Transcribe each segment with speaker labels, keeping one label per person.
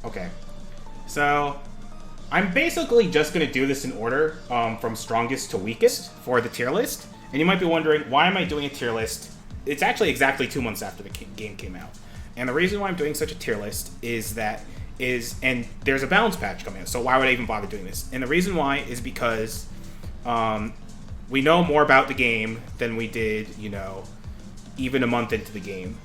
Speaker 1: Okay. So, I'm basically just going to do this in order from strongest to weakest for the tier list. And you might be wondering, why am I doing a tier list? It's actually exactly 2 months after the game came out. And the reason why I'm doing such a tier list and there's a balance patch coming out, so why would I even bother doing this? And the reason why is because we know more about the game than we did, even a month into the game.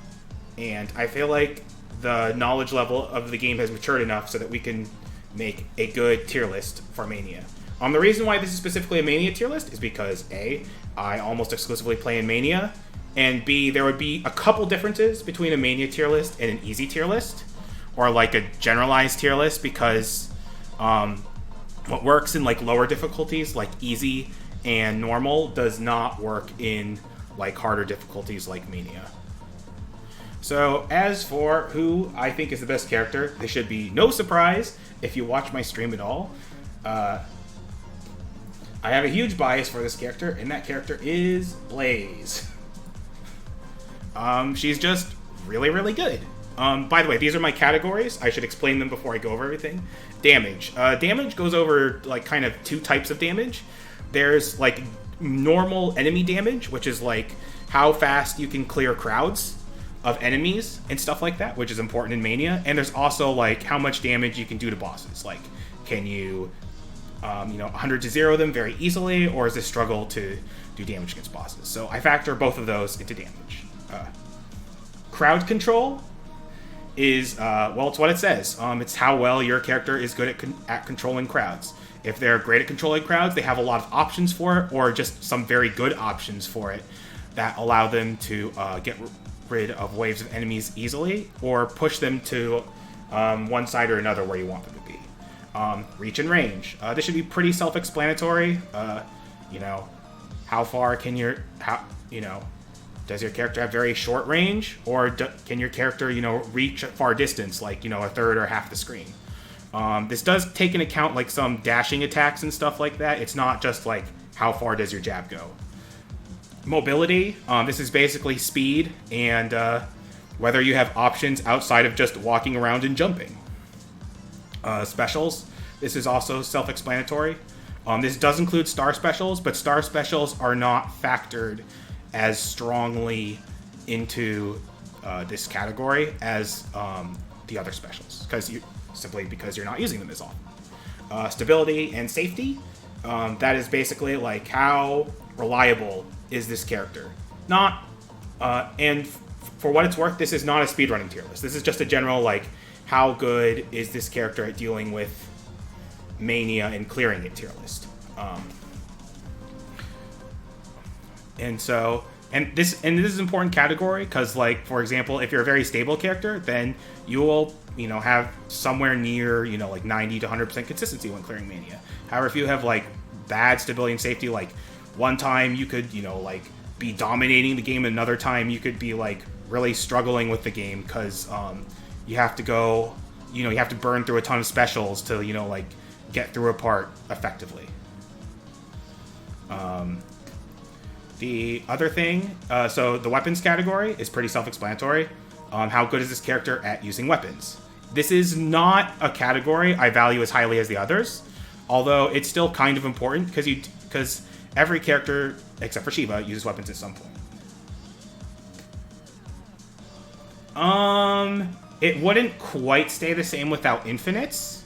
Speaker 1: And I feel like the knowledge level of the game has matured enough so that we can make a good tier list for Mania. The reason why this is specifically a Mania tier list is because A, I almost exclusively play in Mania, and B, there would be a couple differences between a Mania tier list and an easy tier list, or like a generalized tier list, because what works in like lower difficulties like easy and normal does not work in like harder difficulties like Mania. So as for who I think is the best character, this should be no surprise if you watch my stream at all. I have a huge bias for this character, and that character is Blaze. She's just really, really good. By the way, these are my categories. I should explain them before I go over everything. Damage. Damage goes over like kind of 2 types of damage. There's like normal enemy damage, which is like how fast you can clear crowds of enemies and stuff like that, which is important in Mania. And there's also like how much damage you can do to bosses. Like, can you 100 to 0 them very easily, or is this struggle to do damage against bosses? So I factor both of those into damage. Crowd control is, it's what it says. It's how well your character is good at controlling crowds. If they're great at controlling crowds, they have a lot of options for it, or just some very good options for it that allow them to get rid of waves of enemies easily, or push them to one side or another where you want them to be. Reach and range. This should be pretty self-explanatory. How far can does your character have very short range, or can your character, reach a far distance, like, a third or half the screen? This does take into account, like, some dashing attacks and stuff like that. It's not just, like, how far does your jab go. Mobility. This is basically speed and whether you have options outside of just walking around and jumping. Specials. This is also self-explanatory. This does include star specials, but star specials are not factored as strongly into this category as the other specials, because you're not using them as often. Stability and safety. That is basically like how reliable is this character. And for what it's worth, this is not a speedrunning tier list. This is just a general like how good is this character at dealing with Mania and clearing it tier list. And this is an important category because, like, for example, if you're a very stable character, then you will, have somewhere near, like 90 to 100% consistency when clearing Mania. However, if you have like bad stability and safety, like one time you could, like be dominating the game, and another time you could be like really struggling with the game because you have to go, you have to burn through a ton of specials to, like get through a part effectively. The other thing, so the weapons category is pretty self-explanatory. How good is this character at using weapons? This is not a category I value as highly as the others, although it's still kind of important because every character, except for Shiva, uses weapons at some point. It wouldn't quite stay the same without infinites.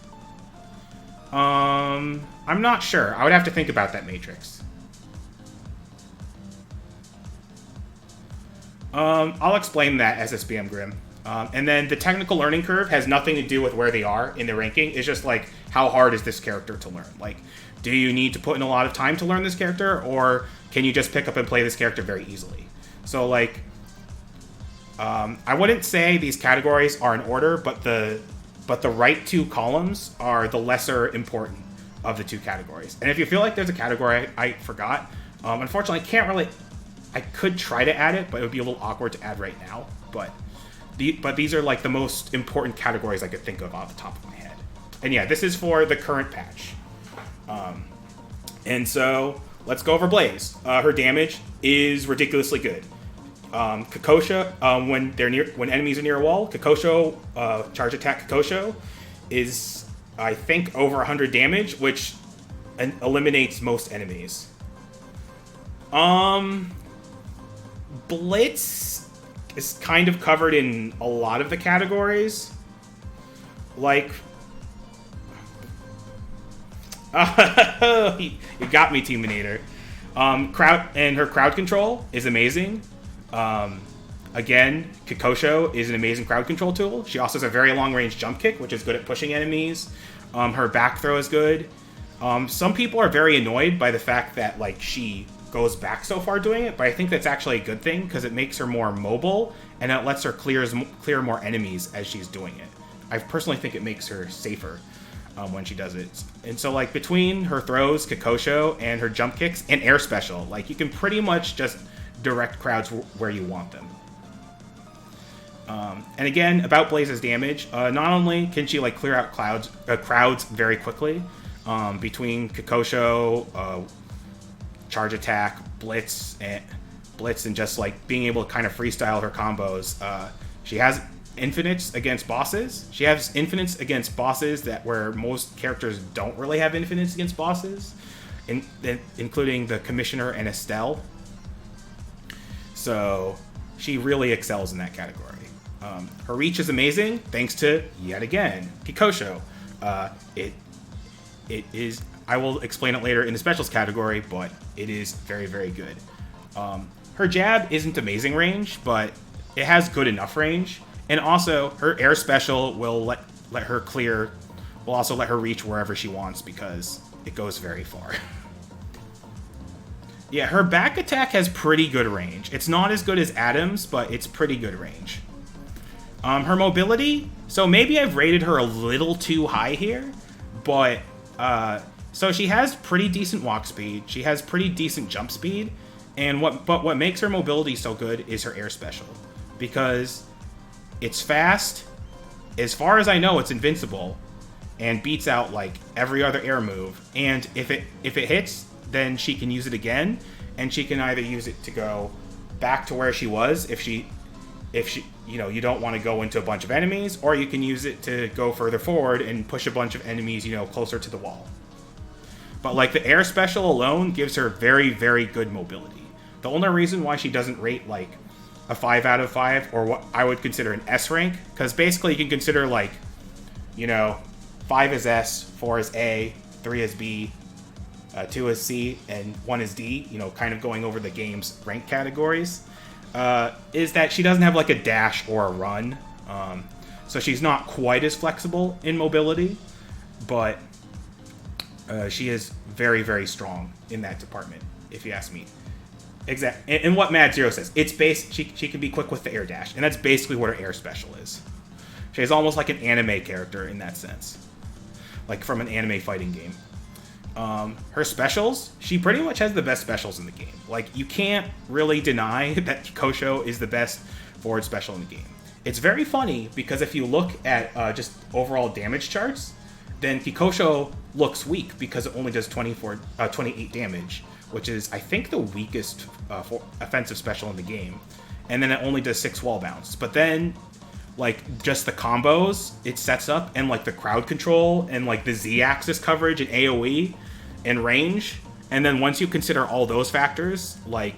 Speaker 1: I'm not sure. I would have to think about that matrix. I'll explain that as SBM Grim. And then the technical learning curve has nothing to do with where they are in the ranking. It's just like, how hard is this character to learn? Like, do you need to put in a lot of time to learn this character, or can you just pick up and play this character very easily? So, like, I wouldn't say these categories are in order, but the right 2 columns are the lesser important of the 2 categories. And if you feel like there's a category I forgot, unfortunately, I could try to add it, but it would be a little awkward to add right now. But these are like the most important categories I could think of off the top of my head. And yeah, this is for the current patch. And so let's go over Blaze. Her damage is ridiculously good. Kakosha, when enemies are near a wall, Kakosho, charge attack Kakosho is, I think, over 100 damage, which eliminates most enemies. Blitz is kind of covered in a lot of the categories. Like, you got me, Teaminator. Her crowd control is amazing. Again, Kikosho is an amazing crowd control tool. She also has a very long-range jump kick, which is good at pushing enemies. Her back throw is good. Some people are very annoyed by the fact that, like, she goes back so far doing it, but I think that's actually a good thing because it makes her more mobile and it lets her clear more enemies as she's doing it. I personally think it makes her safer when she does it. And so, like, between her throws, Kikosho, and her jump kicks, and air special, like, you can pretty much just direct crowds where you want them. And again, about Blaze's damage, not only can she, like, clear out crowds very quickly, between Kikosho, charge attack, blitz, and just, like, being able to kind of freestyle her combos. She has infinites against bosses. She has infinites against bosses where most characters don't really have infinites against bosses, including the Commissioner and Estelle. So she really excels in that category. Her reach is amazing, thanks to, yet again, Kikosho. It is... I will explain it later in the specials category, but it is very, very good. Her jab isn't amazing range, but it has good enough range. And also, her air special will let her clear, will also let her reach wherever she wants because it goes very far. Yeah, her back attack has pretty good range. It's not as good as Adam's, but it's pretty good range. Her mobility, so maybe I've rated her a little too high here, but... So she has pretty decent walk speed, she has pretty decent jump speed, and what makes her mobility so good is her air special. Because it's fast, as far as I know it's invincible, and beats out like every other air move, and if it hits, then she can use it again, and she can either use it to go back to where she was if she you know, you don't want to go into a bunch of enemies, or you can use it to go further forward and push a bunch of enemies, you know, closer to the wall. But, like, the air special alone gives her very, very good mobility. The only reason why she doesn't rate, like, a 5 out of 5, or what I would consider an S rank, because basically you can consider, like, you know, 5 is S, 4 is A, 3 is B, 2 is C, and 1 is D, you know, kind of going over the game's rank categories, is that she doesn't have, like, a dash or a run. So she's not quite as flexible in mobility, but... she is very, very strong in that department, if you ask me. Exactly. And what Mad Zero says, it's she can be quick with the air dash, and that's basically what her air special is. She's almost like an anime character in that sense, like from an anime fighting game. Her specials, she pretty much has the best specials in the game. Like, you can't really deny that Kikosho is the best forward special in the game. It's very funny because if you look at just overall damage charts, then Kikosho looks weak because it only does 28 damage, which is, I think, the weakest offensive special in the game. And then it only does 6 wall bounce. But then, like, just the combos it sets up, and, like, the crowd control, and, like, the Z-axis coverage, and AoE, and range, and then once you consider all those factors, like,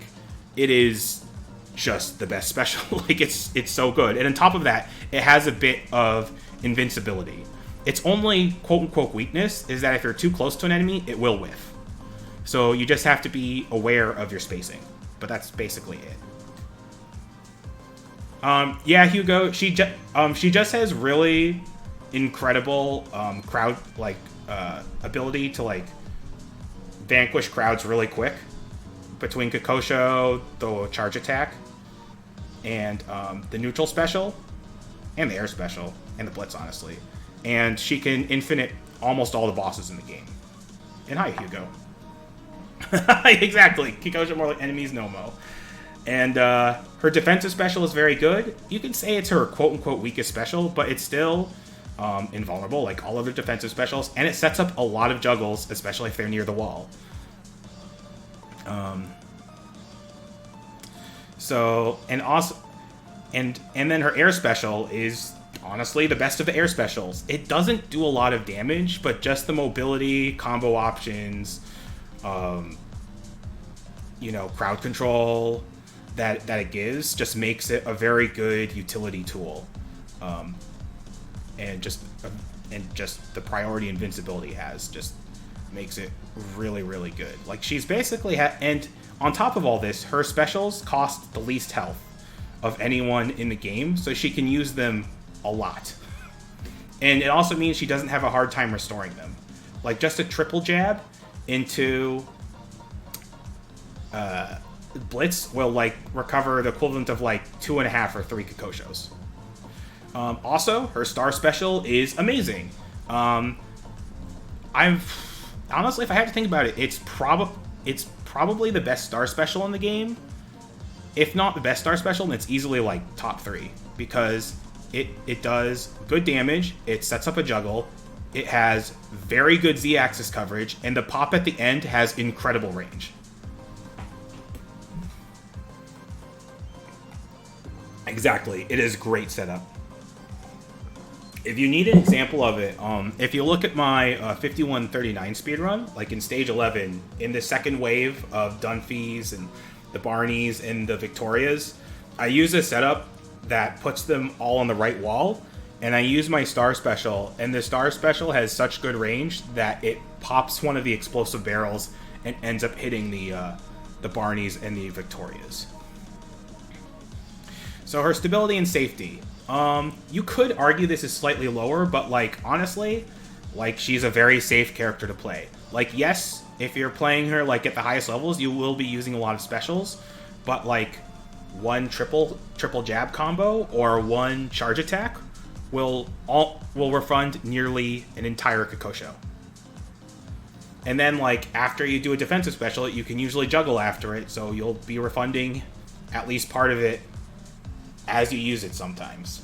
Speaker 1: it is just the best special. Like, it's so good. And on top of that, it has a bit of invincibility. Its only quote-unquote weakness is that if you're too close to an enemy, it will whiff. So you just have to be aware of your spacing. But that's basically it. Yeah, Hugo, she just has really incredible crowd, like, ability to, like, vanquish crowds really quick. Between Kikosho, the charge attack, and the neutral special, and the air special, and the blitz, honestly. And she can infinite almost all the bosses in the game. And hi, Hugo. Exactly. Kikosho more like enemies no mo. And her defensive special is very good. You can say it's her quote-unquote weakest special, but it's still invulnerable like all other defensive specials. And it sets up a lot of juggles, especially if they're near the wall. So, and also... And then her air special is honestly the best of the air specials. It doesn't do a lot of damage, but just the mobility, combo options, you know, crowd control that it gives just makes it a very good utility tool. And just the priority invincibility has just makes it really, really good. Like, she's basically and on top of all this, her specials cost the least health of anyone in the game, so she can use them a lot. And it also means she doesn't have a hard time restoring them. Like, just a triple jab into Blitz will, like, recover the equivalent of, like, 2.5 or 3 Kokoshos. Also, her star special is amazing. Honestly, if I had to think about it, it's probably the best star special in the game. If not the best star special, then it's easily, like, top 3. Because it does good damage, it sets up a juggle, it has very good Z-axis coverage, and the pop at the end has incredible range. Exactly, it is great setup. If you need an example of it, if you look at my 5139 speedrun, like in stage 11, in the second wave of Dunphys and the Barneys and the Victorias, I use a setup that puts them all on the right wall, and I use my star special, and the star special has such good range that it pops one of the explosive barrels and ends up hitting the Barneys and the Victorias. So her stability and safety. You could argue this is slightly lower, but, like, honestly, like, she's a very safe character to play. Like, yes, if you're playing her, like, at the highest levels, you will be using a lot of specials, but, like, one triple jab combo or one charge attack will refund nearly an entire Kokosho. And then, like, after you do a defensive special, you can usually juggle after it, so you'll be refunding at least part of it as you use it sometimes.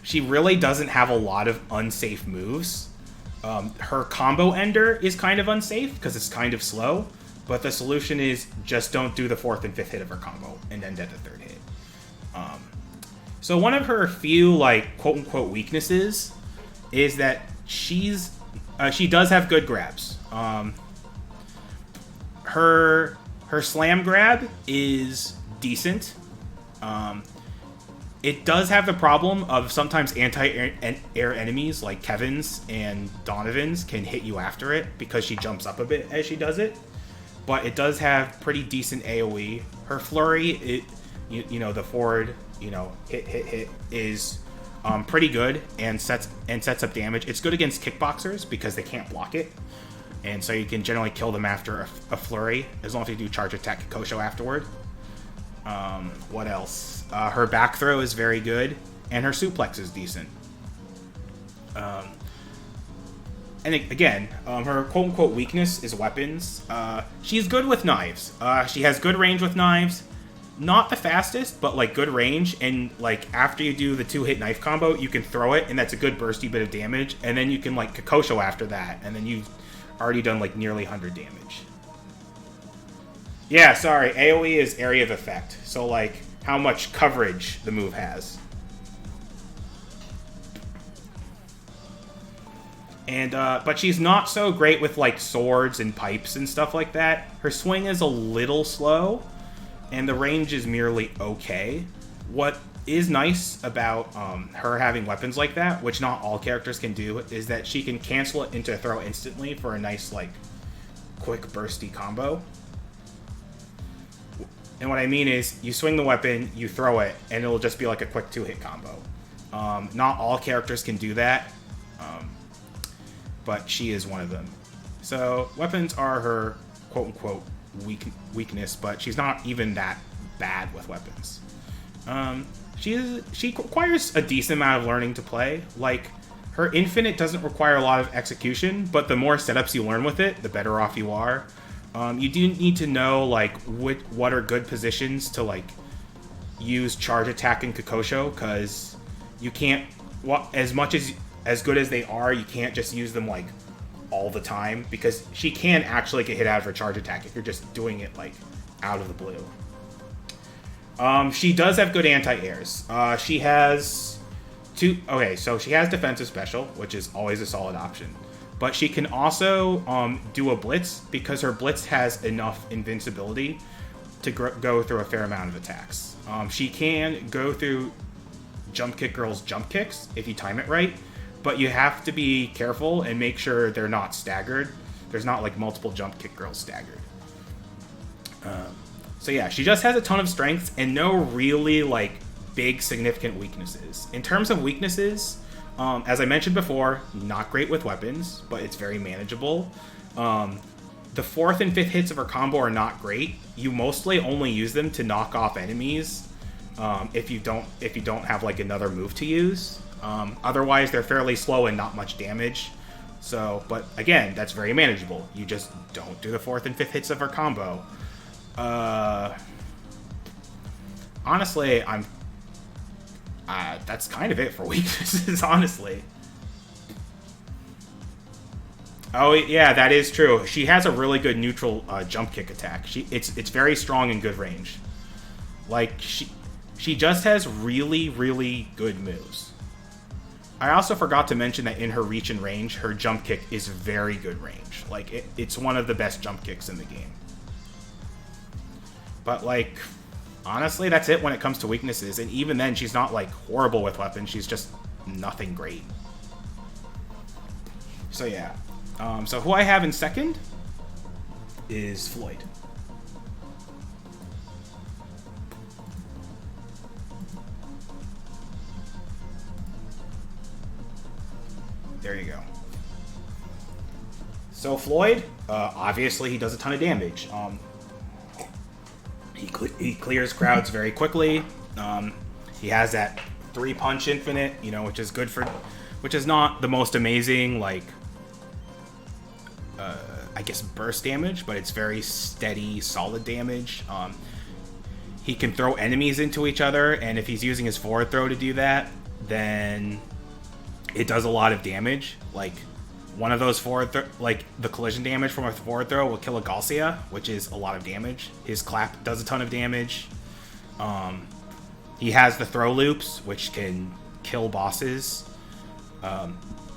Speaker 1: She really doesn't have a lot of unsafe moves. Her combo ender is kind of unsafe because it's kind of slow, but the solution is just don't do the 4th and 5th hit of her combo and end at the 3rd hit. So one of her few, like, quote-unquote weaknesses is that she does have good grabs. Her slam grab is decent. It does have the problem of sometimes anti-air enemies like Kevin's and Donovan's can hit you after it because she jumps up a bit as she does it. But it does have pretty decent AoE. Her flurry, the forward, hit is pretty good and sets up damage. It's good against kickboxers because they can't block it. And so you can generally kill them after a flurry as long as you do charge attack Kokosho afterward. What else? Her back throw is very good, and her suplex is decent. And again, her quote-unquote weakness is weapons. She's good with knives. She has good range with knives. Not the fastest, but, like, good range. And, like, after you do the 2-hit knife combo, you can throw it, and that's a good bursty bit of damage. And then you can, like, Kokosho after that, and then you've already done, like, nearly 100 damage. Yeah, sorry, AoE is area of effect. So, like, how much coverage the move has. And, but she's not so great with, like, swords and pipes and stuff like that. Her swing is a little slow, and the range is merely okay. What is nice about her having weapons like that, which not all characters can do, is that she can cancel it into a throw instantly for a nice, like, quick bursty combo. And what I mean is, you swing the weapon, you throw it, and it'll just be like a quick 2-hit combo. Not all characters can do that, but she is one of them. So, weapons are her quote-unquote weakness, but she's not even that bad with weapons. She requires a decent amount of learning to play. Like, her infinite doesn't require a lot of execution, but the more setups you learn with it, the better off you are. You do need to know, like, what are good positions to, like, use charge attack and Kokosho, because you can't, as good as they are, you can't just use them, like, all the time, because she can actually get hit out of her charge attack if you're just doing it, like, out of the blue. She does have good anti-airs. She has two... Okay, so she has defensive special, which is always a solid option. But she can also do a blitz, because her blitz has enough invincibility to go through a fair amount of attacks. She can go through Jump Kick Girl's jump kicks, if you time it right. But you have to be careful and make sure they're not staggered. There's not, like, multiple Jump Kick Girls staggered. So yeah, she just has a ton of strengths and no really, like, big significant weaknesses. In terms of weaknesses, as I mentioned before, not great with weapons, but it's very manageable. The 4th and 5th hits of her combo are not great. You mostly only use them to knock off enemies if you don't have, like, another move to use. Otherwise, they're fairly slow and not much damage. So, but again, that's very manageable. You just don't do the 4th and 5th hits of her combo. Honestly, that's kind of it for weaknesses, honestly. Oh, yeah, that is true. She has a really good neutral jump kick attack. It's very strong and good range. Like, she just has really, really good moves. I also forgot to mention that in her reach and range, her jump kick is very good range. Like, it's one of the best jump kicks in the game. But, like, honestly, that's it when it comes to weaknesses. And even then, she's not, like, horrible with weapons. She's just nothing great. So, yeah. So who I have in second is Floyd. There you go. So Floyd, obviously he does a ton of damage. He clears crowds very quickly. He has that 3-punch infinite, you know, which is good for, which is not the most amazing, like, I guess burst damage, but it's very steady, solid damage. He can throw enemies into each other, and if he's using his forward throw to do that, then it does a lot of damage. Like, one of those like, the collision damage from a forward throw will kill a Galcia, which is a lot of damage. His clap does a ton of damage. He has the throw loops, which can kill bosses.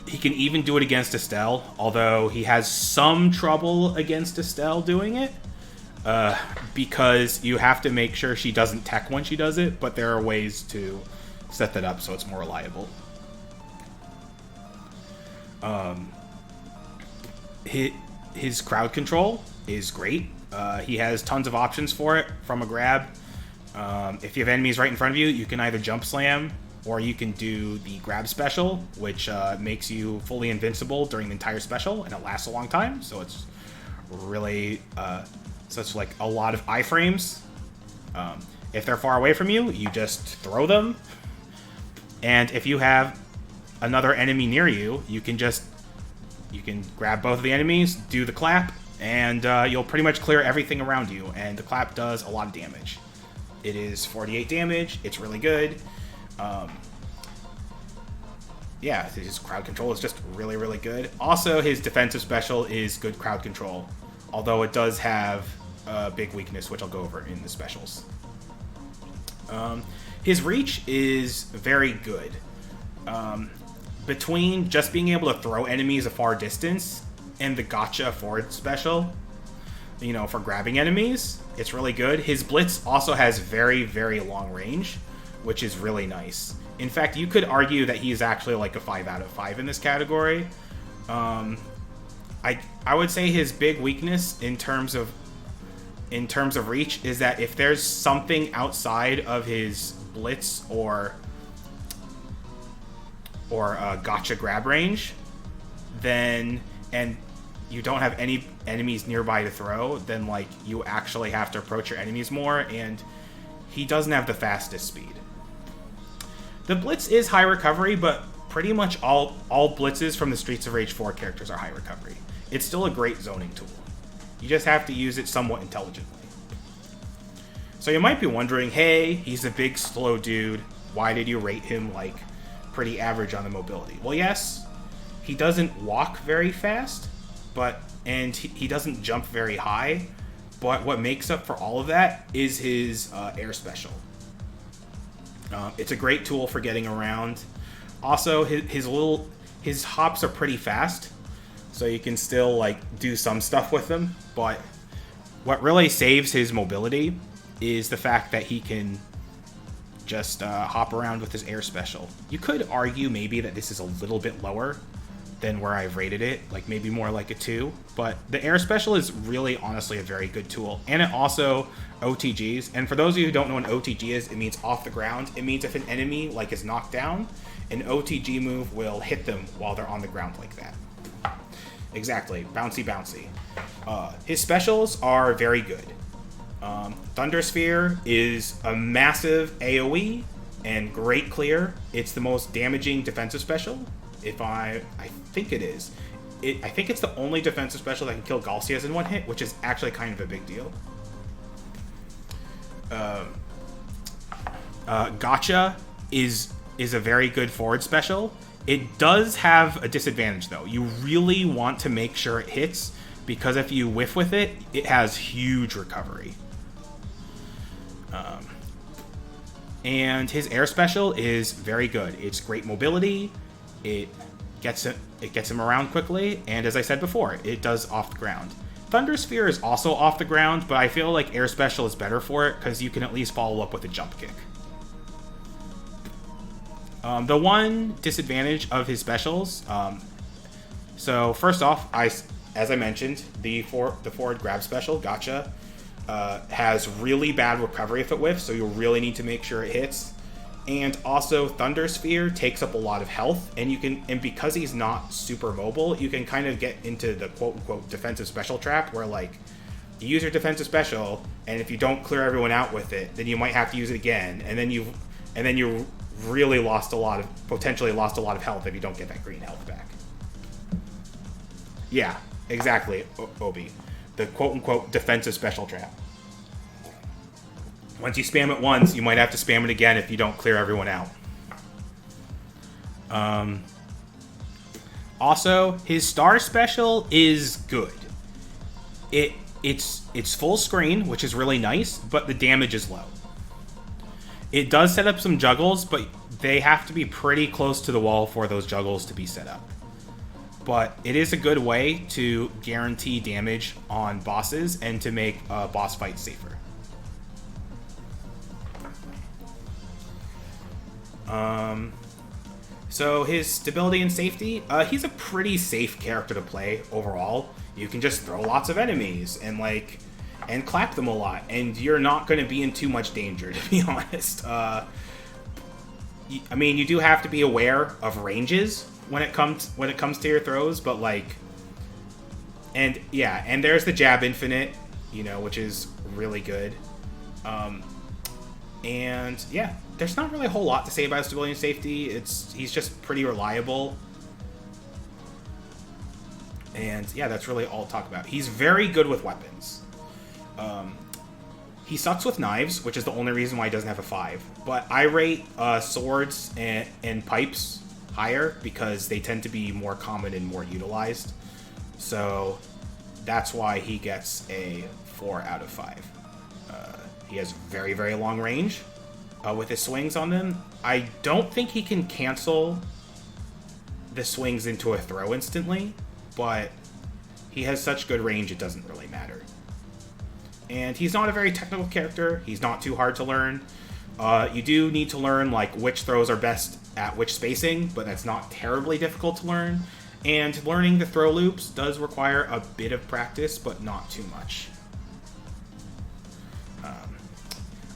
Speaker 1: He can even do it against Estelle, although he has some trouble against Estelle doing it. Because you have to make sure she doesn't tech when she does it, but there are ways to set that up so it's more reliable. His crowd control is great. He has tons of options for it from a grab. If you have enemies right in front of you, you can either jump slam, or you can do the grab special, which makes you fully invincible during the entire special, and it lasts a long time, so it's really such like a lot of iframes. If they're far away from you, you just throw them, and if you have another enemy near you, you can grab both of the enemies, do the clap, and you'll pretty much clear everything around you, and the clap does a lot of damage. It is 48 damage, it's really good. Yeah, his crowd control is just really, really good. Also, his defensive special is good crowd control, although it does have a big weakness, which I'll go over in the specials. His reach is very good. Between just being able to throw enemies a far distance and the gotcha forward special, you know, for grabbing enemies, it's really good. His blitz also has very, very long range, which is really nice. In fact, you could argue that he's actually like a 5 out of 5 in this category. I would say his big weakness in terms of reach is that if there's something outside of his blitz or gotcha grab range, then, and you don't have any enemies nearby to throw, then like you actually have to approach your enemies more, and he doesn't have the fastest speed. The blitz is high recovery, but pretty much all blitzes from the Streets of Rage 4 characters are high recovery. It's still a great zoning tool. You just have to use it somewhat intelligently. So you might be wondering, hey, he's a big slow dude, why did you rate him like pretty average on the mobility? Well, yes, he doesn't walk very fast, and he doesn't jump very high, but what makes up for all of that is his air special. It's a great tool for getting around. Also, his hops are pretty fast, so you can still like do some stuff with them. But what really saves his mobility is the fact that he can just hop around with his air special. You could argue maybe that this is a little bit lower than where I've rated it, like maybe more like a 2, but the air special is really honestly a very good tool, and it also OTGs. And for those of you who don't know what an OTG is, it means off the ground. It means if an enemy like is knocked down, an OTG move will hit them while they're on the ground like that. Exactly, bouncy. His specials are very good. Thunder Sphere is a massive AoE and great clear. It's the most damaging defensive special. I think it is. I think it's the only defensive special that can kill Galcias in one hit, which is actually kind of a big deal. Gotcha is a very good forward special. It does have a disadvantage though. You really want to make sure it hits, because if you whiff with it, it has huge recovery. And his air special is very good. It's great mobility. It gets him around quickly, and as I said before, it does off the ground. Thunder Sphere is also off the ground, but I feel like air special is better for it because you can at least follow up with a jump kick. The one disadvantage of his specials, so first off, as I mentioned, the forward grab special, Gotcha, has really bad recovery if it whiffs, so you really need to make sure it hits. And also, Thunder Sphere takes up a lot of health, and because he's not super mobile, you can kind of get into the quote-unquote defensive special trap, where like you use your defensive special, and if you don't clear everyone out with it, then you might have to use it again, and then you really potentially lost a lot of health if you don't get that green health back. Yeah, exactly, Obi. The quote-unquote defensive special trap. Once you spam it once, you might have to spam it again if you don't clear everyone out. Also, his star special is good. It's full screen, which is really nice, but the damage is low. It does set up some juggles, but they have to be pretty close to the wall for those juggles to be set up. But it is a good way to guarantee damage on bosses and to make boss fights safer. So his stability and safety, he's a pretty safe character to play overall. You can just throw lots of enemies and clap them a lot, and you're not going to be in too much danger, to be honest. I mean, you do have to be aware of ranges when it comes to your throws, but and there's the jab infinite, which is really good. And yeah, there's not really a whole lot to say about stability and safety. He's just pretty reliable. And yeah, that's really all I'll talk about. He's very good with weapons. He sucks with knives, which is the only reason why he doesn't have a 5. But I rate swords and pipes higher because they tend to be more common and more utilized. So that's why he gets a 4 out of 5. He has very, very long range with his swings on them. I don't think he can cancel the swings into a throw instantly, but he has such good range it doesn't really matter. And he's not a very technical character. He's not too hard to learn. You do need to learn which throws are best at which spacing, but that's not terribly difficult to learn. And learning the throw loops does require a bit of practice, but not too much.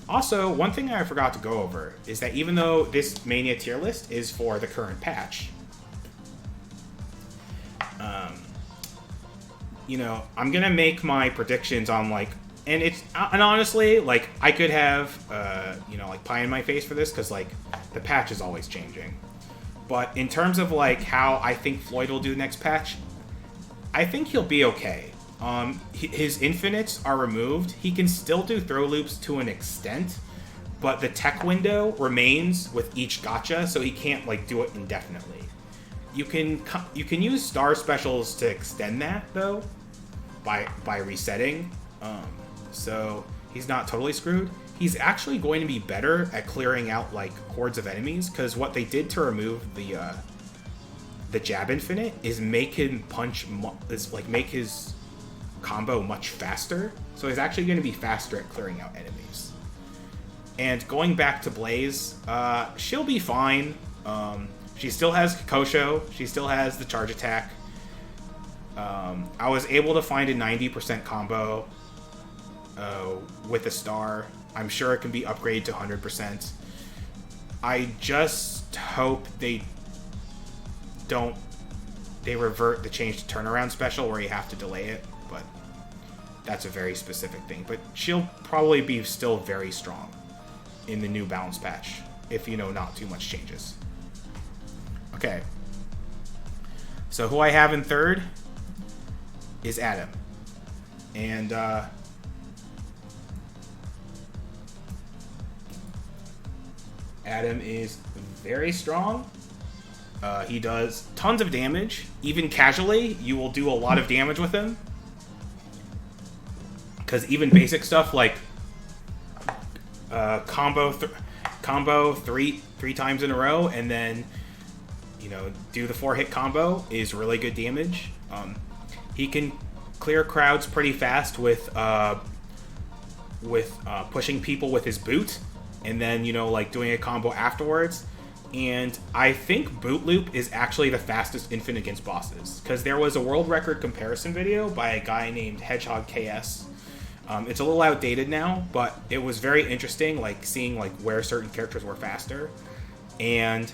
Speaker 1: Also, one thing I forgot to go over is that even though this Mania tier list is for the current patch, I'm gonna make my predictions on and honestly, I could have pie in my face for this because the patch is always changing. But in terms of how I think Floyd will do next patch, I think he'll be okay. His infinites are removed. He can still do throw loops to an extent, but the tech window remains with each gotcha, so he can't do it indefinitely. You can use star specials to extend that though, by resetting. So he's not totally screwed. he's actually going to be better at clearing out like hordes of enemies, because what they did to remove the jab infinite is make him make his combo much faster. So he's actually going to be faster at clearing out enemies. And going back to Blaze, she'll be fine. She still has Kosho. She still has the charge attack. I was able to find a 90% combo with a star. I'm sure it can be upgraded to 100%. I just hope they revert the change to turnaround special where you have to delay it, but that's a very specific thing. But she'll probably be still very strong in the new balance patch if, not too much changes. Okay. So who I have in third is Adam. And Adam is very strong. He does tons of damage. Even casually, you will do a lot of damage with him. Because even basic stuff like combo three times in a row, and then do the 4-hit combo is really good damage. He can clear crowds pretty fast with pushing people with his boot, and then doing a combo afterwards. And I think boot loop is actually the fastest infant against bosses, because there was a world record comparison video by a guy named Hedgehog KS. It's a little outdated now, but it was very interesting, seeing where certain characters were faster. And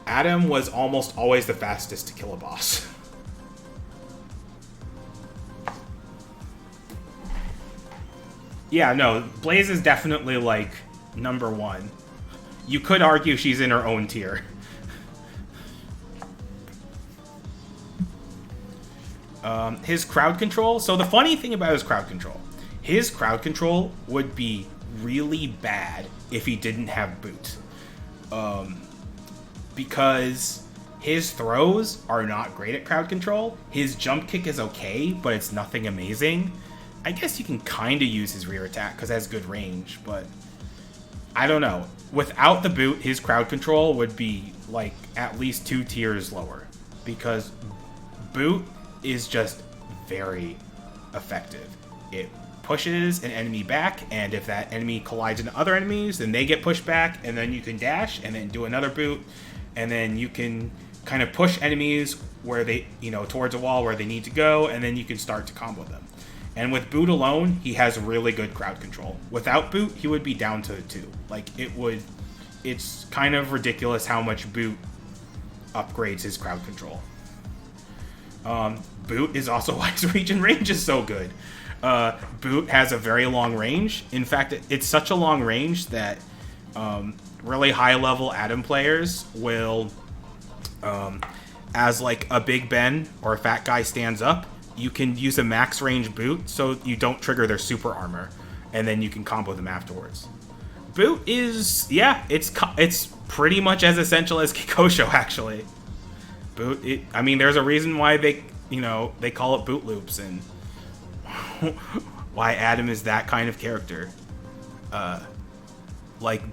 Speaker 1: Adam was almost always the fastest to kill a boss. Yeah, no, Blaze is definitely number one. You could argue she's in her own tier. His crowd control. So the funny thing about his crowd control would be really bad if he didn't have boot. Because his throws are not great at crowd control. His jump kick is okay, but it's nothing amazing. I guess you can kind of use his rear attack because it has good range, but I don't know. Without the boot, his crowd control would be at least 2 tiers lower, because boot is just very effective. It pushes an enemy back, and if that enemy collides into other enemies, then they get pushed back, and then you can dash and then do another boot, and then you can kind of push enemies where they, towards a wall where they need to go, and then you can start to combo them. And with boot alone, he has really good crowd control. Without boot, he would be down to 2. It's kind of ridiculous how much boot upgrades his crowd control. Boot is also why his reach and range is so good. Boot has a very long range. In fact, it's such a long range that really high level Adam players will, as a Big Ben or a fat guy stands up, you can use a max range boot so you don't trigger their super armor, and then you can combo them afterwards. Boot is, it's pretty much as essential as Kikosho, actually. Boot, there's a reason why they call it boot loops, and why Adam is that kind of character.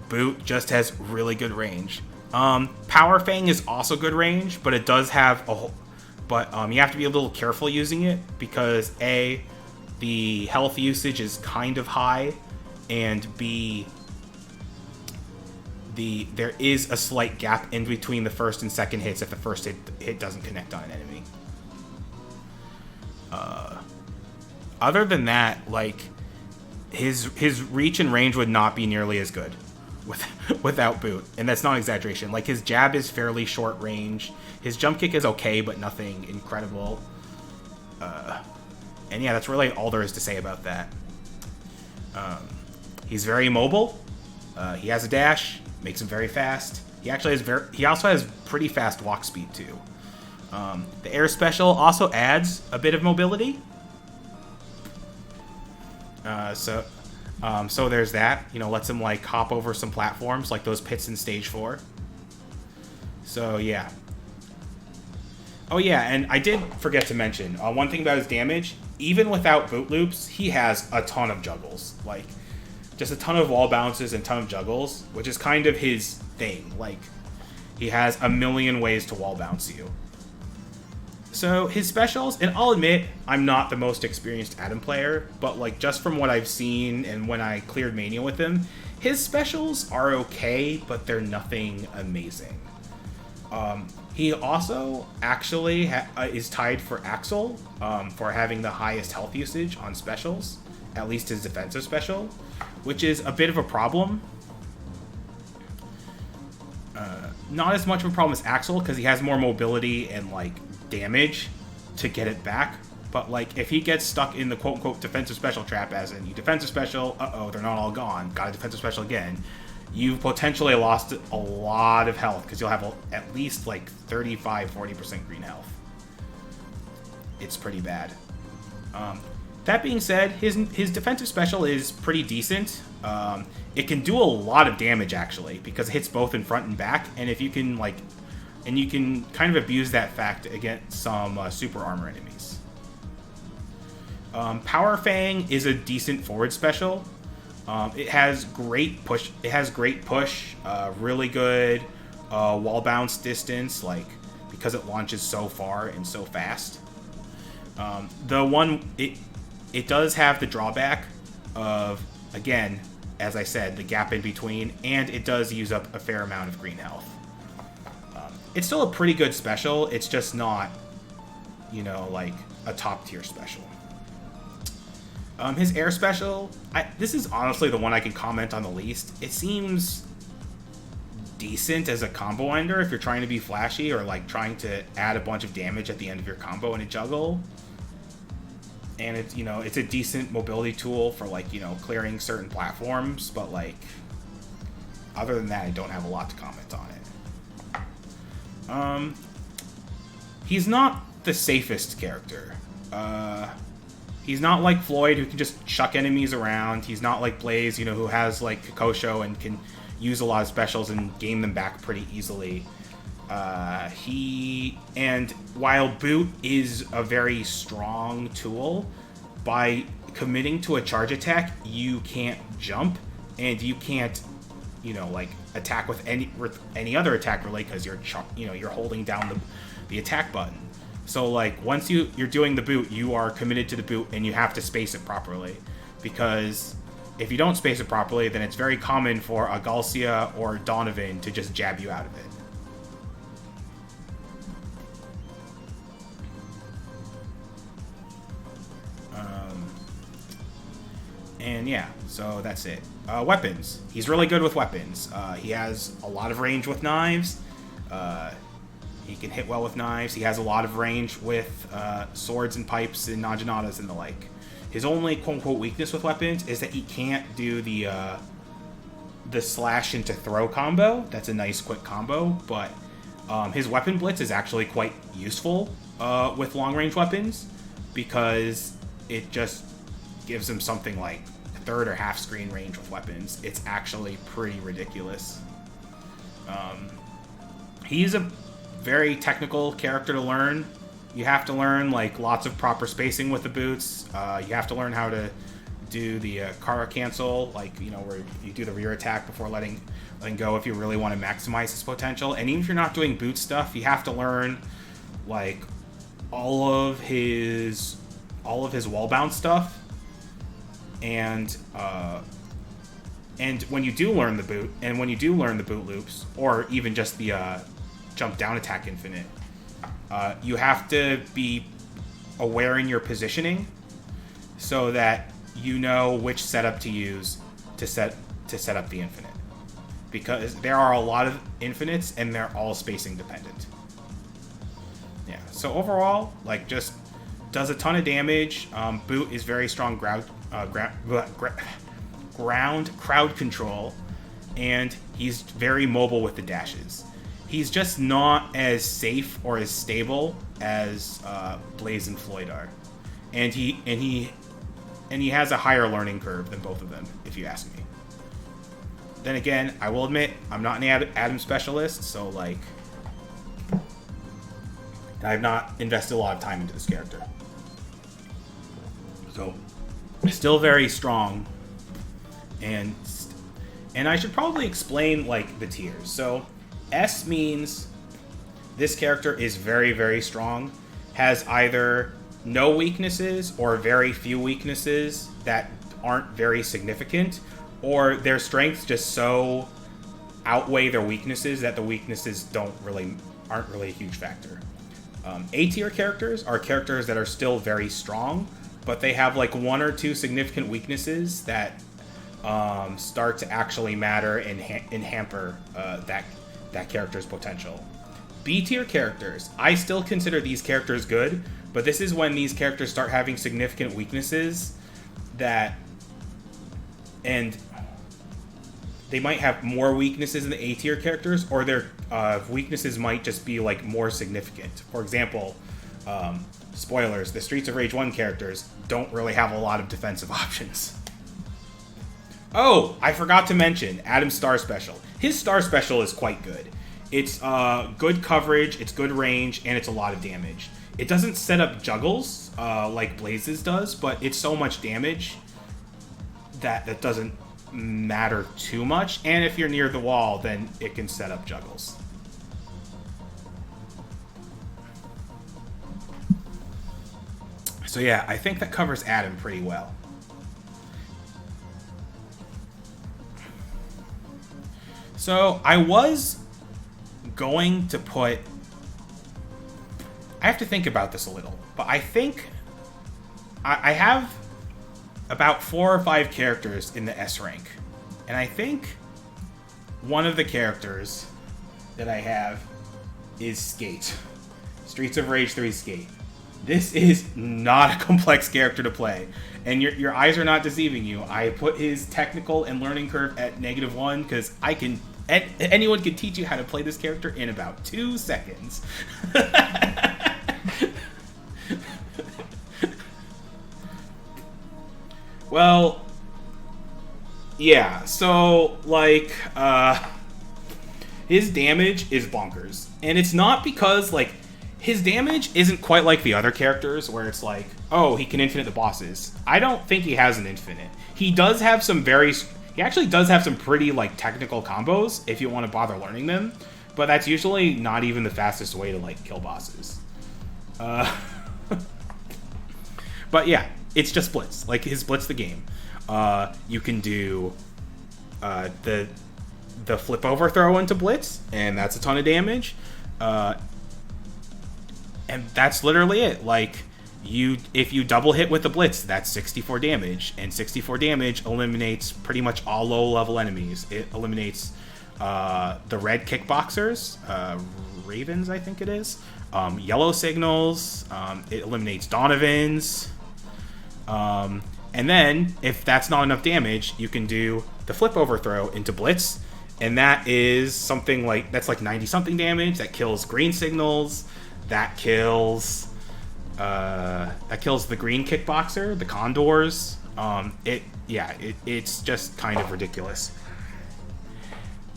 Speaker 1: Boot just has really good range. Power Fang is also good range, but it does have you have to be a little careful using it, because A, the health usage is kind of high, and B, there is a slight gap in between the first and second hits if the first hit doesn't connect on an enemy. Other than that, his reach and range would not be nearly as good without boot, and that's not exaggeration. His jab is fairly short range. His jump kick is okay, but nothing incredible. And yeah, that's really all there is to say about that. He's very mobile. He has a dash, makes him very fast. He also has pretty fast walk speed too. The air special also adds a bit of mobility. So there's that. Lets him hop over some platforms, like those pits in stage 4. So yeah. Oh yeah, and I did forget to mention one thing about his damage. Even without boot loops, he has a ton of juggles. just a ton of wall bounces and ton of juggles, which is kind of his thing. Like, he has a million ways to wall bounce you. So his specials, and I'll admit, I'm not the most experienced Adam player, but like just from what I've seen and when I cleared Mania with him, his specials are okay, but they're nothing amazing. He also actually is tied for Axel for having the highest health usage on specials, at least his defensive special, which is a bit of a problem. Not as much of a problem as Axel, because he has more mobility and like damage to get it back. But like if he gets stuck in the quote-unquote defensive special trap, as in you defensive special, they're not all gone, got a defensive special again, you've potentially lost a lot of health, because you'll have at least like 35-40% green health. It's pretty bad. That being said, his defensive special is pretty decent. It can do a lot of damage, actually, because it hits both in front and back, and if you can like, and you can kind of abuse that fact against some super armor enemies. Power Fang is a decent forward special. It has great push. It has great push, really good wall bounce distance, like because it launches so far and so fast. It does have the drawback of, again, as I said, the gap in between, and it does use up a fair amount of green health. It's still a pretty good special. It's just not, like a top tier special. His air special, this is honestly the one I can comment on the least. It seems decent as a combo ender if you're trying to be flashy or like trying to add a bunch of damage at the end of your combo in a juggle. And it's, it's a decent mobility tool for like, clearing certain platforms, but like, other than that, I don't have a lot to comment on it. He's not the safest character. He's not like Floyd, who can just chuck enemies around. He's not like Blaze, who has like Kokosho and can use a lot of specials and gain them back pretty easily. While Boot is a very strong tool, by committing to a charge attack, you can't jump, and you can't, like attack with any other attack really, because you're holding down the attack button. So like once you're doing the boot, you are committed to the boot, and you have to space it properly, because if you don't space it properly, then it's very common for a Galcia or Donovan to just jab you out of it. And yeah, so that's it. Weapons. He's really good with weapons. He has a lot of range with knives. He can hit well with knives. He has a lot of range with swords and pipes and Najinatas and the like. His only quote-unquote weakness with weapons is that he can't do the slash into throw combo. That's a nice quick combo, but his weapon blitz is actually quite useful with long-range weapons, because it just gives him something like third or half screen range with weapons. It's actually pretty ridiculous. He's a very technical character to learn. You have to learn like lots of proper spacing with the boots. You have to learn how to do the Kara cancel, like where you do the rear attack before letting go if you really want to maximize his potential. And even if you're not doing boot stuff, you have to learn like all of his wall bounce stuff. And when you do learn the boot, and when you do learn the boot loops, or even just the jump down attack infinite, you have to be aware in your positioning so that you know which setup to use to set up the infinite, because there are a lot of infinites and they're all spacing dependent. Yeah. So overall, like, just does a ton of damage. Boot is very strong ground crowd control, and he's very mobile with the dashes. He's just not as safe or as stable as Blaze and Floyd are, and he has a higher learning curve than both of them, if you ask me. Then again, I will admit I'm not an Adam specialist, so like I've not invested a lot of time into this character. So still very strong, And I should probably explain, like, the tiers. So, S means this character is very, very strong, has either no weaknesses or very few weaknesses that aren't very significant, or their strengths just so outweigh their weaknesses that the weaknesses aren't really a huge factor. A tier characters are characters that are still very strong, but they have like one or two significant weaknesses that start to actually matter and hamper that character's potential. B tier characters, I still consider these characters good, but this is when these characters start having significant weaknesses and they might have more weaknesses than the A tier characters, or their weaknesses might just be like more significant. For example, spoilers, the Streets of Rage 1 characters don't really have a lot of defensive options. Oh, I forgot to mention Adam's Star Special. His Star Special is quite good. It's good coverage, it's good range, and it's a lot of damage. It doesn't set up juggles like Blazes does, but it's so much damage that doesn't matter too much. And if you're near the wall, then it can set up juggles. So yeah, I think that covers Adam pretty well. So I was going to put... I have to think about this a little, but I think I have about 4 or 5 characters in the S rank. And I think one of the characters that I have is Skate. Streets of Rage 3 Skate. This is not a complex character to play, and your eyes are not deceiving you. I put his technical and learning curve at -1 because anyone can teach you how to play this character in about 2 seconds. Well, yeah, so, like, his damage is bonkers. And it's not because, like, his damage isn't quite like the other characters, where it's like, oh, he can infinite the bosses. I don't think he has an infinite. He does have some he actually does have some pretty, like, technical combos, if you want to bother learning them. But that's usually not even the fastest way to, like, kill bosses. But yeah, it's just Blitz. Like, his Blitz the game. You can do the flip overthrow into Blitz, and that's a ton of damage. And that's literally it. Like, if you double hit with the Blitz, that's 64 damage, and 64 damage eliminates pretty much all low-level enemies. It eliminates the red kickboxers, Ravens, I think it is, yellow signals, it eliminates Donovans, and then, if that's not enough damage, you can do the flip overthrow into Blitz, and that is something like, that's like 90-something damage, that kills green signals, that kills the green kickboxer, the Condors. It's just kind of ridiculous.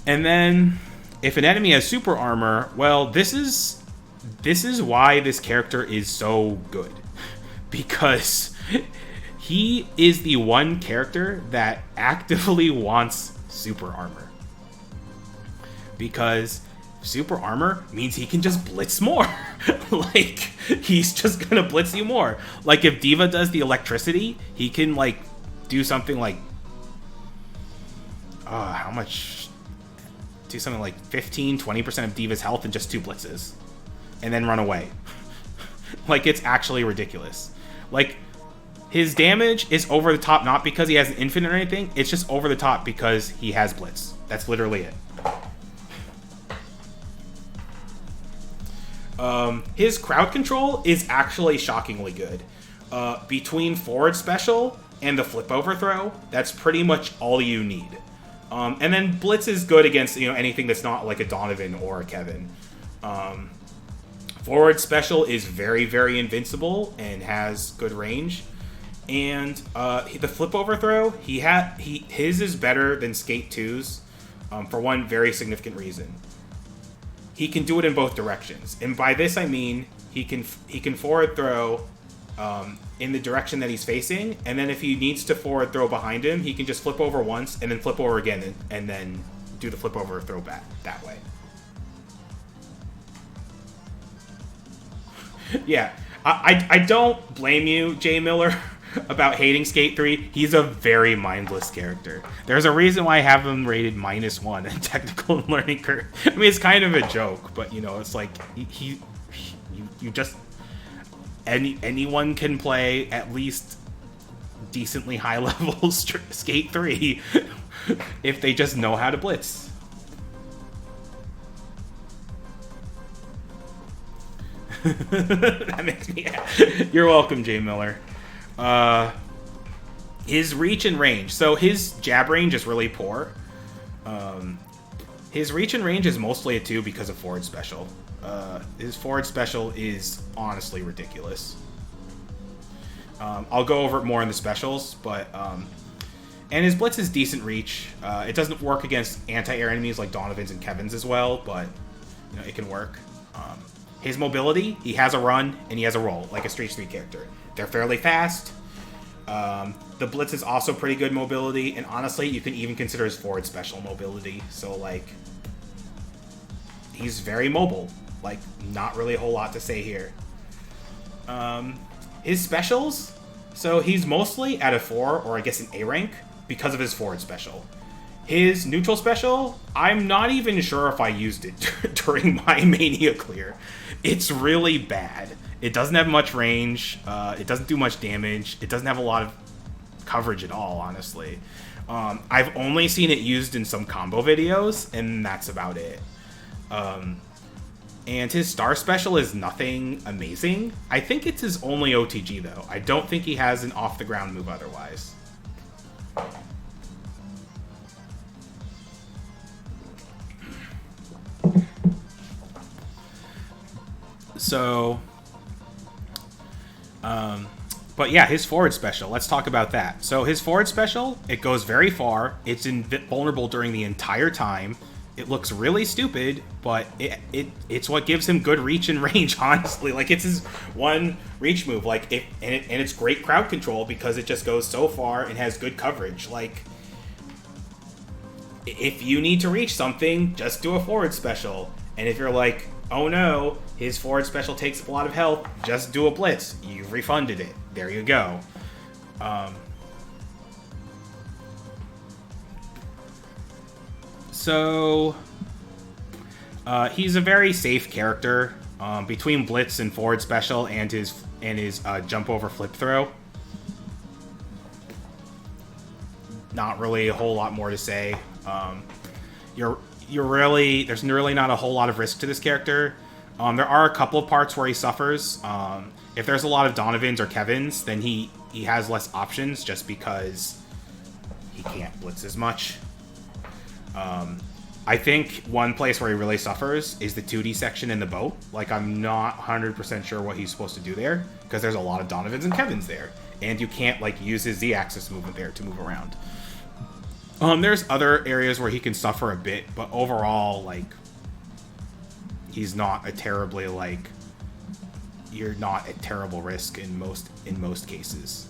Speaker 1: And then, if an enemy has super armor, well, this is why this character is so good. Because he is the one character that actively wants super armor. Because super armor means he can just blitz more. Like, he's just gonna blitz you more. Like, if D.Va does the electricity, he can, like, do something like... how much? Do something like 15-20% of D.Va's health in just 2 blitzes. And then run away. Like, it's actually ridiculous. Like, his damage is over the top, not because he has an infinite or anything. It's just over the top because he has blitz. That's literally it. His crowd control is actually shockingly good. Between forward special and the flip overthrow, that's pretty much all you need. And then Blitz is good against, anything that's not like a Donovan or a Kevin. Forward special is very, very invincible and has good range. And the flip overthrow, his is better than Skate 2's for one very significant reason. He can do it in both directions, and by this I mean he can forward throw in the direction that he's facing, and then if he needs to forward throw behind him, he can just flip over once and then flip over again and then do the flip over throw back that way. Yeah, I don't blame you, Jay Miller, about hating Skate 3. He's a very mindless character. There's a reason why I have him rated -1 in technical and learning curve. I mean, it's kind of a joke, but you know, it's like you just anyone can play at least decently high level Skate 3 if they just know how to blitz. That makes me happy. You're welcome, Jay Miller. His reach and range. So his jab range is really poor. His reach and range is mostly a 2 because of forward special. His forward special is honestly ridiculous. I'll go over it more in the specials, but and his blitz is decent reach. It doesn't work against anti-air enemies like Donovan's and Kevin's as well, but you know, it can work. His mobility, he has a run and he has a roll, like a Street 3 character. They're fairly fast. The blitz is also pretty good mobility, and honestly, you can even consider his forward special mobility. So, like, he's very mobile. Like, not really a whole lot to say here. His specials, so he's mostly at a 4, or I guess an A rank, because of his forward special. His neutral special, I'm not even sure if I used it during my Mania clear. It's really bad. It doesn't have much range. It doesn't do much damage. It doesn't have a lot of coverage at all, honestly. I've only seen it used in some combo videos, and that's about it. And his star special is nothing amazing. I think it's his only OTG, though. I don't think he has an off-the-ground move otherwise. So, but yeah, his forward special, let's talk about that. So his forward special, it goes very far. It's invulnerable during the entire time. It looks really stupid, but it's what gives him good reach and range, honestly. Like, it's his one reach move. Like, and it's great crowd control because it just goes so far and has good coverage. Like, if you need to reach something, just do a forward special. And if you're like, oh no, his forward special takes up a lot of health, just do a blitz. You've refunded it. There you go. So he's a very safe character between blitz and forward special and his jump over flip throw. Not really a whole lot more to say. There's really not a whole lot of risk to this character. There are a couple of parts where he suffers. If there's a lot of Donovans or Kevins, then he has less options just because he can't blitz as much. I think one place where he really suffers is the 2D section in the boat. Like, I'm not 100% sure what he's supposed to do there, because there's a lot of Donovans and Kevins there. And you can't, like, use his Z-axis movement there to move around. There's other areas where he can suffer a bit, but overall, like, he's not a terribly, like, you're not at terrible risk in most cases.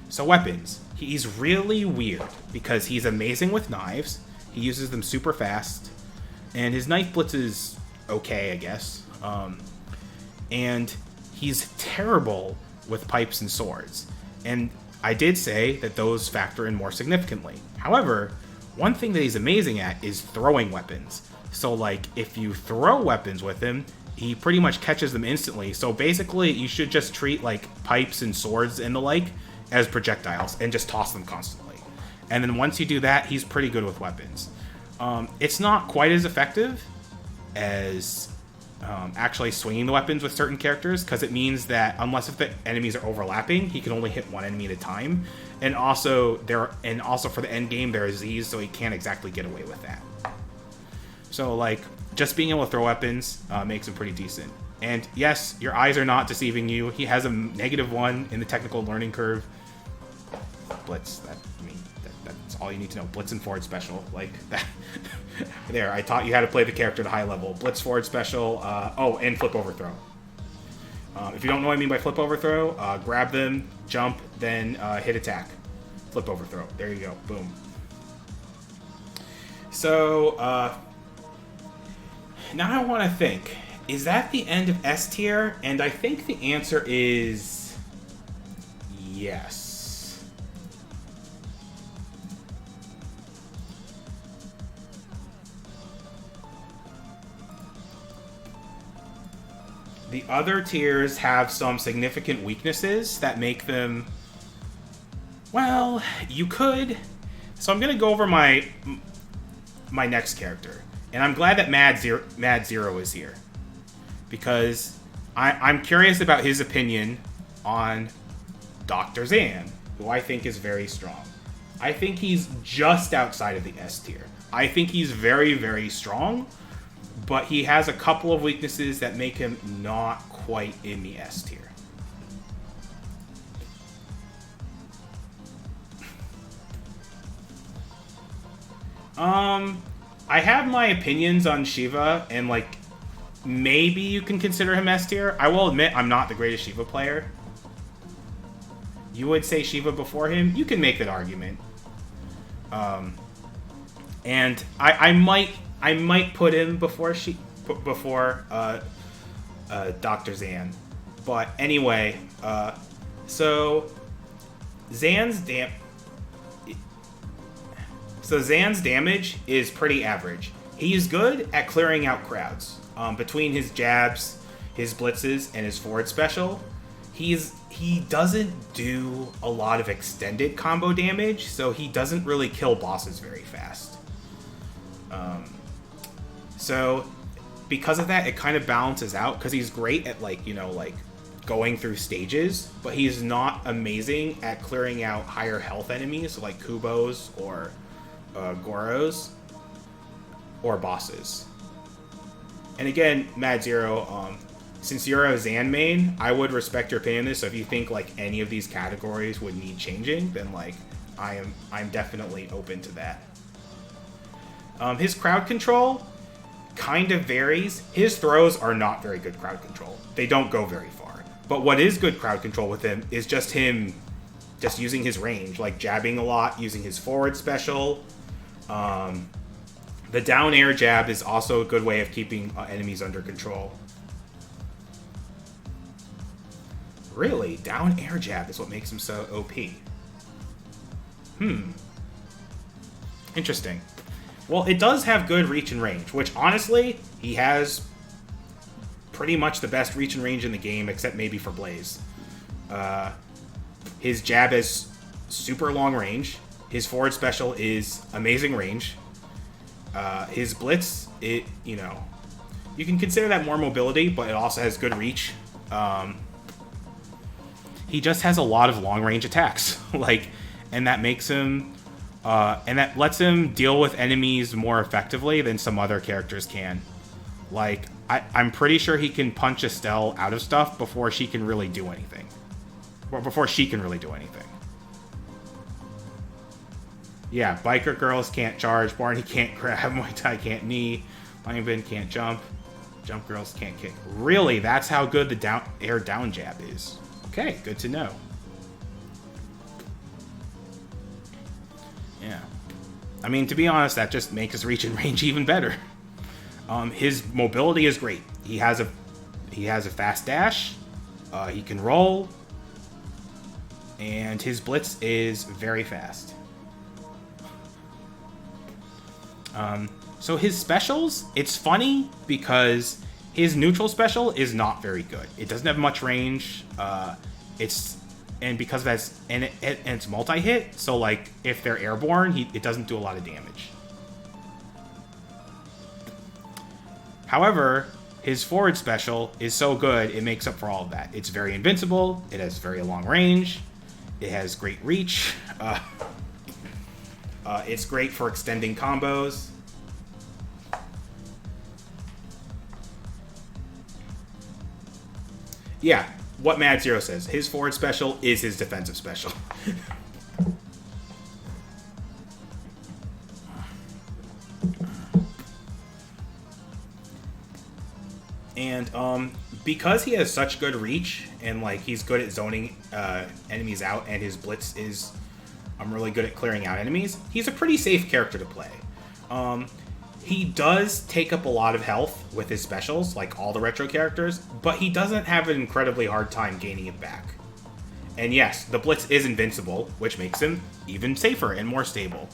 Speaker 1: So weapons. He's really weird because he's amazing with knives. He uses them super fast, and his knife blitz is okay, I guess. And he's terrible with pipes and swords. And I did say that those factor in more significantly. However, one thing that he's amazing at is throwing weapons. So, like, if you throw weapons with him, he pretty much catches them instantly. So basically, you should just treat, like, pipes and swords and the like as projectiles and just toss them constantly. And then once you do that, he's pretty good with weapons. It's not quite as effective as actually swinging the weapons with certain characters, because it means that unless if the enemies are overlapping, he can only hit one enemy at a time. And also for the end game, there are Z's, so he can't exactly get away with that. So, like, just being able to throw weapons makes him pretty decent. And yes, your eyes are not deceiving you. He has a -1 in the technical learning curve. Blitz. That's all you need to know. Blitz and forward special. Like, that. There, I taught you how to play the character at a high level. Blitz, forward special. And flip overthrow. If you don't know what I mean by flip overthrow, grab them, jump, then hit attack. Flip overthrow. There you go. Boom. So, now I want to think. Is that the end of S tier? And I think the answer is yes. The other tiers have some significant weaknesses that make them... Well, you could... So I'm going to go over my next character. And I'm glad that Mad Zero is here. Because I'm curious about his opinion on Dr. Zan, who I think is very strong. I think he's just outside of the S tier. I think he's very, very strong, but he has a couple of weaknesses that make him not quite in the S tier. I have my opinions on Shiva, and like, maybe you can consider him S tier. I will admit I'm not the greatest Shiva player. You would say Shiva before him. You can make that argument. And I might put him before Dr. Zan. But anyway, so Zan's damage is pretty average. He's good at clearing out crowds. Between his jabs, his blitzes, and his forward special, he doesn't do a lot of extended combo damage, so he doesn't really kill bosses very fast. So because of that, it kind of balances out, because he's great at like going through stages, but he's not amazing at clearing out higher health enemies like Kubos or Goros or bosses. And again, Mad Zero, since you're a Zan main, I would respect your opinion on this. So if you think like any of these categories would need changing, then like I'm definitely open to that. His crowd control kind of varies. His throws are not very good crowd control. They don't go very far. But what is good crowd control with him is just him just using his range, like jabbing a lot, using his forward special. The down air jab is also a good way of keeping enemies under control. Really? Down air jab is what makes him so OP. Interesting. Well, it does have good reach and range, which honestly, he has pretty much the best reach and range in the game, except maybe for Blaze. His jab has super long range. His forward special is amazing range. His blitz, you can consider that more mobility, but it also has good reach. He just has a lot of long range attacks, and that makes him, and that lets him deal with enemies more effectively than some other characters can. I'm pretty sure he can punch Estelle out of stuff before she can really do anything. Yeah, biker girls can't charge, Barney can't grab, Muay Thai can't knee, Flying Bin can't jump, jump girls can't kick. Really, that's how good the air down jab is. Okay, good to know. Yeah. I mean, to be honest, that just makes his reach and range even better. His mobility is great. He has a fast dash, he can roll, and his blitz is very fast. So his specials, it's funny because his neutral special is not very good. It doesn't have much range. It's multi-hit. So if they're airborne, it doesn't do a lot of damage. However, his forward special is so good, it makes up for all of that. It's very invincible. It has very long range. It has great reach. It's great for extending combos. Yeah, what Mad Zero says. His forward special is his defensive special. And because he has such good reach and like he's good at zoning enemies out, and his blitz is really good at clearing out enemies, he's a pretty safe character to play. He does take up a lot of health with his specials, like all the retro characters, but he doesn't have an incredibly hard time gaining it back. And yes, the blitz is invincible, which makes him even safer and more stable.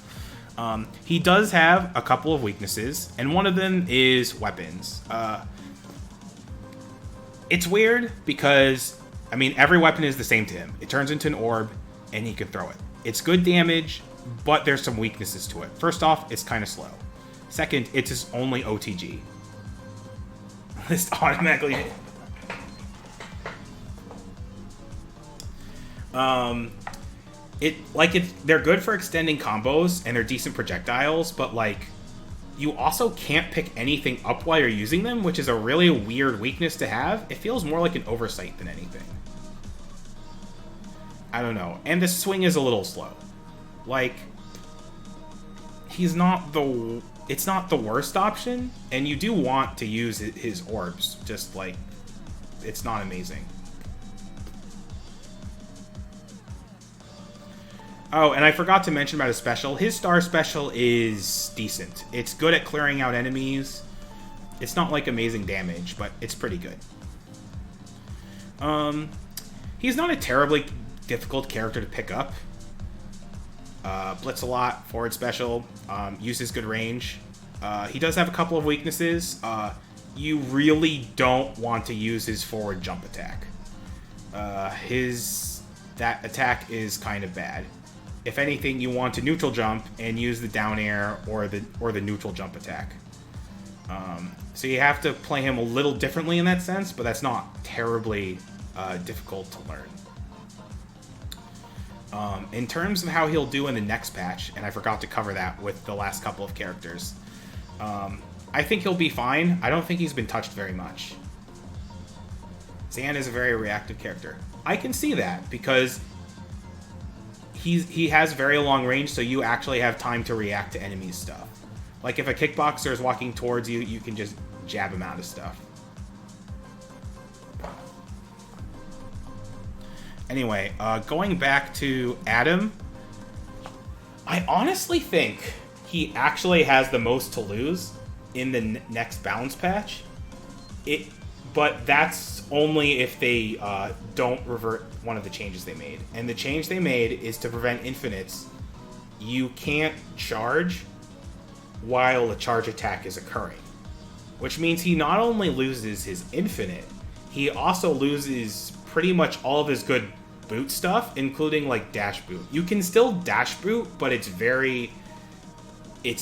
Speaker 1: He does have a couple of weaknesses, and one of them is weapons. It's weird because, I mean, every weapon is the same to him. It turns into an orb, and he can throw it. It's good damage, but there's some weaknesses to it. First off, it's kind of slow. Second, it's his only OTG. This automatically... they're good for extending combos, and they're decent projectiles, but, like, you also can't pick anything up while you're using them, which is a really weird weakness to have. It feels more like an oversight than anything. I don't know. And the swing is a little slow. Like, it's not the worst option, and you do want to use his orbs, just like, it's not amazing. Oh, and I forgot to mention about his special. His star special is decent. It's good at clearing out enemies. It's not like amazing damage, but it's pretty good. He's not a terribly difficult character to pick up. Blitz a lot, forward special, uses good range. He does have a couple of weaknesses. You really don't want to use his forward jump attack. That attack is kind of bad. If anything, you want to neutral jump and use the down air or the neutral jump attack. So you have to play him a little differently in that sense, but that's not terribly difficult to learn. In terms of how he'll do in the next patch, and I forgot to cover that with the last couple of characters, I think he'll be fine. I don't think he's been touched very much. Zan is a very reactive character. I can see that because he has very long range, so you actually have time to react to enemy stuff. Like if a kickboxer is walking towards you, you can just jab him out of stuff. Anyway, going back to Adam, I honestly think he actually has the most to lose in the next balance patch. But that's only if they don't revert one of the changes they made. And the change they made is to prevent infinites. You can't charge while a charge attack is occurring. Which means he not only loses his infinite, he also loses pretty much all of his good boot stuff, including like dash boot. You can still dash boot, but it's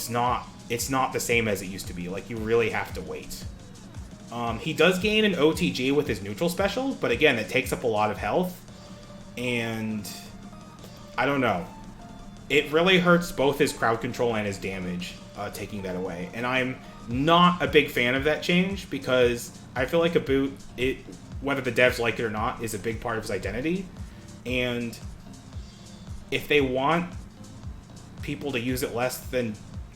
Speaker 1: not the same as it used to be. Like, you really have to wait. He does gain an OTG with his neutral special, but again, it takes up a lot of health, and I don't know. It really hurts both his crowd control and his damage, taking that away. And I'm not a big fan of that change, because I feel like a boot, whether the devs like it or not, is a big part of his identity. And if they want people to use it less, then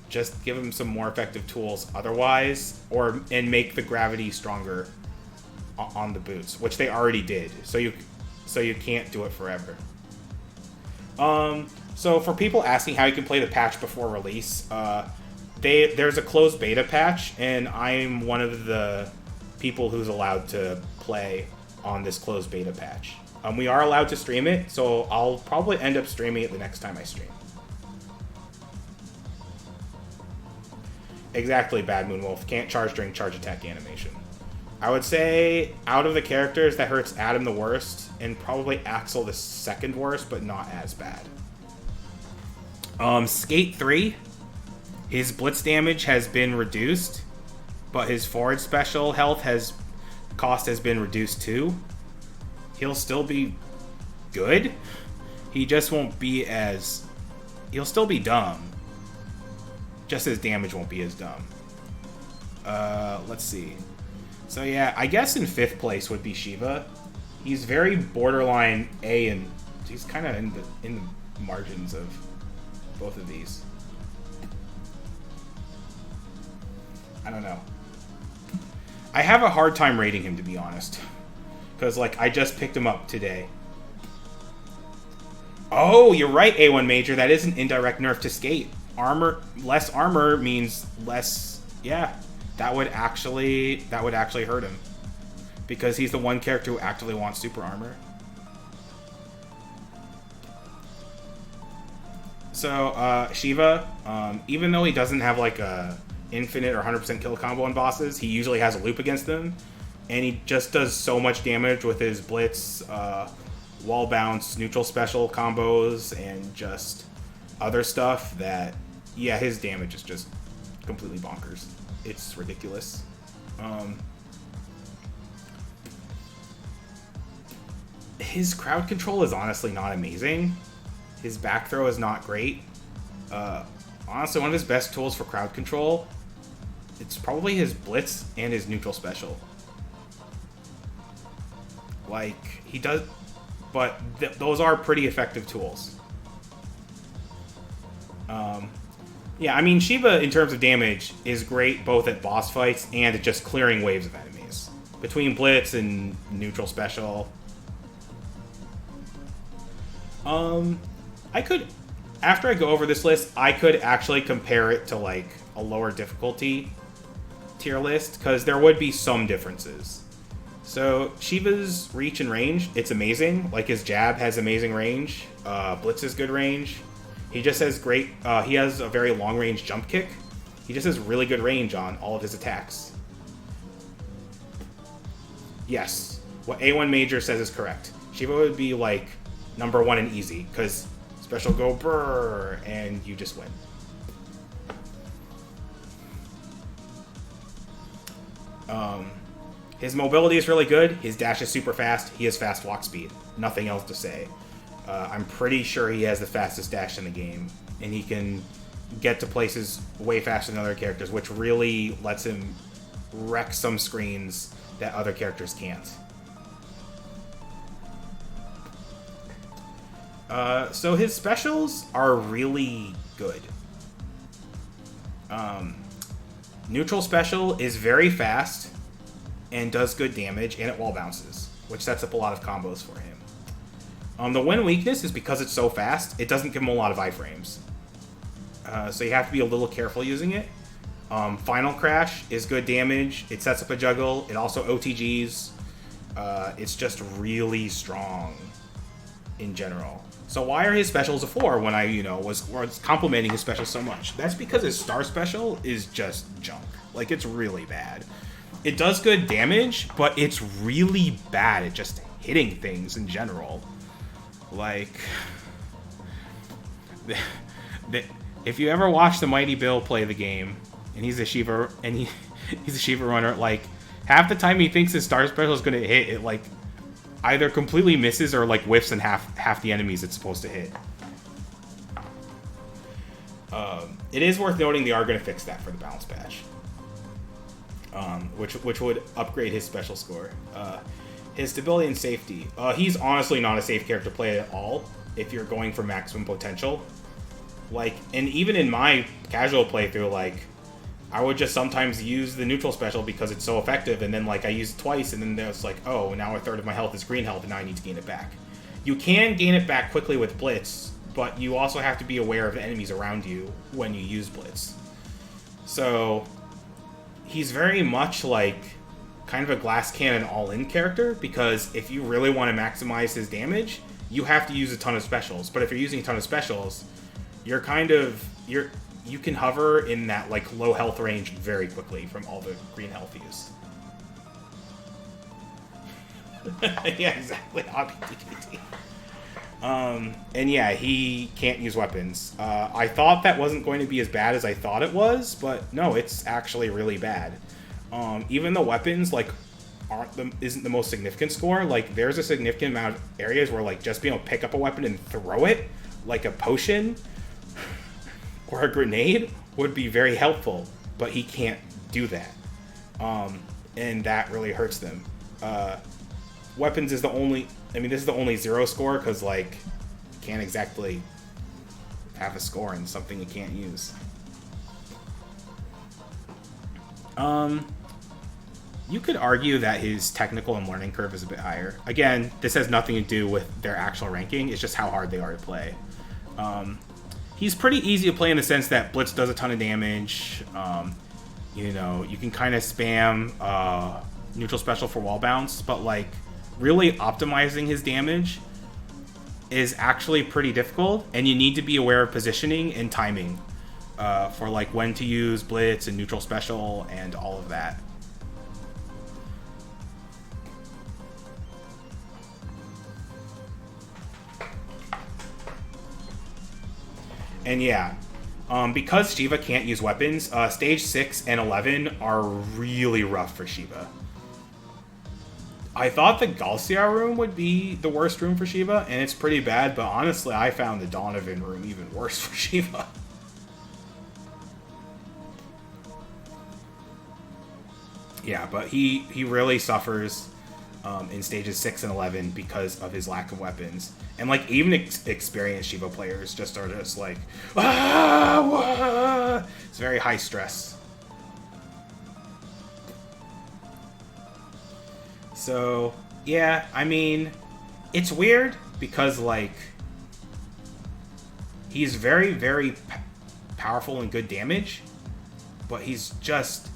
Speaker 1: just give them some more effective tools otherwise, and make the gravity stronger on the boots, which they already did. So you can't do it forever. So for people asking how you can play the patch before release, there's a closed beta patch, and I'm one of the people who's allowed to play on this closed beta patch. We are allowed to stream it, so I'll probably end up streaming it the next time I stream. Exactly, Bad Moonwolf. Can't charge during charge attack animation. I would say, out of the characters, that hurts Adam the worst, and probably Axel the second worst, but not as bad. Skate 3, his blitz damage has been reduced, but his forward special cost has been reduced too. He'll still be good. He just won't be as... He'll still be dumb. Just his damage won't be as dumb. Let's see. So yeah, I guess in 5th place would be Shiva. He's very borderline A, and he's kind of in the margins of both of these. I don't know. I have a hard time rating him, to be honest. Because, like, I just picked him up today. Oh, you're right, A1 Major. That is an indirect nerf to skate. Less armor means less... Yeah, that would actually hurt him. Because he's the one character who actively wants super armor. So, Shiva, even though he doesn't have, like, a infinite or 100% kill combo on bosses, he usually has a loop against them. And he just does so much damage with his blitz, wall bounce, neutral special combos, and just other stuff that, yeah, his damage is just completely bonkers. It's ridiculous. His crowd control is honestly not amazing. His back throw is not great. Honestly, one of his best tools for crowd control, it's probably his blitz and his neutral special. Like, he does... But those are pretty effective tools. Yeah, I mean, Shiva, in terms of damage, is great both at boss fights and at just clearing waves of enemies. Between blitz and neutral special. I could... After I go over this list, I could actually compare it to, like, a lower difficulty tier list, because there would be some differences. So, Shiva's reach and range, it's amazing. Like, his jab has amazing range. Blitz is good range. He just has great... he has a very long-range jump kick. He just has really good range on all of his attacks. Yes. What A1 Major says is correct. Shiva would be, like, number 1 in easy, because special go BRRRR, and you just win. His mobility is really good. His dash is super fast. He has fast walk speed. Nothing else to say. I'm pretty sure he has the fastest dash in the game. And he can get to places way faster than other characters, which really lets him wreck some screens that other characters can't. So his specials are really good. Neutral special is very fast and does good damage, and it wall bounces, which sets up a lot of combos for him. The win weakness is because it's so fast, it doesn't give him a lot of iframes. So you have to be a little careful using it. Final Crash is good damage. It sets up a juggle. It also OTGs. It's just really strong in general. So why are his specials a 4 when I, was complimenting his special so much? That's because his star special is just junk. Like, it's really bad. It does good damage, but it's really bad at just hitting things in general. Like, if you ever watch the Mighty Bill play the game, and he's a Shiva, he's a Shiva runner, like, half the time he thinks his star special is going to hit, it, like, either completely misses or, like, whiffs in half the enemies it's supposed to hit. It is worth noting they are going to fix that for the balance patch. Which would upgrade his special score. His stability and safety. He's honestly not a safe character to play at all if you're going for maximum potential. Like, and even in my casual playthrough, like, I would just sometimes use the neutral special because it's so effective, and then, like, I use it twice, and then there's like, oh, now a third of my health is green health, and now I need to gain it back. You can gain it back quickly with Blitz, but you also have to be aware of the enemies around you when you use Blitz. So he's very much like kind of a glass cannon all-in character, because if you really want to maximize his damage, you have to use a ton of specials. But if you're using a ton of specials, you're you can hover in that, like, low health range very quickly from all the green health use. Yeah, exactly. And yeah, he can't use weapons. I thought that wasn't going to be as bad as I thought it was, but no, it's actually really bad. Even the weapons, like, isn't the most significant score. Like, there's a significant amount of areas where, like, just being able to pick up a weapon and throw it, like a potion or a grenade, would be very helpful, but he can't do that. And that really hurts them. Weapons is the only... I mean, this is the only 0 score, because, like, you can't exactly have a score in something you can't use. You could argue that his technical and learning curve is a bit higher. Again, this has nothing to do with their actual ranking. It's just how hard they are to play. He's pretty easy to play in the sense that Blitz does a ton of damage. You know, you can kind of spam neutral special for wall bounce, but like really optimizing his damage is actually pretty difficult, and you need to be aware of positioning and timing for like when to use Blitz and neutral special and all of that. And yeah, because Shiva can't use weapons, stage 6 and 11 are really rough for Shiva. I thought the Galciar room would be the worst room for Shiva, and it's pretty bad, but honestly, I found the Donovan room even worse for Shiva. Yeah, but he really suffers in stages 6 and 11 because of his lack of weapons. And like even experienced Shiva players just are just like, ah, it's very high stress. So yeah, I mean, it's weird because like he's very, very powerful and good damage, but he's just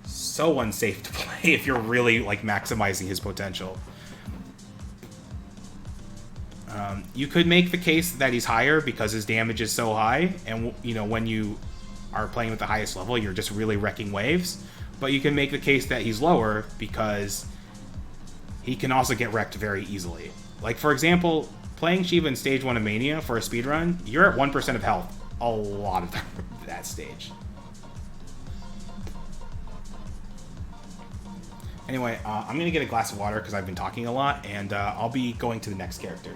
Speaker 1: so unsafe to play if you're really like maximizing his potential. You could make the case that he's higher because his damage is so high, and you know, when you are playing with the highest level, you're just really wrecking waves. But you can make the case that he's lower because he can also get wrecked very easily. Like for example, playing Shiva in stage 1 of Mania for a speedrun, you're at 1% of health a lot of that stage. Anyway, I'm going to get a glass of water because I've been talking a lot, and I'll be going to the next character.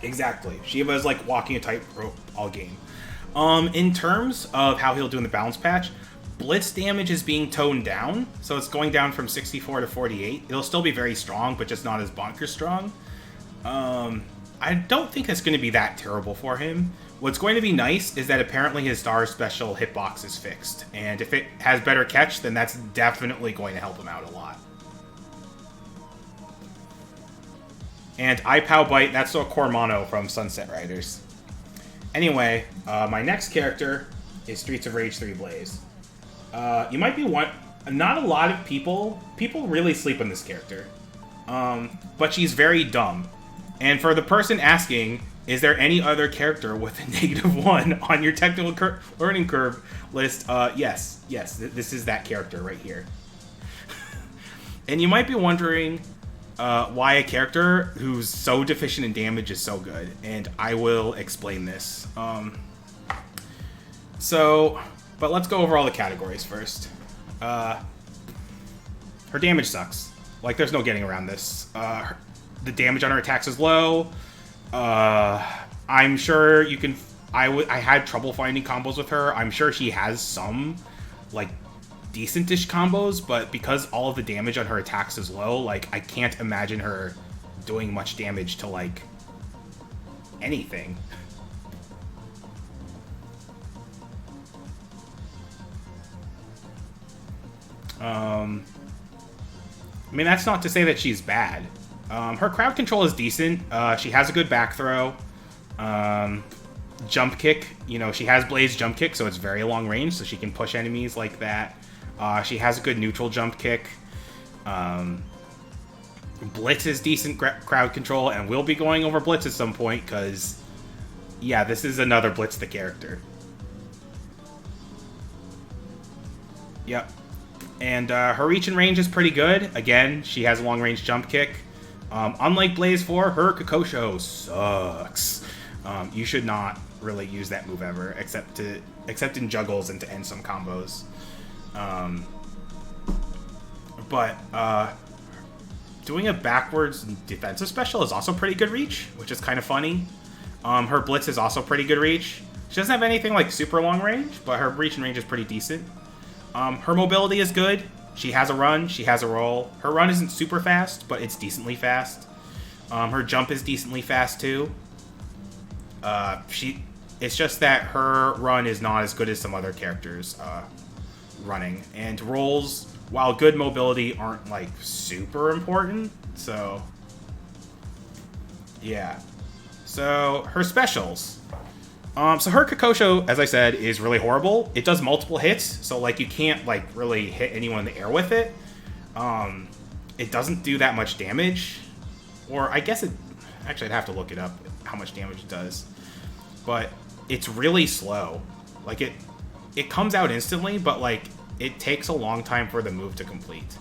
Speaker 1: Exactly. Shiva is like walking a tightrope all game. In terms of how he'll do in the balance patch, Blitz damage is being toned down, so it's going down from 64 to 48. It'll still be very strong, but just not as bonkers strong. I don't think it's going to be that terrible for him. What's going to be nice is that apparently his star special hitbox is fixed, and if it has better catch, then that's definitely going to help him out a lot. And iPow Bite, that's a core mono from Sunset Riders. Anyway, my next character is Streets of Rage 3 Blaze. You might be not a lot of people really sleep on this character. But she's very dumb. And for the person asking, is there any other character with a -1 on your technical learning curve list? Yes, this is that character right here. And you might be wondering, why a character who's so deficient in damage is so good, and I will explain this. But let's go over all the categories first. Her damage sucks. Like, there's no getting around this. The damage on her attacks is low. I'm sure you can... I had trouble finding combos with her. I'm sure she has some, like, decent-ish combos, but because all of the damage on her attacks is low, like, I can't imagine her doing much damage to, like, anything. I mean, that's not to say that she's bad. Her crowd control is decent. She has a good back throw. Jump kick, you know, she has Blaze jump kick, so it's very long range, so she can push enemies like that. She has a good neutral jump kick. Blitz is decent crowd control, and we'll be going over Blitz at some point, because, yeah, this is another Blitz the character. Yep. And her reach and range is pretty good. Again, she has a long-range jump kick. Unlike Blaze 4, her Kokosho sucks. You should not really use that move ever, except in juggles and to end some combos. But to doing a backwards defensive special is also pretty good reach, which is kind of funny. Her blitz is also pretty good reach. She doesn't have anything like super long range, but her reach and range is pretty decent. Her mobility is good. She has a run, she has a roll. Her run isn't super fast, but it's decently fast. Her jump is decently fast too. It's just that her run is not as good as some other characters running. And rolls, while good mobility, aren't like super important. So yeah. So her specials. So her Kokosho, as I said, is really horrible. It does multiple hits, so like you can't like really hit anyone in the air with it. It doesn't do that much damage, or I guess it. Actually, I'd have to look it up how much damage it does. But it's really slow. Like it comes out instantly, but like it takes a long time for the move to complete.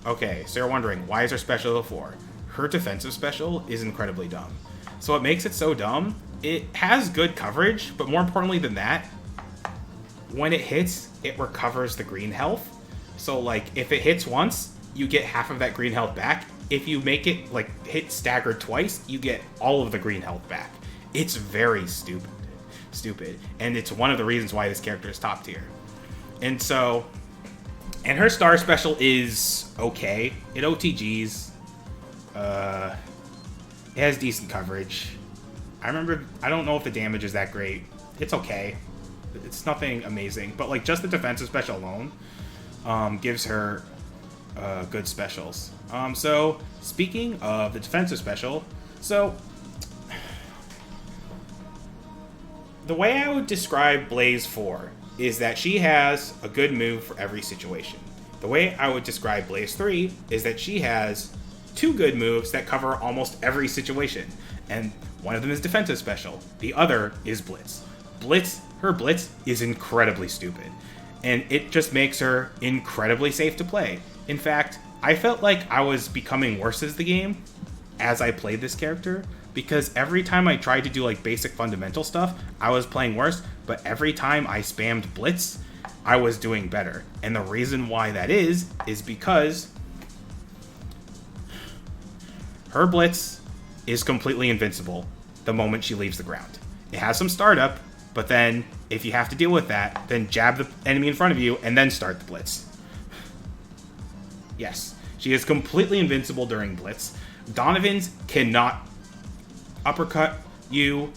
Speaker 1: Okay, so you're wondering why is her special level 4? Her defensive special is incredibly dumb. So what makes it so dumb? It has good coverage, but more importantly than that, when it hits, it recovers the green health. So like if it hits once, you get half of that green health back. If you make it like hit staggered twice, you get all of the green health back. It's very stupid. And it's one of the reasons why this character is top tier. And her star special is okay. It OTGs. It has decent coverage. I don't know if the damage is that great. It's okay. It's nothing amazing. But like just the defensive special alone gives her good specials. So speaking of the defensive special, so the way I would describe Blaze 4 is that she has a good move for every situation. The way I would describe Blaze 3 is that she has 2 good moves that cover almost every situation. And one of them is defensive special. The other is Blitz. Her Blitz is incredibly stupid. And it just makes her incredibly safe to play. In fact, I felt like I was becoming worse as the game as I played this character, because every time I tried to do like basic fundamental stuff, I was playing worse, but every time I spammed Blitz, I was doing better. And the reason why that is because her Blitz is completely invincible the moment she leaves the ground. It has some startup, but then if you have to deal with that, then jab the enemy in front of you and then start the Blitz. Yes, she is completely invincible during Blitz. Donovans cannot uppercut you.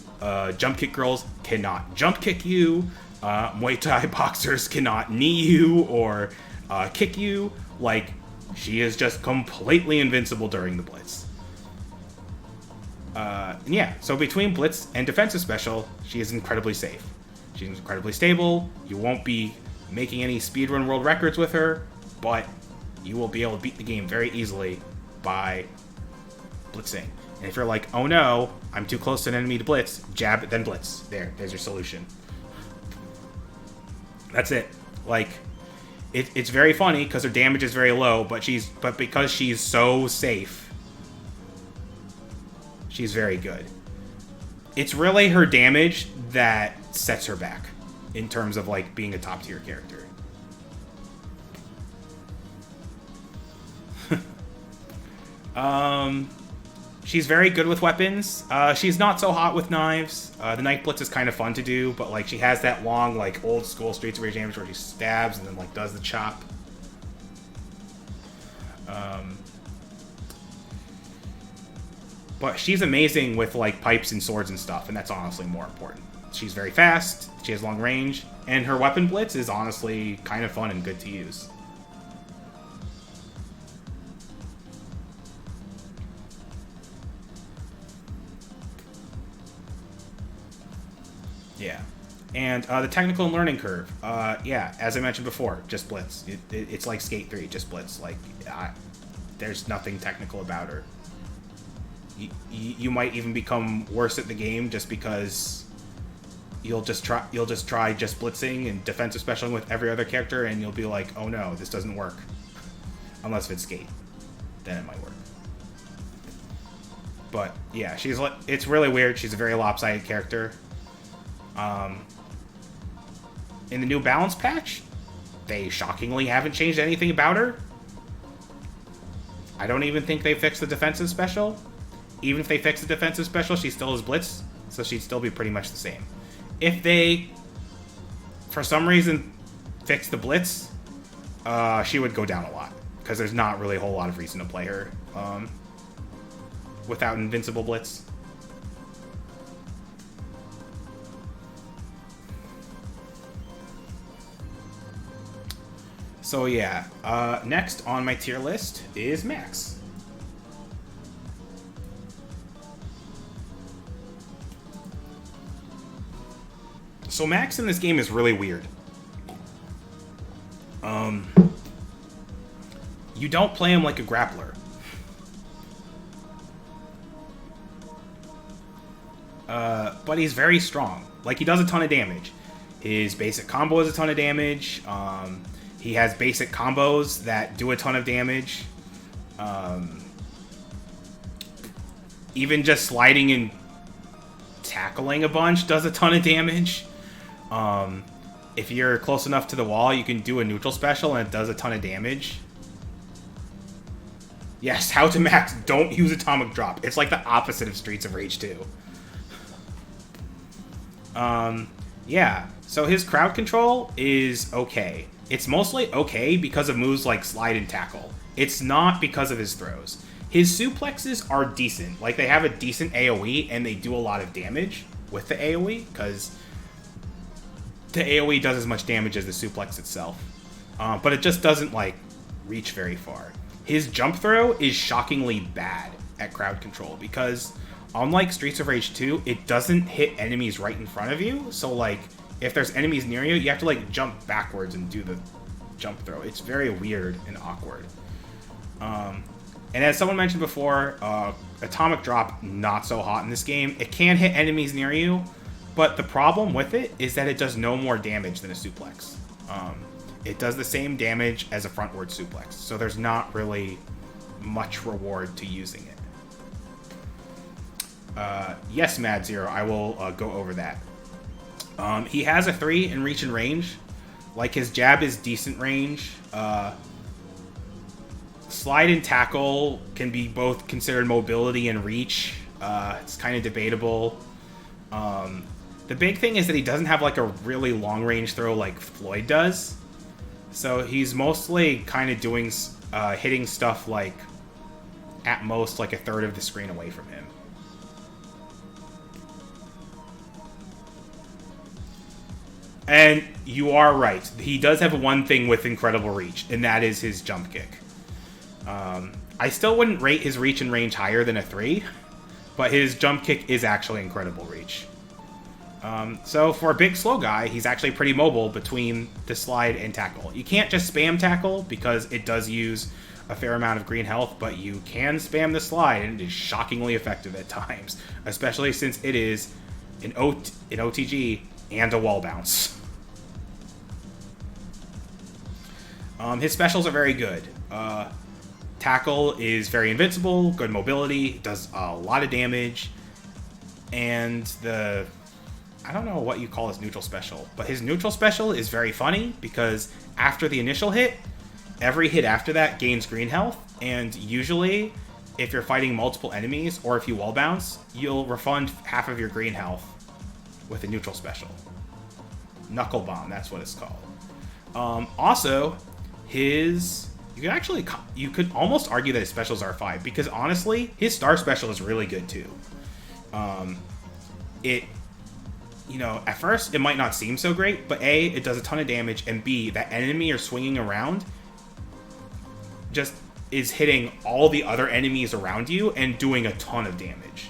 Speaker 1: Jump kick girls cannot jump kick you. Muay Thai boxers cannot knee you or kick you. Like, she is just completely invincible during the Blitz. And yeah, so between Blitz and defensive special, she is incredibly safe. She's incredibly stable. You won't be making any speedrun world records with her, but you will be able to beat the game very easily by blitzing. And if you're like, oh no, I'm too close to an enemy to blitz, jab, then blitz. There's your solution. That's it. Like, it's very funny because her damage is very low, but because she's so safe, she's very good. It's really her damage that sets her back in terms of like being a top tier character. She's very good with weapons. She's not so hot with knives. The knife blitz is kind of fun to do, but like she has that long, like old school Streets of Rage damage where she stabs and then like does the chop. But she's amazing with like pipes and swords and stuff, and that's honestly more important. She's very fast, she has long range, and her weapon blitz is honestly kind of fun and good to use. Yeah. And the technical and learning curve. Yeah, as I mentioned before, just blitz. It's like Skate 3, just blitz. Like, there's nothing technical about her. You might even become worse at the game just because you'll just try blitzing and defensive specialing with every other character, and you'll be like, oh no, this doesn't work. Unless if it's Skate, then it might work. But yeah, it's really weird. She's a very lopsided character. In the new balance patch, they shockingly haven't changed anything about her. I don't even think they fixed the defensive special. Even if they fix the defensive special, she still has Blitz, so she'd still be pretty much the same. If they, for some reason, fix the Blitz, she would go down a lot, because there's not really a whole lot of reason to play her without Invincible Blitz. So yeah, next on my tier list is Max. So Max in this game is really weird. You don't play him like a grappler. But he's very strong. Like, he does a ton of damage. His basic combo is a ton of damage. He has basic combos that do a ton of damage. Even just sliding and tackling a bunch does a ton of damage. If you're close enough to the wall, you can do a neutral special and it does a ton of damage. Yes, how to max, don't use Atomic Drop. It's like the opposite of Streets of Rage 2. Yeah, so his crowd control is okay. It's mostly okay because of moves like Slide and Tackle. It's not because of his throws. His suplexes are decent. Like, they have a decent AoE and they do a lot of damage with the AoE, because the AoE does as much damage as the suplex itself. But it just doesn't, like, reach very far. His jump throw is shockingly bad at crowd control, because unlike Streets of Rage 2, it doesn't hit enemies right in front of you. So, like, if there's enemies near you, you have to, like, jump backwards and do the jump throw. It's very weird and awkward. And as someone mentioned before, Atomic Drop, not so hot in this game. It can hit enemies near you, but the problem with it is that it does no more damage than a suplex. It does the same damage as a frontward suplex, so there's not really much reward to using it. Yes, Mad Zero, I will go over that. He has a 3 in reach and range. Like, his jab is decent range. Slide and Tackle can be both considered mobility and reach. It's kind of debatable. The big thing is that he doesn't have, like, a really long-range throw like Floyd does. So he's mostly kind of doing, hitting stuff, like, at most, like, a third of the screen away from him. And you are right. He does have one thing with incredible reach, and that is his jump kick. I still wouldn't rate his reach and range higher than a 3, but his jump kick is actually incredible reach. So for a big slow guy, he's actually pretty mobile between the slide and tackle. You can't just spam tackle because it does use a fair amount of green health, but you can spam the slide and it is shockingly effective at times, especially since it is an OTG and a wall bounce. His specials are very good. Tackle is very invincible, good mobility, does a lot of damage, and I don't know what you call his neutral special, but his neutral special is very funny because after the initial hit, every hit after that gains green health, and usually, if you're fighting multiple enemies, or if you wall bounce, you'll refund half of your green health with a neutral special. Knuckle Bomb, that's what it's called. Also, you could almost argue that his specials are 5, because honestly, his star special is really good too. At first, it might not seem so great, but A, it does a ton of damage, and B, that enemy you're swinging around just is hitting all the other enemies around you and doing a ton of damage.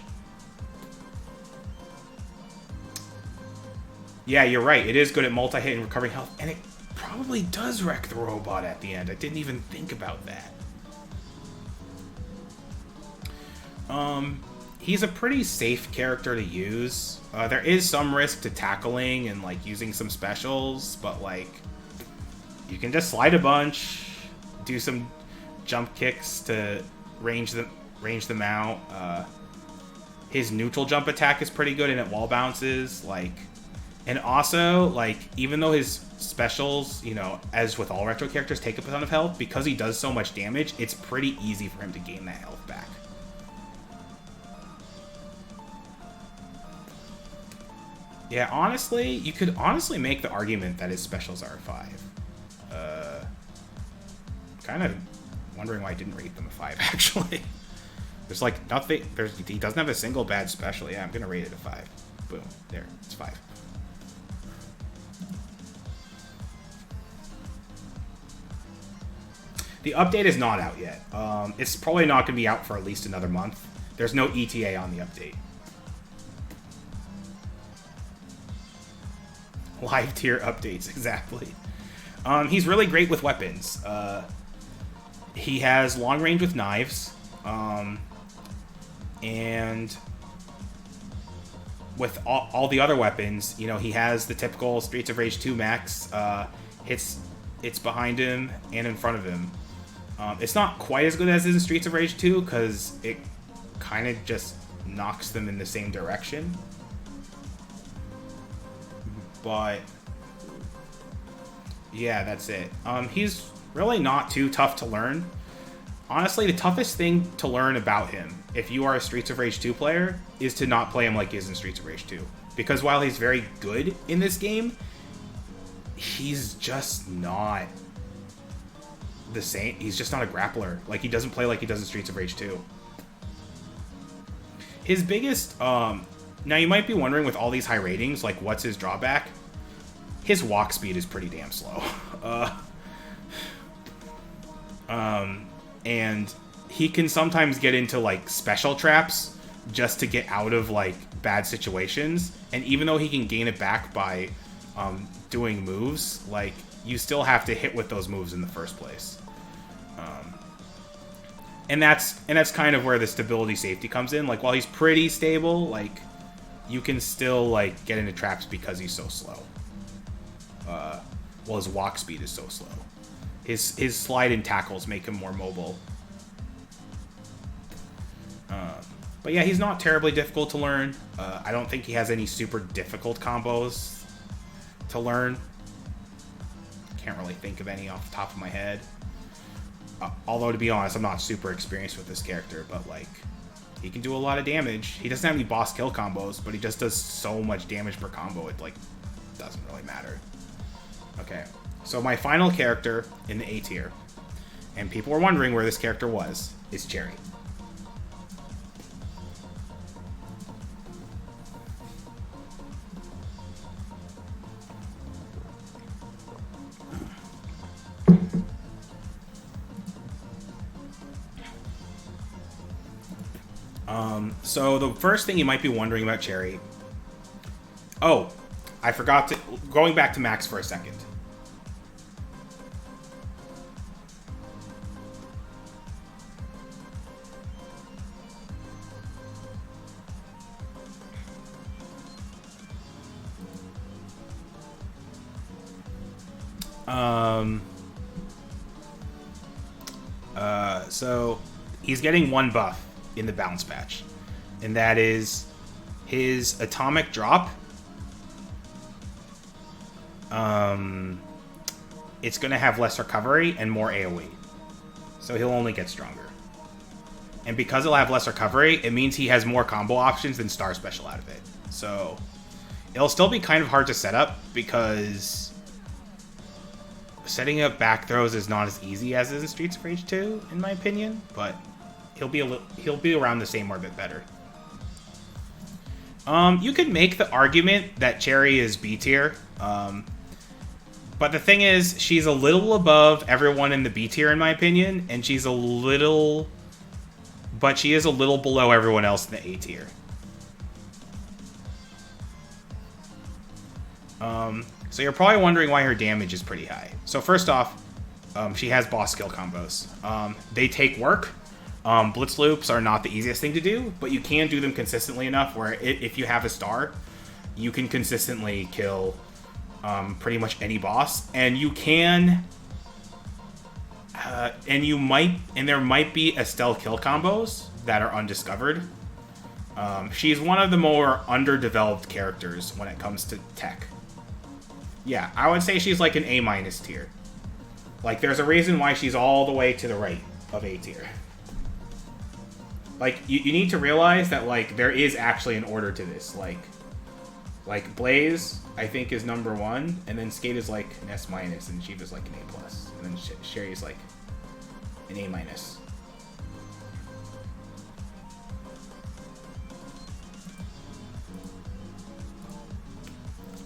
Speaker 1: Yeah, you're right. It is good at multi-hit and recovering health, and it probably does wreck the robot at the end. I didn't even think about that. He's a pretty safe character to use. There is some risk to tackling and, like, using some specials, but, like, you can just slide a bunch, do some jump kicks to range them out. His neutral jump attack is pretty good, and it wall bounces. Like, And also, like, even though his specials, you know, as with all retro characters, take up a ton of health, because he does so much damage, it's pretty easy for him to gain that health back. Yeah, honestly, you could honestly make the argument that his specials are a 5. Kind of wondering why I didn't rate them a 5, actually. There's like nothing, he doesn't have a single bad special. Yeah, I'm gonna rate it a 5. Boom, there, it's 5. The update is not out yet. It's probably not gonna be out for at least another month. There's no ETA on the update. Live tier updates, exactly. He's really great with weapons. He has long range with knives, and with all the other weapons, you know, he has the typical Streets of Rage 2 max. It's behind him and in front of him. It's not quite as good as in Streets of Rage 2 because it kind of just knocks them in the same direction. But yeah, that's it. He's really not too tough to learn. Honestly, the toughest thing to learn about him, if you are a Streets of Rage 2 player, is to not play him like he is in Streets of Rage 2. Because while he's very good in this game, he's just not the same. He's just not a grappler. Like, he doesn't play like he does in Streets of Rage 2. His biggest, now you might be wondering with all these high ratings, like, what's his drawback? His walk speed is pretty damn slow. And he can sometimes get into, like, special traps just to get out of, like, bad situations. And even though he can gain it back by doing moves, like, you still have to hit with those moves in the first place. And that's kind of where the stability safety comes in. Like, while he's pretty stable, like, you can still, like, get into traps because he's so slow. Well, his walk speed is so slow. His slide and tackles make him more mobile. But yeah, he's not terribly difficult to learn. I don't think he has any super difficult combos to learn. Can't really think of any off the top of my head. Although, to be honest, I'm not super experienced with this character, but, like, he can do a lot of damage. He doesn't have any boss kill combos, but he just does so much damage per combo, it, like, doesn't really matter. Okay, so my final character in the A tier, and people were wondering where this character was, is Cherry. So the first thing you might be wondering about Cherry... Oh, I forgot to... Going back to Max for a second. So he's getting one buff in the bounce patch, and that is his atomic drop. It's going to have less recovery and more AoE, so he'll only get stronger. And because he'll have less recovery, it means he has more combo options than Star Special out of it. So it'll still be kind of hard to set up because setting up back throws is not as easy as is in Streets of Rage 2, in my opinion, but he'll be around the same or a bit better. You could make the argument that Cherry is B tier, but the thing is, she's a little above everyone in the B tier, in my opinion, and she is a little below everyone else in the A tier. So you're probably wondering why her damage is pretty high. So first off, she has boss skill combos. They take work. Blitz loops are not the easiest thing to do, but you can do them consistently enough where if you have a star, you can consistently kill pretty much any boss. And you can... and there might be Estelle kill combos that are undiscovered. She's one of the more underdeveloped characters when it comes to tech. Yeah, I would say she's like an A- tier. Like, there's a reason why she's all the way to the right of A tier. Like, you need to realize that, like, there is actually an order to this. Like Blaze, I think, is number 1, and then Skate is like an S-, and Shiva's like an A+, and then Sherry's like an A-.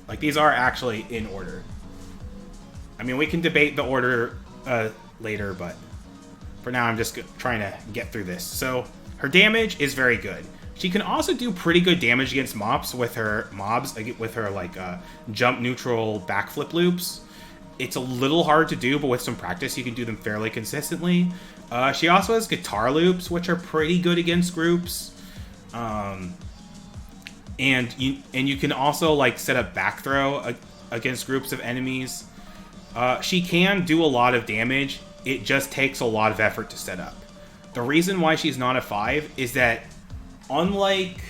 Speaker 1: Like, these are actually in order. I mean, we can debate the order later, but for now I'm just trying to get through this. So, her damage is very good. She can also do pretty good damage against mobs with her like jump neutral backflip loops. It's a little hard to do, but with some practice you can do them fairly consistently. She also has guitar loops, which are pretty good against groups. And you can also like set up back throw against groups of enemies. She can do a lot of damage. It just takes a lot of effort to set up. The reason why she's not a 5 is that unlike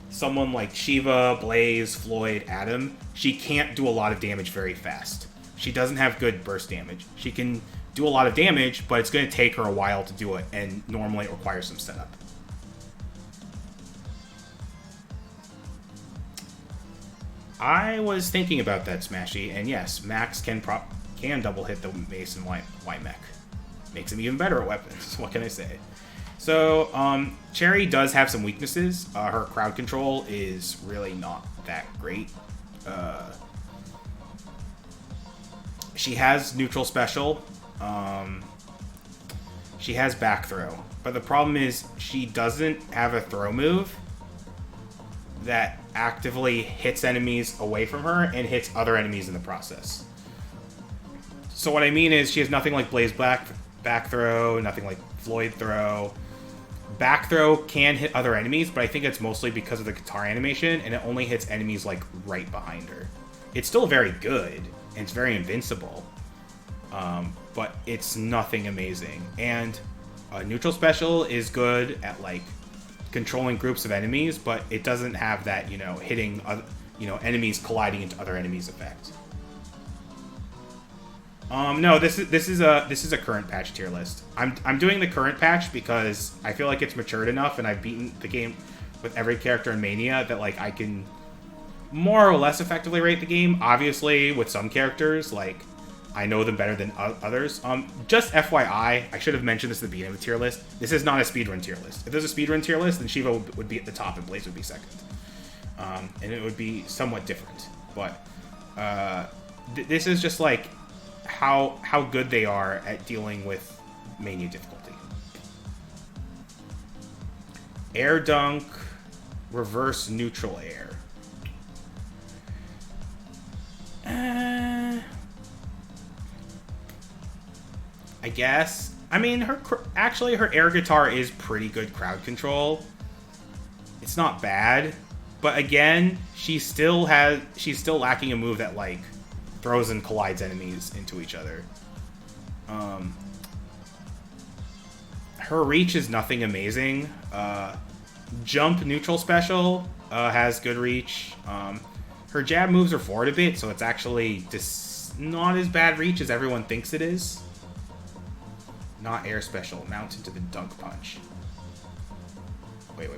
Speaker 1: someone like Shiva, Blaze, Floyd, Adam, she can't do a lot of damage very fast. She doesn't have good burst damage. She can do a lot of damage, but it's going to take her a while to do it, and normally it requires some setup. I was thinking about that, Smashy, and yes, Max can double hit the Mace and Y-Mech. Makes him even better at weapons, what can I say? So, Cherry does have some weaknesses. Her crowd control is really not that great. She has neutral special. She has back throw. But the problem is she doesn't have a throw move that actively hits enemies away from her and hits other enemies in the process. So what I mean is she has nothing like Blaze back throw, nothing like Floyd throw. Back throw can hit other enemies, but I think it's mostly because of the guitar animation, and it only hits enemies like right behind her. It's still very good, and it's very invincible, but it's nothing amazing. And neutral special is good at like controlling groups of enemies, but it doesn't have that, you know, hitting enemies colliding into other enemies effect. No, this is a current patch tier list. I'm doing the current patch because I feel like it's matured enough, and I've beaten the game with every character in Mania that like I can more or less effectively rate the game. Obviously, with some characters, like I know them better than others. Just FYI, I should have mentioned this at the beginning of the tier list. This is not a speedrun tier list. If there's a speedrun tier list, then Shiva would be at the top and Blaze would be second, and it would be somewhat different. But this is just like how good they are at dealing with Mania difficulty. Air dunk, reverse neutral air. I guess. I mean, her air guitar is pretty good crowd control. It's not bad, but again, she's still lacking a move that like throws and collides enemies into each other. Her reach is nothing amazing. Jump neutral special has good reach. Her jab moves her forward a bit, so it's actually just not as bad reach as everyone thinks it is. Not air special. Mount into the dunk punch. Wait.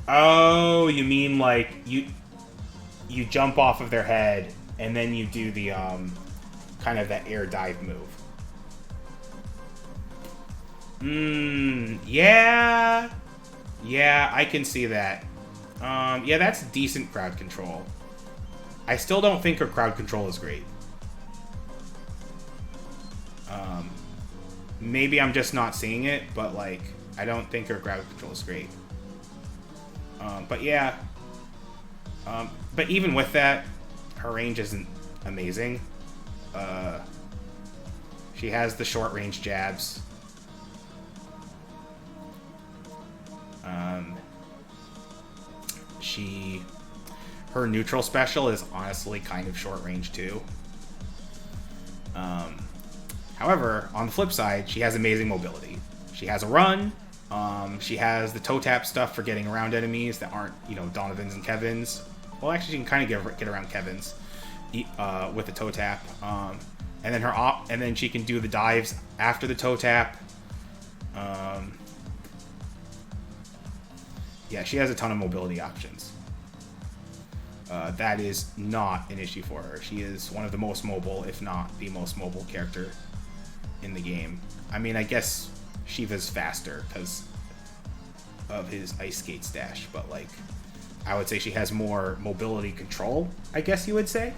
Speaker 1: Oh, you mean like you jump off of their head and then you do the kind of that air dive move. Yeah, I can see that. Yeah, that's decent crowd control. I still don't think her crowd control is great. Maybe I'm just not seeing it, but like I don't think her crowd control is great. But yeah. But even with that, her range isn't amazing. She has the short range jabs. Her neutral special is honestly kind of short range too. However, on the flip side, she has amazing mobility. She has a run. She has the toe tap stuff for getting around enemies that aren't, Donovans and Kevins. Well, actually, she can kind of get around Kevin's with the toe tap. And then and then she can do the dives after the toe tap. Yeah, she has a ton of mobility options. That is not an issue for her. She is one of the most mobile, if not the most mobile character in the game. I mean, I guess Shiva's faster because of his ice skate stash, but like, I would say she has more mobility control, I guess you would say.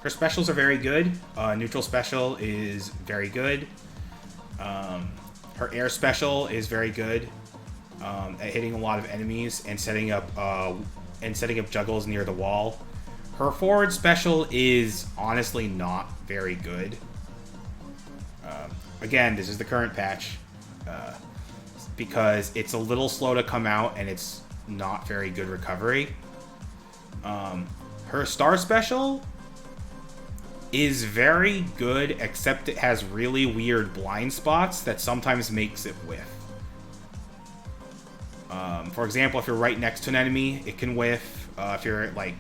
Speaker 1: Her specials are very good. Neutral special is very good. Her air special is very good at hitting a lot of enemies and setting up juggles near the wall. Her forward special is honestly not very good. Again, this is the current patch because it's a little slow to come out and it's not very good recovery. Her star special is very good, except it has really weird blind spots that sometimes makes it whiff. For example, if you're right next to an enemy, it can whiff. If you're at like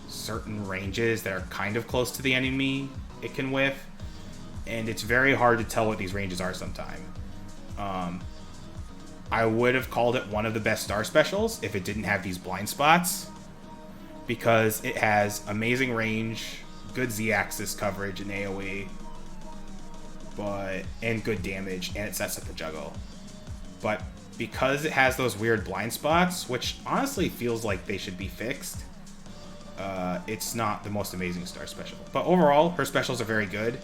Speaker 1: certain ranges that are kind of close to the enemy, it can whiff. And it's very hard to tell what these ranges are sometimes. I would have called it one of the best star specials if it didn't have these blind spots, because it has amazing range, good Z-axis coverage in AoE, and good damage, and it sets up the juggle. But because it has those weird blind spots, which honestly feels like they should be fixed, it's not the most amazing star special. But overall, her specials are very good.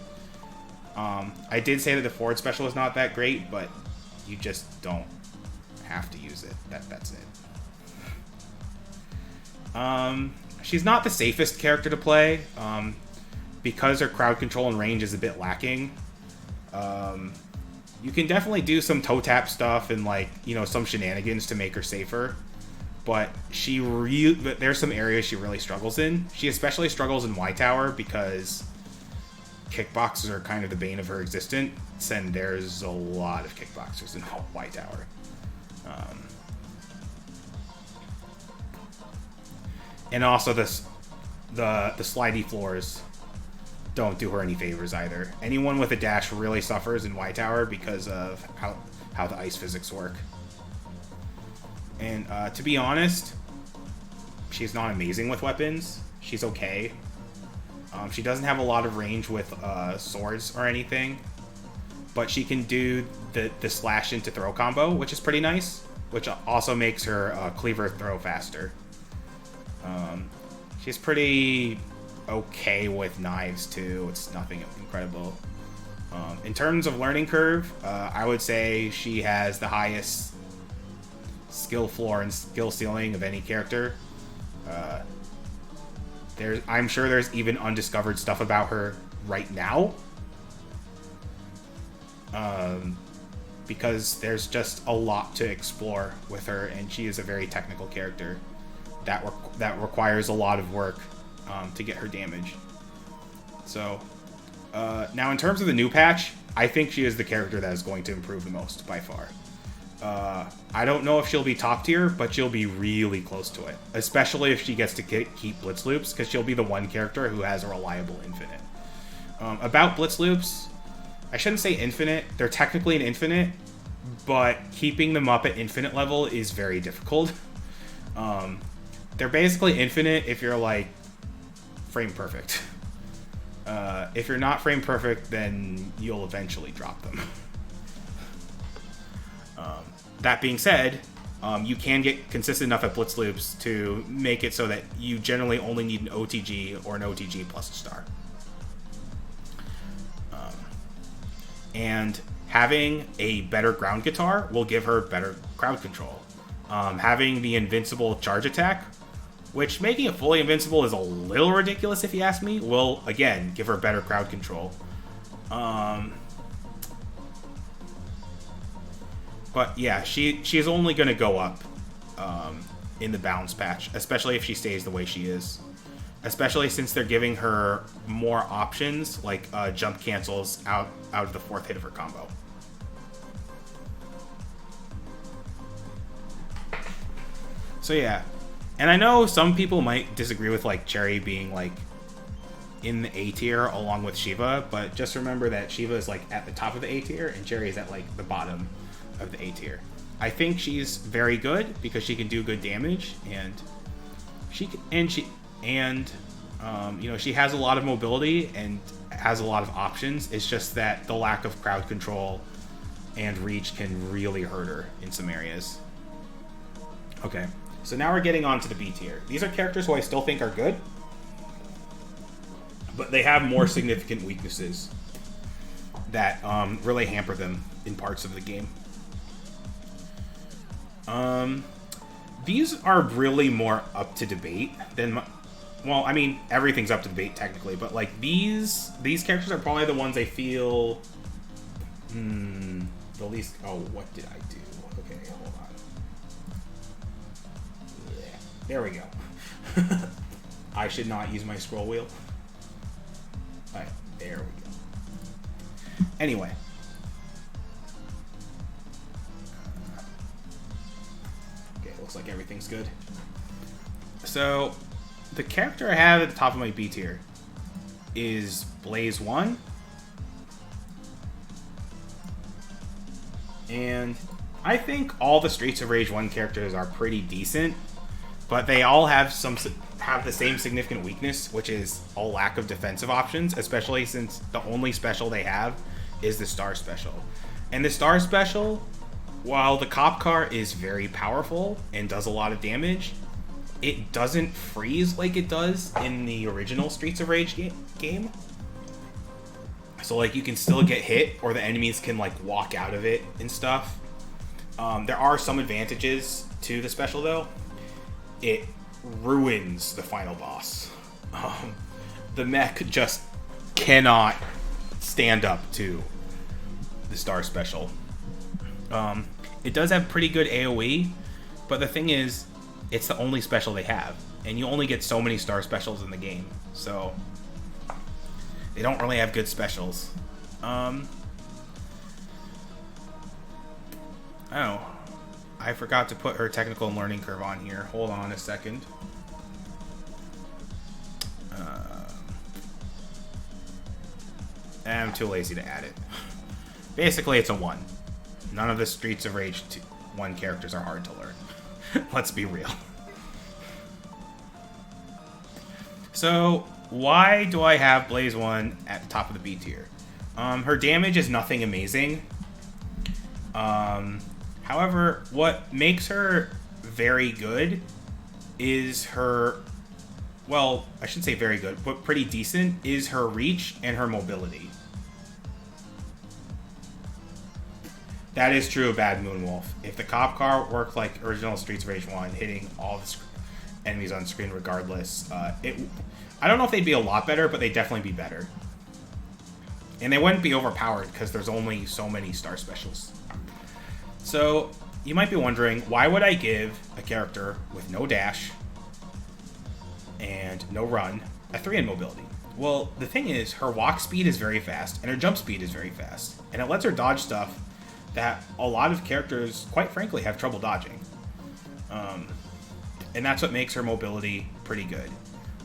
Speaker 1: I did say that the forward special is not that great, but you just don't have to use it. That's it. She's not the safest character to play, because her crowd control and range is a bit lacking. You can definitely do some toe tap stuff and like, you know, some shenanigans to make her safer, but there's some areas she really struggles in. She especially struggles in Y Tower because kickboxers are kind of the bane of her existence, and there's a lot of kickboxers in Y Tower. And also the slidey floors don't do her any favors either. Anyone with a dash really suffers in Y Tower because of how the ice physics work. And to be honest, she's not amazing with weapons. She's okay. She doesn't have a lot of range with swords or anything, but she can do the slash into throw combo, which is pretty nice, which also makes her cleaver throw faster. She's pretty okay with knives too. It's nothing incredible. In terms of learning curve, I would say she has the highest skill floor and skill ceiling of any character. I'm sure there's even undiscovered stuff about her right now, because there's just a lot to explore with her, and she is a very technical character that requires a lot of work to get her damage. So now in terms of the new patch, I think she is the character that is going to improve the most by far. I don't know if she'll be top tier, but she'll be really close to it, especially if she gets to keep blitz loops, because she'll be the one character who has a reliable infinite. About blitz loops, I shouldn't say infinite. They're technically an infinite, but keeping them up at infinite level is very difficult. They're basically infinite if you're like frame perfect. If you're not frame perfect, then you'll eventually drop them. That being said, you can get consistent enough at blitz loops to make it so that you generally only need an OTG or an OTG plus a star. And having a better ground guitar will give her better crowd control. Having the invincible charge attack, which making it fully invincible is a little ridiculous if you ask me, will again give her better crowd control. But yeah, she is only going to go up in the balance patch, especially if she stays the way she is. Especially since they're giving her more options, like jump cancels out of the fourth hit of her combo. So yeah, and I know some people might disagree with like Cherry being like in the A tier along with Shiva, but just remember that Shiva is like at the top of the A tier and Cherry is at like the bottom of the A tier. I think she's very good because she can do good damage, and she you know, she has a lot of mobility and has a lot of options. It's just that the lack of crowd control and reach can really hurt her in some areas. Okay, so now we're getting on to the B tier. These are characters who I still think are good, but they have more significant weaknesses that really hamper them in parts of the game. These are really more up to debate than well, I mean, everything's up to debate technically, but like these characters are probably the ones I feel the least. Oh, what did I do? Okay, hold on. Yeah, there we go. I should not use my scroll wheel. Alright, there we go. Anyway. Okay, looks like everything's good. So, the character I have at the top of my B tier is Blaze 1. And I think all the Streets of Rage 1 characters are pretty decent, but they all have the same significant weakness, which is a lack of defensive options, especially since the only special they have is the Star Special. And the Star Special, while the Cop Car is very powerful and does a lot of damage, it doesn't freeze like it does in the original Streets of Rage game. So like you can still get hit, or the enemies can like walk out of it and stuff. There are some advantages to the special though. It ruins the final boss. The mech just cannot stand up to the Star Special. It does have pretty good AoE, but the thing is, it's the only special they have, and you only get so many Star Specials in the game, so they don't really have good specials. Oh, I forgot to put her technical and learning curve on here. Hold on a second. I'm too lazy to add it. Basically, it's a 1. None of the Streets of Rage 1 characters are hard to learn. Let's be real. So, why do I have Blaze 1 at the top of the B tier? Her damage is nothing amazing. However, what makes her very good is her... Well, I shouldn't say very good, but pretty decent, is her reach and her mobility. That is true of Bad Moonwolf. If the Cop Car worked like original Streets of Rage 1, hitting all the enemies on screen regardless, I don't know if they'd be a lot better, but they'd definitely be better. And they wouldn't be overpowered because there's only so many Star Specials. So, you might be wondering, why would I give a character with no dash and no run a 3 in mobility? Well, the thing is, her walk speed is very fast, and her jump speed is very fast. And it lets her dodge stuff that a lot of characters, quite frankly, have trouble dodging. And that's what makes her mobility pretty good.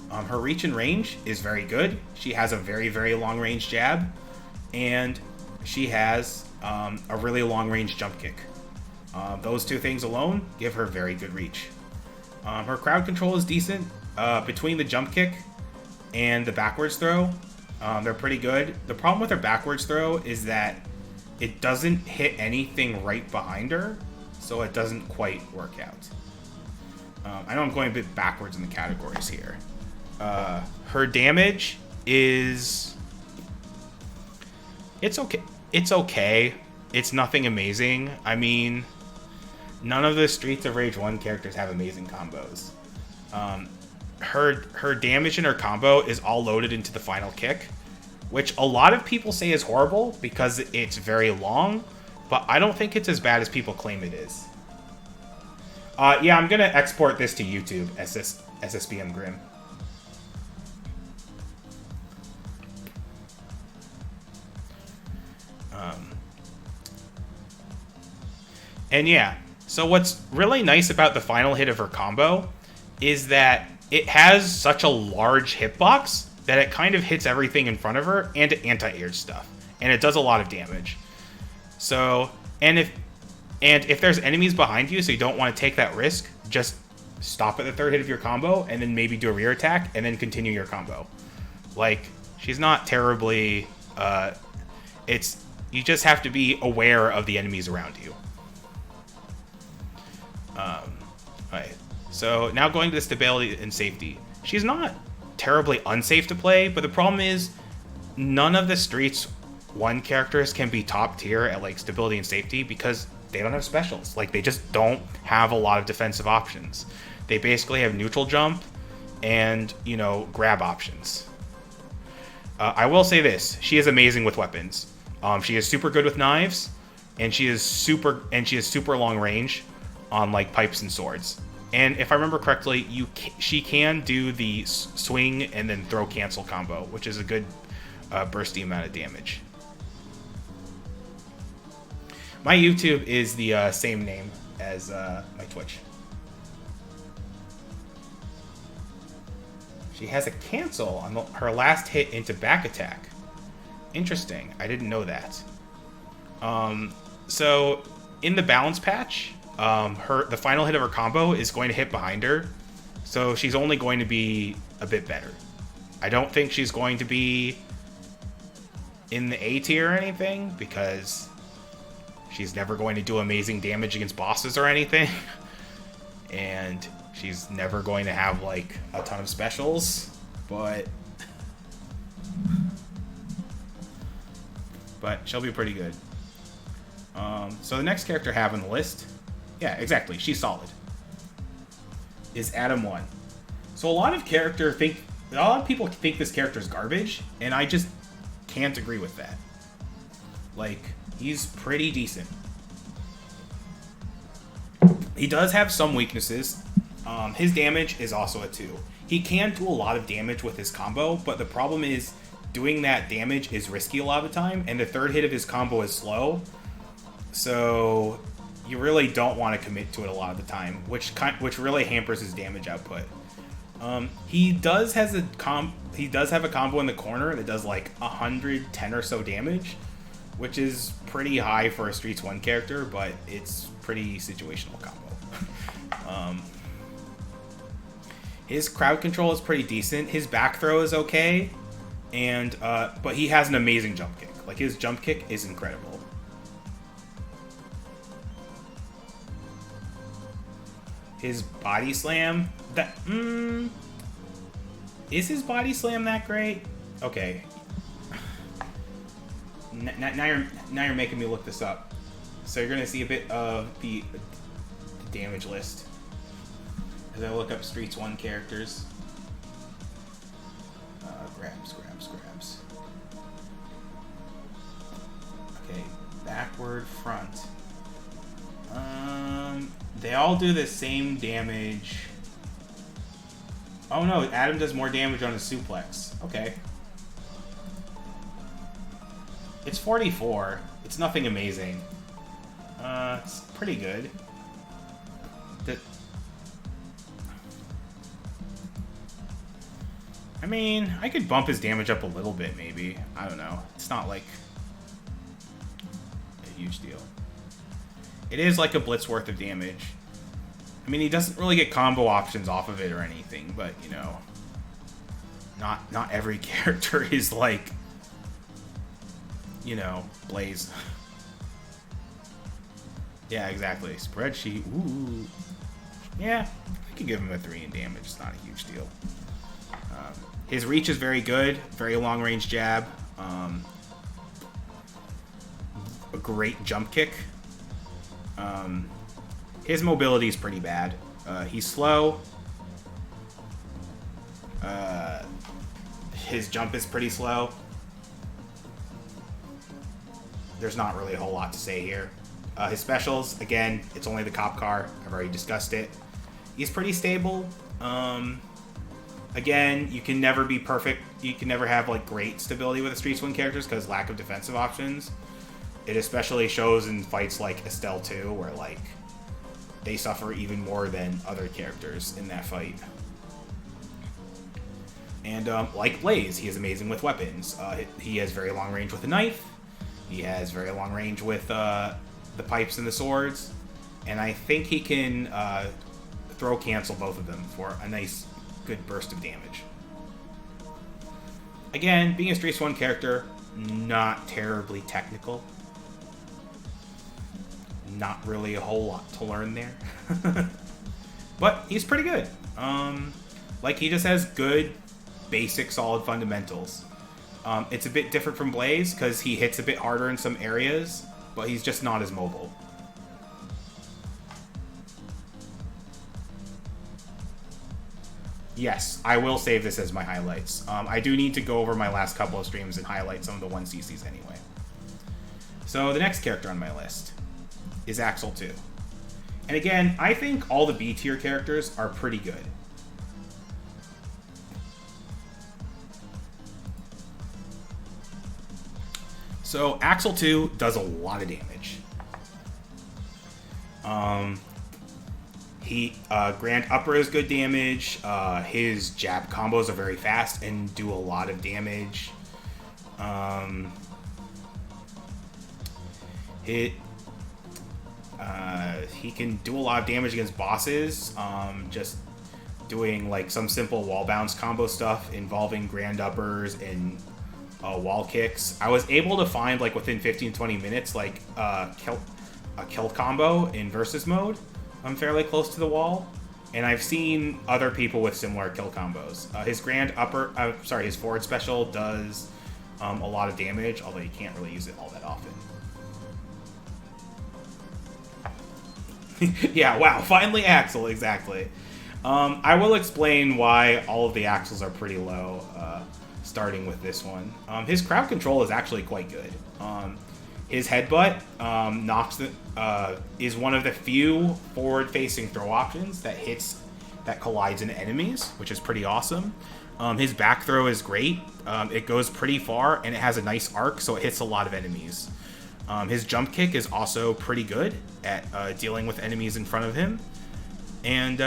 Speaker 1: Her reach and range is very good. She has a very, very long range jab, and she has a really long range jump kick. Those two things alone give her very good reach. Her crowd control is decent. Between the jump kick and the backwards throw, they're pretty good. The problem with her backwards throw is that it doesn't hit anything right behind her, so it doesn't quite work out. I know I'm going a bit backwards in the categories here. Her damage is... It's okay. It's okay. It's nothing amazing. I mean, none of the Streets of Rage 1 characters have amazing combos. Her damage and her combo is all loaded into the final kick, which a lot of people say is horrible because it's very long, but I don't think it's as bad as people claim it is. Yeah, I'm going to export this to YouTube, SSBM Grim. And yeah, So what's really nice about the final hit of her combo is that it has such a large hitbox that it kind of hits everything in front of her and it anti-airs stuff. And it does a lot of damage. So, and if there's enemies behind you, so you don't want to take that risk, just stop at the third hit of your combo and then maybe do a rear attack and then continue your combo. Like, she's not terribly, you just have to be aware of the enemies around you. Alright, so now going to the stability and safety. She's not terribly unsafe to play, but the problem is none of the Streets 1 characters can be top tier at like stability and safety because they don't have specials. Like, they just don't have a lot of defensive options. They basically have neutral jump and, you know, grab options. I will say this: she is amazing with weapons. She is super good with knives, and she is super long range on like pipes and swords. And if I remember correctly, she can do the swing and then throw cancel combo, which is a good bursty amount of damage. My YouTube is the same name as my Twitch. She has a cancel on her last hit into back attack. Interesting. I didn't know that. So in the balance patch, the final hit of her combo is going to hit behind her, so she's only going to be a bit better. I don't think she's going to be in the A tier or anything, because she's never going to do amazing damage against bosses or anything. And she's never going to have like a ton of specials, but she'll be pretty good. So the next character I have on the list, yeah, exactly, she's solid, is Adam 1. So a lot of people think this character is garbage, and I just can't agree with that. Like, he's pretty decent. He does have some weaknesses. His damage is also a 2. He can do a lot of damage with his combo, but the problem is doing that damage is risky a lot of the time, and the third hit of his combo is slow. So you really don't want to commit to it a lot of the time, which really hampers his damage output. He does have a combo in the corner that does like 110 or so damage, which is pretty high for a Streets 1 character, but it's pretty situational combo. His crowd control is pretty decent. His back throw is okay, and but he has an amazing jump kick. Like, his jump kick is incredible. His body slam, is his body slam that great? Okay. Now you're making me look this up. So you're gonna see a bit of the damage list as I look up Streets 1 characters. Grabs. Okay, backward, front. They all do the same damage. Oh no, Adam does more damage on a suplex. Okay. It's 44. It's nothing amazing. It's pretty good. I mean, I could bump his damage up a little bit, maybe. I don't know. It's not like a huge deal. It is like a blitz worth of damage. I mean, he doesn't really get combo options off of it or anything, but, you know, not every character is like, you know, Blaze. Yeah, exactly. Spreadsheet. Ooh. Yeah, I could give him a 3 in damage. It's not a huge deal. His reach is very good. Very long range jab. A great jump kick. His mobility is pretty bad. He's slow. His jump is pretty slow. There's not really a whole lot to say here. His specials, again, it's only the cop car. I've already discussed it. He's pretty stable. Again, you can never be perfect. You can never have like great stability with the Streets 1 characters because lack of defensive options. It especially shows in fights like Estelle 2, where like they suffer even more than other characters in that fight. And like Blaze, he is amazing with weapons. He has very long range with a knife. He has very long range with the pipes and the swords. And I think he can throw cancel both of them for a nice, good burst of damage. Again, being a Streets 1 character, not terribly technical. Not really a whole lot to learn there. But he's pretty good. Like, he just has good, basic, solid fundamentals. It's a bit different from Blaze, because he hits a bit harder in some areas, but he's just not as mobile. Yes, I will save this as my highlights. I do need to go over my last couple of streams and highlight some of the 1cc's anyway. So the next character on my list is Axel 2. And again, I think all the B tier characters are pretty good. So Axel 2 does a lot of damage. Grand Upper is good damage. His jab combos are very fast and do a lot of damage. He can do a lot of damage against bosses. Just doing like some simple wall bounce combo stuff involving Grand Uppers and wall kicks. I was able to find, like, within 15-20 minutes, like a kill combo in versus mode. I'm fairly close to the wall, and I've seen other people with similar kill combos. His his forward special does a lot of damage, although you can't really use it all that often. Yeah, wow, finally Axel, exactly. I will explain why all of the Axels are pretty low, starting with this one. His crowd control is actually quite good. His headbutt is one of the few forward-facing throw options that collides into enemies, which is pretty awesome. His back throw is great. It goes pretty far, and it has a nice arc, so it hits a lot of enemies. His jump kick is also pretty good at dealing with enemies in front of him. And,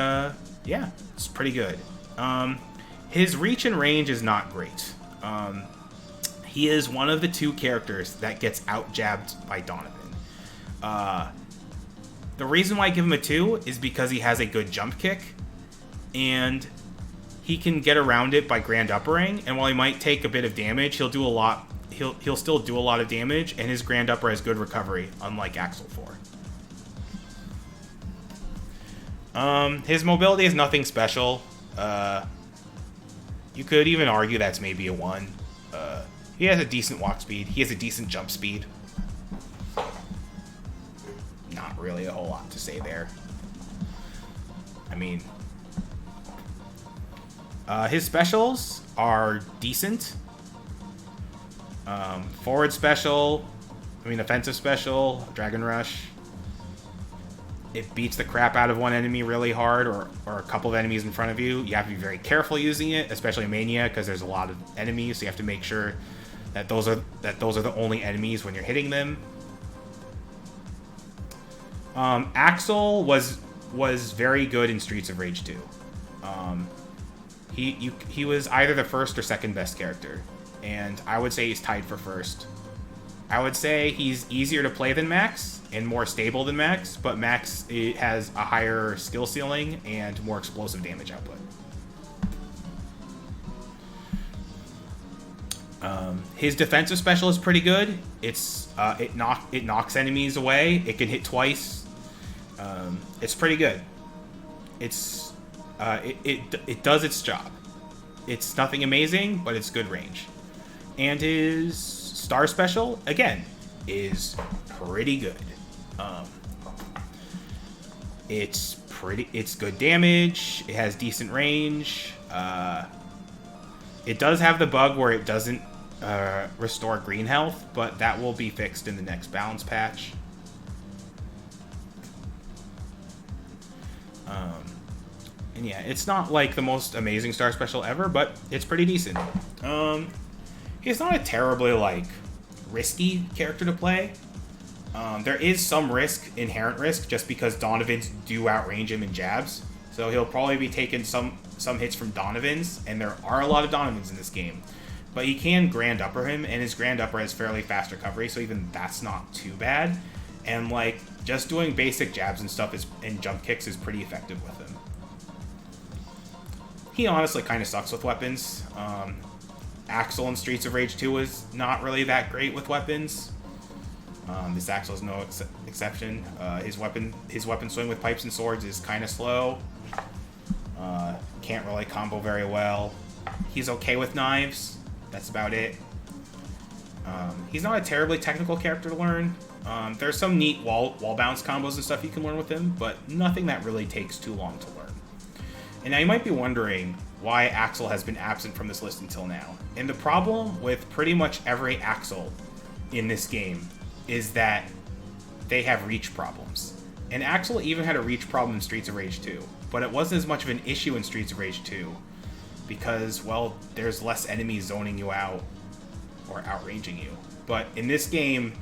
Speaker 1: yeah, it's pretty good. His reach and range is not great. He is one of the two characters that gets out-jabbed by Donovan. The reason why I give him a 2 is because he has a good jump kick, and he can get around it by Grand Uppering, and while he might take a bit of damage, he'll still do a lot of damage, and his Grand Upper has good recovery, unlike Axel 4. His mobility is nothing special. You could even argue that's maybe a 1. He has a decent walk speed. He has a decent jump speed. Not really a whole lot to say there. I mean, his specials are decent. Forward special, offensive special, Dragon Rush. It beats the crap out of one enemy really hard, or a couple of enemies in front of you. You have to be very careful using it, especially Mania, because there's a lot of enemies, so you have to make sure that those are the only enemies when you're hitting them. Axel was very good in Streets of Rage 2. He was either the first or second best character, and I would say he's tied for first. I would say he's easier to play than Max and more stable than Max, but Max has a higher skill ceiling and more explosive damage output. His defensive special is pretty good. It knocks enemies away. It can hit twice. It's pretty good. It does its job. It's nothing amazing, but it's good range. And his star special, again, is pretty good. It's good damage. It has decent range. It does have the bug where it doesn't restore green health, but that will be fixed in the next balance patch. And yeah, it's not like the most amazing star special ever, but it's pretty decent. He's not a terribly, risky character to play. There is some risk, inherent risk, just because Donovans do outrange him in jabs. So he'll probably be taking some hits from Donovans, and there are a lot of Donovans in this game. But he can grand upper him, and his grand upper has fairly fast recovery, so even that's not too bad. And like, just doing basic jabs and stuff and jump kicks is pretty effective with him. He honestly kind of sucks with weapons. Axel in Streets of Rage 2 is not really that great with weapons. This Axel is no exception. His weapon swing with pipes and swords is kind of slow. Can't really combo very well. He's okay with knives. That's about it. He's not a terribly technical character to learn. There's some neat wall bounce combos and stuff you can learn with him, but nothing that really takes too long to learn. And now you might be wondering why Axel has been absent from this list until now. And the problem with pretty much every Axel in this game is that they have reach problems. And Axel even had a reach problem in Streets of Rage 2, but it wasn't as much of an issue in Streets of Rage 2 because, well, there's less enemies zoning you out or outranging you. But in this game,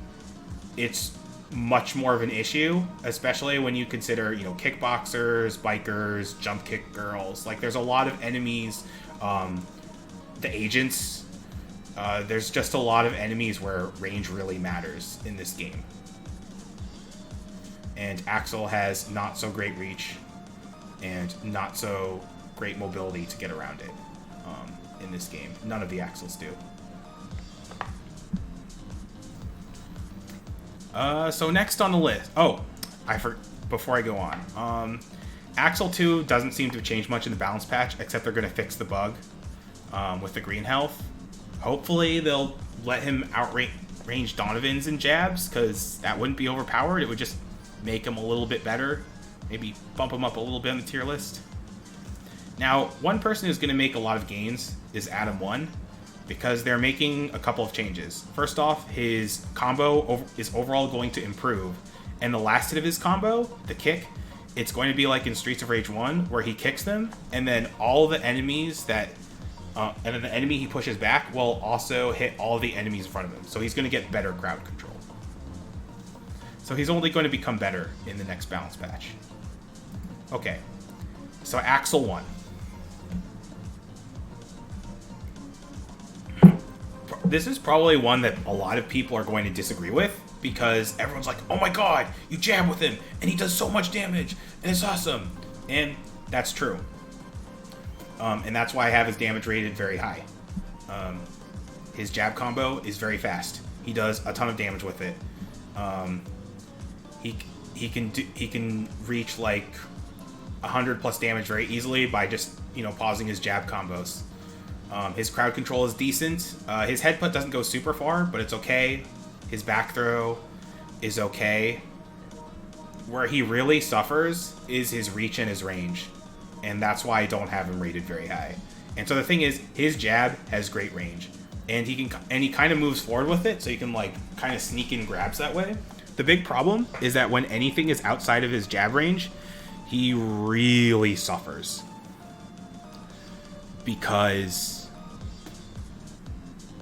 Speaker 1: it's much more of an issue, especially when you consider, you know, kickboxers, bikers, jump kick girls. Like, there's a lot of enemies, the agents. There's just a lot of enemies where range really matters in this game. And Axel has not so great reach and not so great mobility to get around it in this game. None of the Axels do. So next on the list. Oh, before I go on. Axel 2 doesn't seem to have changed much in the balance patch, except they're going to fix the bug with the green health. Hopefully they'll let him outrange Donovans in jabs, because that wouldn't be overpowered. It would just make him a little bit better. Maybe bump him up a little bit on the tier list. Now, one person who's going to make a lot of gains is Adam 1, because they're making a couple of changes. First off, his combo is overall going to improve, and the last hit of his combo, the kick, it's going to be like in Streets of Rage 1, where he kicks them, and then all the enemies and then the enemy he pushes back will also hit all the enemies in front of him. So he's going to get better crowd control. So he's only going to become better in the next balance patch. Okay, so Axel 1. This is probably one that a lot of people are going to disagree with, because everyone's like, oh my god, you jab with him, and he does so much damage, and it's awesome. And that's true. And that's why I have his damage rated very high. His jab combo is very fast. He does a ton of damage with it. He can reach like 100 plus damage very easily by just, you know, pausing his jab combos. His crowd control is decent. His headbutt doesn't go super far, but it's okay. His back throw is okay. Where he really suffers is his reach and his range. And that's why I don't have him rated very high. And so the thing is, his jab has great range. And he kind of moves forward with it, so you can like kind of sneak in grabs that way. The big problem is that when anything is outside of his jab range, he really suffers. Because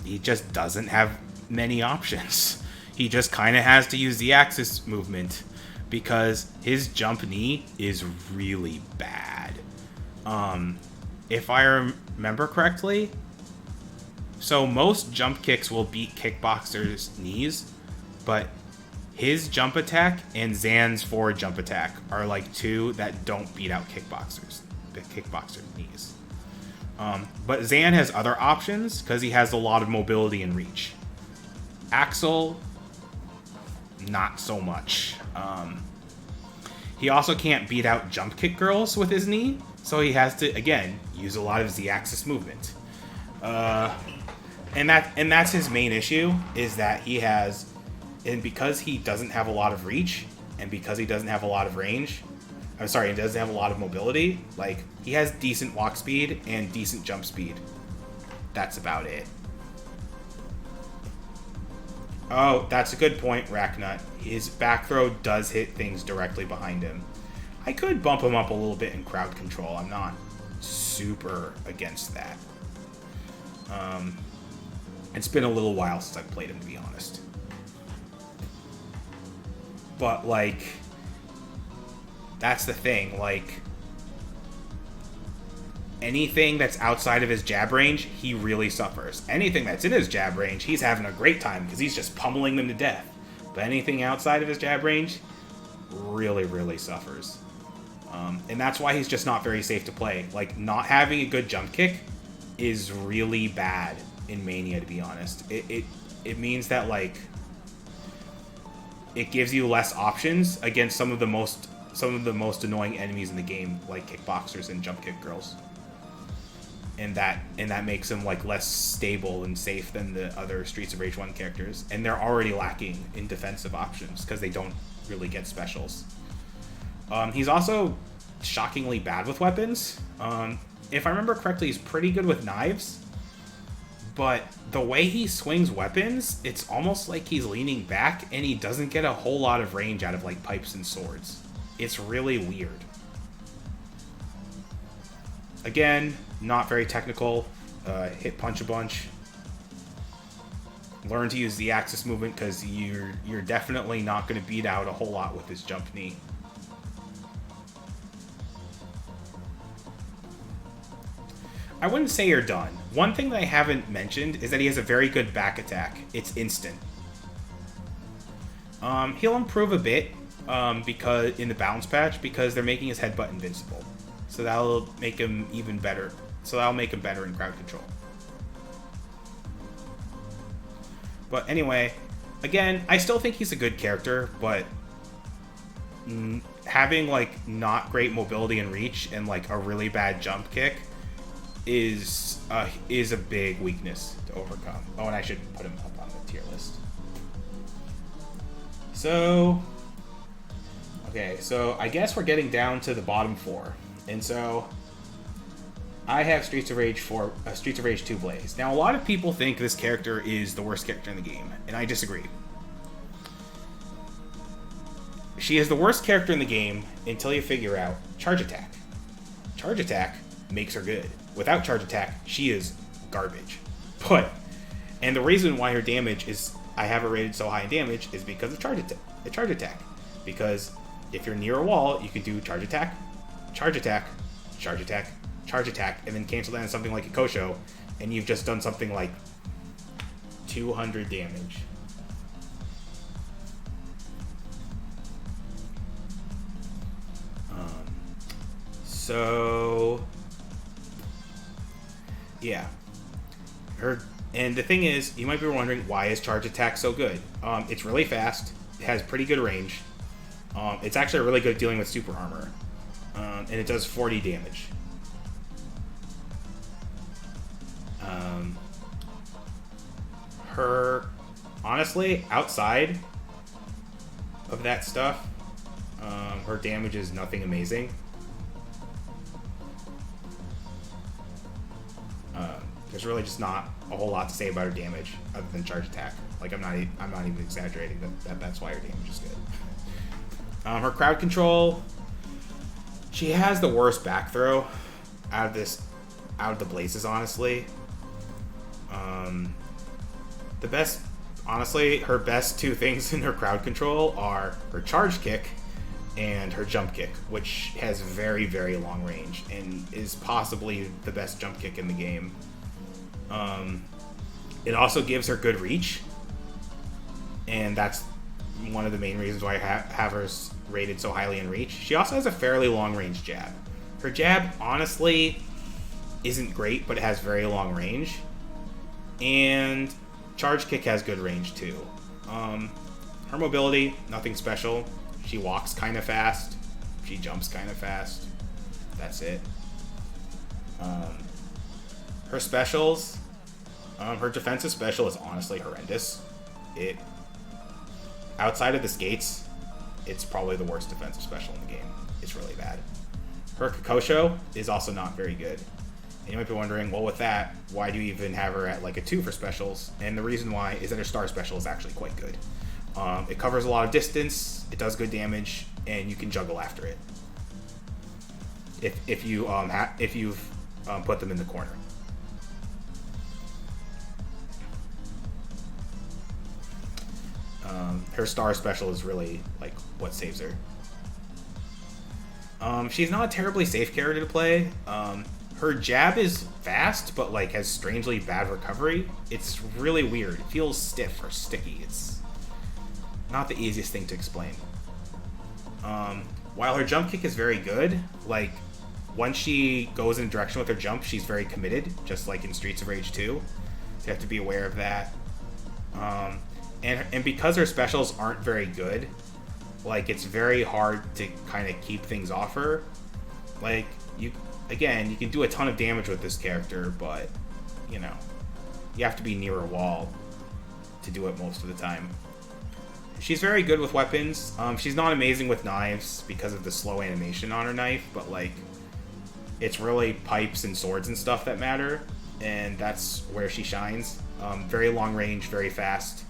Speaker 1: he just doesn't have many options. He just kind of has to use the axis movement, because his jump knee is really bad. If I remember correctly, so most jump kicks will beat kickboxers' knees, but his jump attack and Zan's forward jump attack are like two that don't beat out the kickboxer's knees. But Zan has other options because he has a lot of mobility and reach. Axel, not so much. He also can't beat out jump kick girls with his knee, so he has to, again, use a lot of Z-axis movement. And that's his main issue, is that he has, and because he doesn't have a lot of reach, and because he doesn't have a lot of range, I'm sorry, he doesn't have a lot of mobility, like, he has decent walk speed and decent jump speed. That's about it. Oh, that's a good point, Racknut. His back throw does hit things directly behind him. I could bump him up a little bit in crowd control. I'm not super against that. It's been a little while since I've played him, to be honest. But, like, that's the thing. Like, anything that's outside of his jab range, he really suffers. Anything that's in his jab range, he's having a great time because he's just pummeling them to death. But anything outside of his jab range, really, really suffers. And that's why he's just not very safe to play. Like, not having a good jump kick is really bad in Mania, to be honest. It means that, like, it gives you less options against some of the most annoying enemies in the game, like kickboxers and jump kick girls. And that makes him, like, less stable and safe than the other Streets of Rage 1 characters. And they're already lacking in defensive options because they don't really get specials. He's also shockingly bad with weapons. If I remember correctly, he's pretty good with knives. But the way he swings weapons, it's almost like he's leaning back and he doesn't get a whole lot of range out of, like, pipes and swords. It's really weird. Again, not very technical. Hit punch a bunch. Learn to use the axis movement because you're definitely not going to beat out a whole lot with his jump knee. I wouldn't say you're done. One thing that I haven't mentioned is that he has a very good back attack. It's instant. He'll improve a bit because in the balance patch because they're making his headbutt invincible. So that'll make him even better. So that'll make him better in crowd control. But anyway, again, I still think he's a good character, but having, like, not great mobility and reach and, like, a really bad jump kick is a big weakness to overcome. Oh, and I should put him up on the tier list. So, okay, so I guess we're getting down to the bottom 4. And so I have Streets of Rage 2 Blaze. Now, a lot of people think this character is the worst character in the game, and I disagree. She is the worst character in the game until you figure out Charge Attack. Charge Attack makes her good. Without Charge Attack, she is garbage. And the reason why her damage is, I have her rated so high in damage, is because of Charge Attack. Because if you're near a wall, you can do Charge Attack, Charge Attack, Charge Attack, Charge Attack, and then cancel that on something like a Kosho, and you've just done something like 200 damage. So yeah, and the thing is, you might be wondering, why is Charge Attack so good? It's really fast. It has pretty good range. It's actually really good dealing with super armor, and it does 40 damage. Honestly, outside of that stuff, her damage is nothing amazing. There's really just not a whole lot to say about her damage other than Charge Attack. Like, I'm not even exaggerating. That's why her damage is good. Her crowd control, she has the worst back throw out of the Blazes, honestly. Her best two things in her crowd control are her charge kick and her jump kick, which has very, very long range and is possibly the best jump kick in the game. It also gives her good reach, and that's one of the main reasons why I have her rated so highly in reach. She also has a fairly long range jab. Her jab, honestly, isn't great, but it has very long range. And charge kick has good range too. Her mobility, nothing special. She walks kind of fast. She jumps kind of fast. That's it. Her specials, her defensive special is honestly horrendous. Outside of the skates, it's probably the worst defensive special in the game. It's really bad. Her Kosho is also not very good. And you might be wondering, well, with that, why do you even have her at like a 2 for specials? And the reason why is that her star special is actually quite good. It covers a lot of distance, it does good damage, and you can juggle after it if you've put them in the corner. Her star special is really like what saves her. She's not a terribly safe character to play. Her jab is fast, but like has strangely bad recovery. It's really weird. It feels stiff or sticky. It's not the easiest thing to explain. While her jump kick is very good, like once she goes in a direction with her jump, she's very committed, just like in Streets of Rage 2. So you have to be aware of that. And because her specials aren't very good, like it's very hard to kind of keep things off her. Like you can do a ton of damage with this character, but you know, you have to be near a wall to do it most of the time. She's very good with weapons. She's not amazing with knives because of the slow animation on her knife, but like it's really pipes and swords and stuff that matter, and that's where she shines. Very long range, very fast.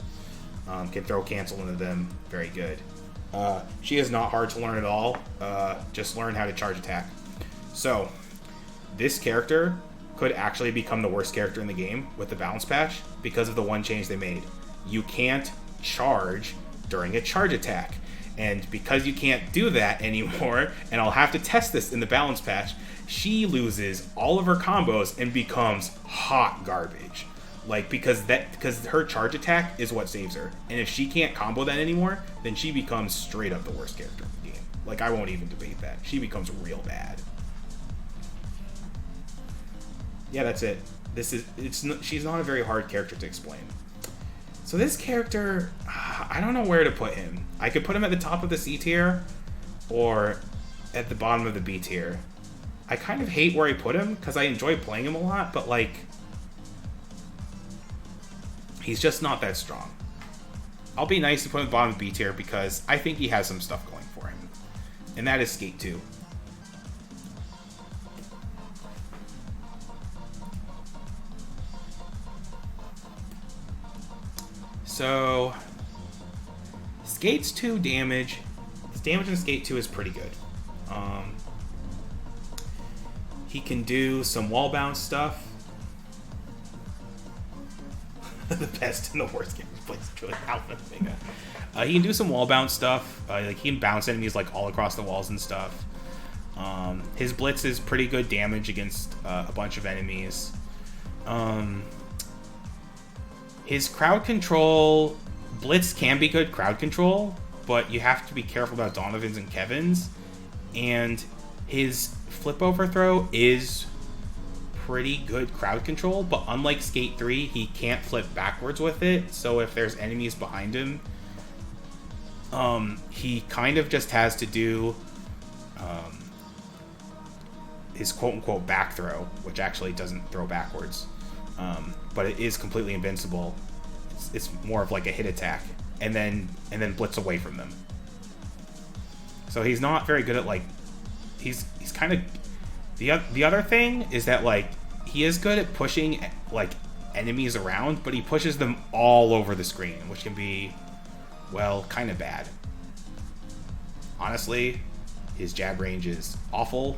Speaker 1: Can throw cancel into them. Very good. She is not hard to learn at all. Just learn how to charge attack. So, this character could actually become the worst character in the game with the balance patch because of the one change they made. You can't charge during a charge attack. And because you can't do that anymore, and I'll have to test this in the balance patch, she loses all of her combos and becomes hot garbage. Like, because her charge attack is what saves her. And if she can't combo that anymore, then she becomes straight up the worst character in the game. Like, I won't even debate that. She becomes real bad. Yeah, that's it. She's not a very hard character to explain. So this character, I don't know where to put him. I could put him at the top of the C tier or at the bottom of the B tier. I kind of hate where I put him because I enjoy playing him a lot, but like, he's just not that strong. I'll be nice to put him at the bottom of B tier because I think he has some stuff going for him. And that is Skate 2. So, Skate's 2 damage. His damage in Skate 2 is pretty good. He can do some wall bounce stuff. The best and the worst game plays really Alpha Omega. He can do some wall bounce stuff. Like he can bounce enemies like all across the walls and stuff. His blitz is pretty good damage against a bunch of enemies. His crowd control, blitz can be good crowd control, but you have to be careful about Donovan's and Kevin's. And his flip overthrow is pretty good crowd control, but unlike Skate 3, he can't flip backwards with it. So if there's enemies behind him, he kind of just has to do his quote-unquote back throw, which actually doesn't throw backwards. But it is completely invincible. It's more of like a hit attack, and then blitz away from them. So he's not very good at like, he's kind of, the other thing is that like he is good at pushing like enemies around, but he pushes them all over the screen, which can be, well, kind of bad. Honestly, his jab range is awful.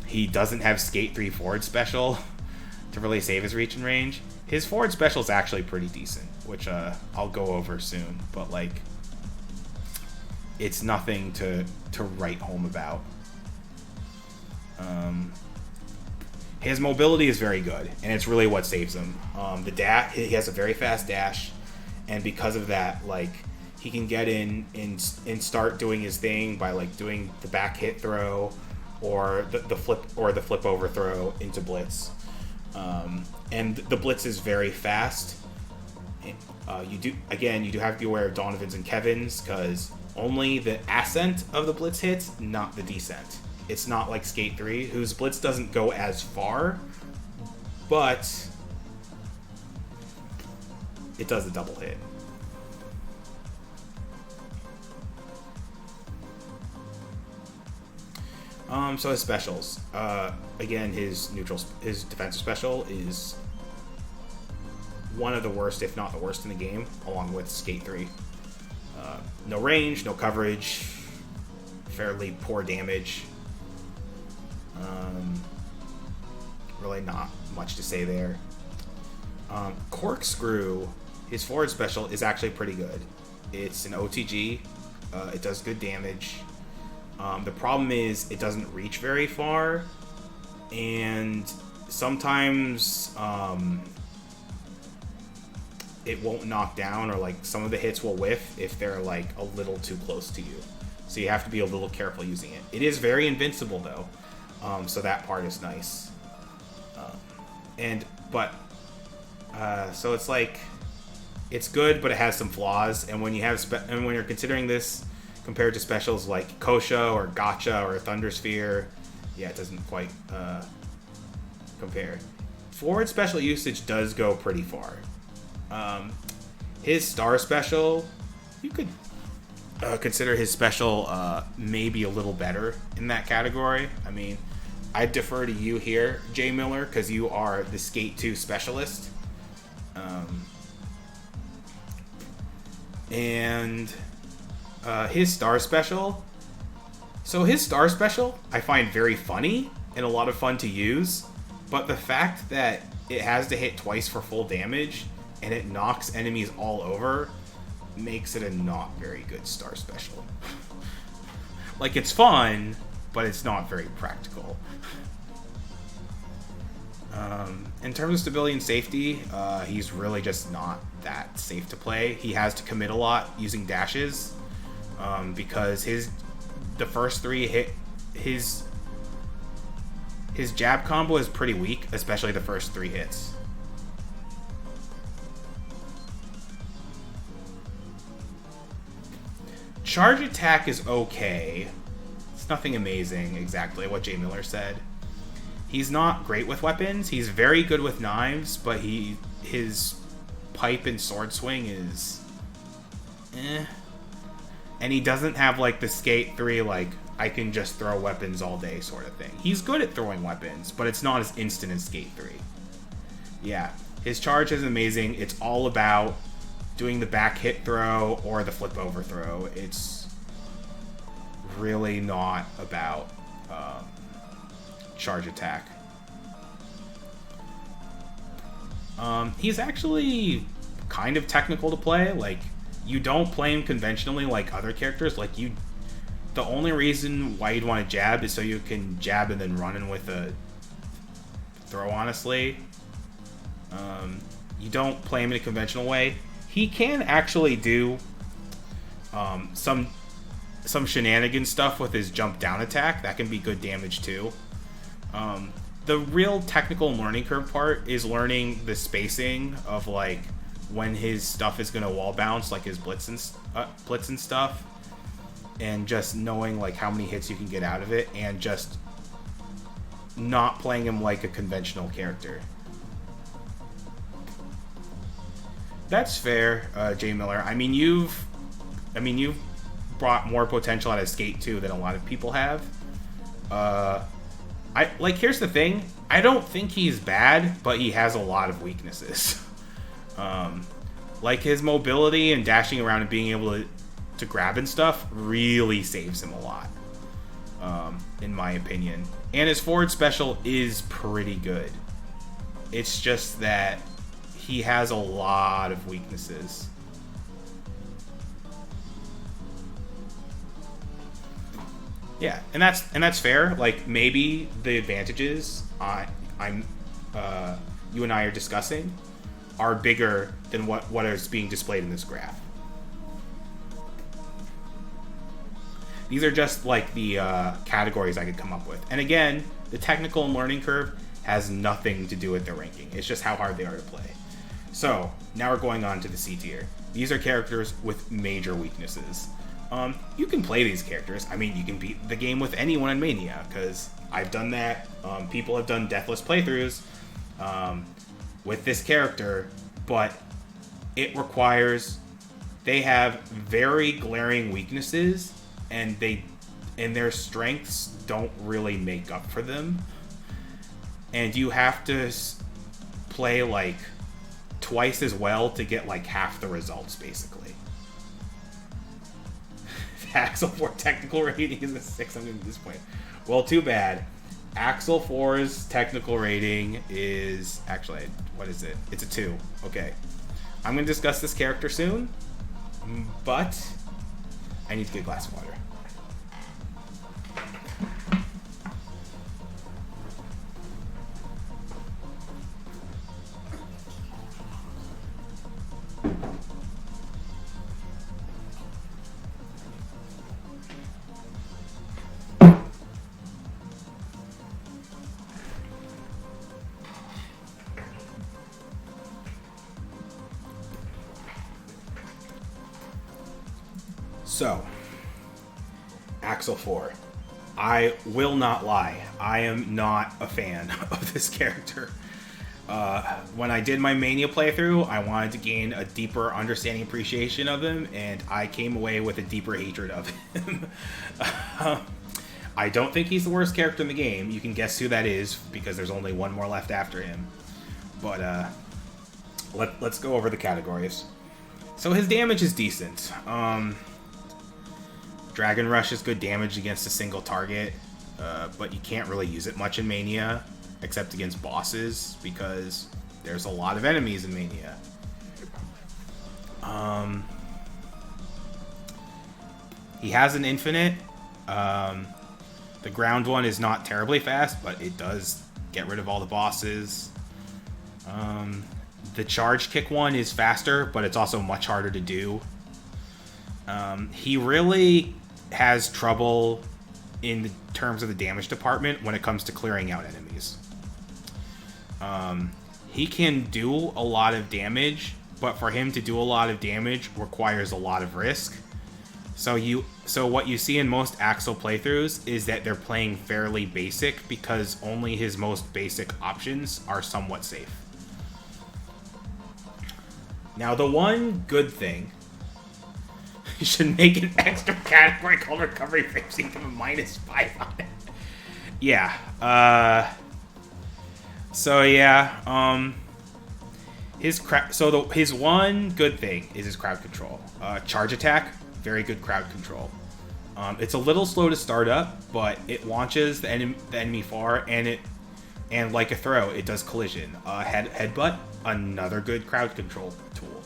Speaker 1: He doesn't have Skate 3 forward special to really save his reach and range. His forward special is actually pretty decent, which I'll go over soon, but like it's nothing to write home about. His mobility is very good, and it's really what saves him. The dash, he has a very fast dash, and because of that, like he can get in and start doing his thing by like doing the back hit throw or the flip overthrow into blitz. And the blitz is very fast. You do have to be aware of Donovan's and Kevin's because only the ascent of the blitz hits, not the descent. It's not like Skate 3, whose blitz doesn't go as far, but it does a double hit. So his specials. Again, his defensive special is one of the worst, if not the worst in the game, along with Skate 3. No range, no coverage, fairly poor damage. Really not much to say there. Corkscrew, his forward special is actually pretty good. It's an OTG. It does good damage. The problem is it doesn't reach very far, and sometimes it won't knock down, or like some of the hits will whiff if they're like a little too close to you. So you have to be a little careful using it. It is very invincible though, so that part is nice. So it's like, it's good, but it has some flaws. And when you have and when you're considering this compared to specials like Kosha or Gotcha or Thunder Sphere, yeah, it doesn't quite compare. Forward special usage does go pretty far. His star special, you could consider his special maybe a little better in that category. I mean, I'd defer to you here, Jay Miller, because you are the Skate 2 specialist. And his star special. So his star special I find very funny and a lot of fun to use, but the fact that it has to hit twice for full damage and it knocks enemies all over makes it a not very good star special. Like, it's fun, but it's not very practical. In terms of stability and safety, he's really just not that safe to play. He has to commit a lot using dashes, because the first three hit his jab combo is pretty weak, especially the first 3 hits. Charge attack is okay. It's nothing amazing, exactly what Jay Miller said. He's not great with weapons. He's very good with knives, but his pipe and sword swing is and he doesn't have like the Skate 3 like I can just throw weapons all day sort of thing. He's good at throwing weapons, but it's not as instant as Skate 3. Yeah, his charge is amazing. It's all about doing the back hit throw or the flip over throw. It's really not about charge attack. He's actually kind of technical to play. Like, you don't play him conventionally like other characters. Like, the only reason why you'd want to jab is so you can jab and then run in with a throw, honestly. You don't play him in a conventional way. He can actually do some shenanigan stuff with his jump down attack. That can be good damage too. The real technical and learning curve part is learning the spacing of like when his stuff is going to wall bounce, like his blitz and stuff, and just knowing like how many hits you can get out of it, and just not playing him like a conventional character. That's fair, Jay Miller. I mean, you've brought more potential out of Skate 2 than a lot of people have. Here's the thing. I don't think he's bad, but he has a lot of weaknesses. Like, his mobility and dashing around and being able to grab and stuff really saves him a lot, in my opinion. And his forward special is pretty good. It's just that he has a lot of weaknesses. Yeah, and that's fair. Like, maybe the advantages you and I are discussing are bigger than what is being displayed in this graph. These are just like the categories I could come up with. And again, the technical and learning curve has nothing to do with their ranking. It's just how hard they are to play. So, now we're going on to the C tier. These are characters with major weaknesses. You can play these characters. I mean, you can beat the game with anyone in Mania, because I've done that. People have done deathless playthroughs with this character, but it requires... They have very glaring weaknesses, and their strengths don't really make up for them. And you have to play, like, twice as well to get, like, half the results, basically. Axel 4 technical rating is a 6. I'm going to disappoint. Well, too bad. Axel 4's technical rating is... Actually, what is it? It's a 2. Okay. I'm going to discuss this character soon, but I need to get a glass of water. So, Axel 4. I will not lie. I am not a fan of this character. When I did my Mania playthrough, I wanted to gain a deeper understanding appreciation of him, and I came away with a deeper hatred of him. I don't think he's the worst character in the game. You can guess who that is, because there's only one more left after him. But, let's go over the categories. So his damage is decent. Dragon Rush is good damage against a single target, but you can't really use it much in Mania, except against bosses, because there's a lot of enemies in Mania. He has an infinite. The ground one is not terribly fast, but it does get rid of all the bosses. The charge kick one is faster, but it's also much harder to do. He really has trouble in the terms of the damage department when it comes to clearing out enemies. He can do a lot of damage, but for him to do a lot of damage requires a lot of risk. So what you see in most Axel playthroughs is that they're playing fairly basic, because only his most basic options are somewhat safe. Now, the one good thing, you should make an extra category called Recovery Frames, so you give him -5 on it. Yeah. His one good thing is his crowd control. Charge attack, very good crowd control. It's a little slow to start up, but it launches the enemy far, and like a throw, it does collision. Headbutt, another good crowd control tool.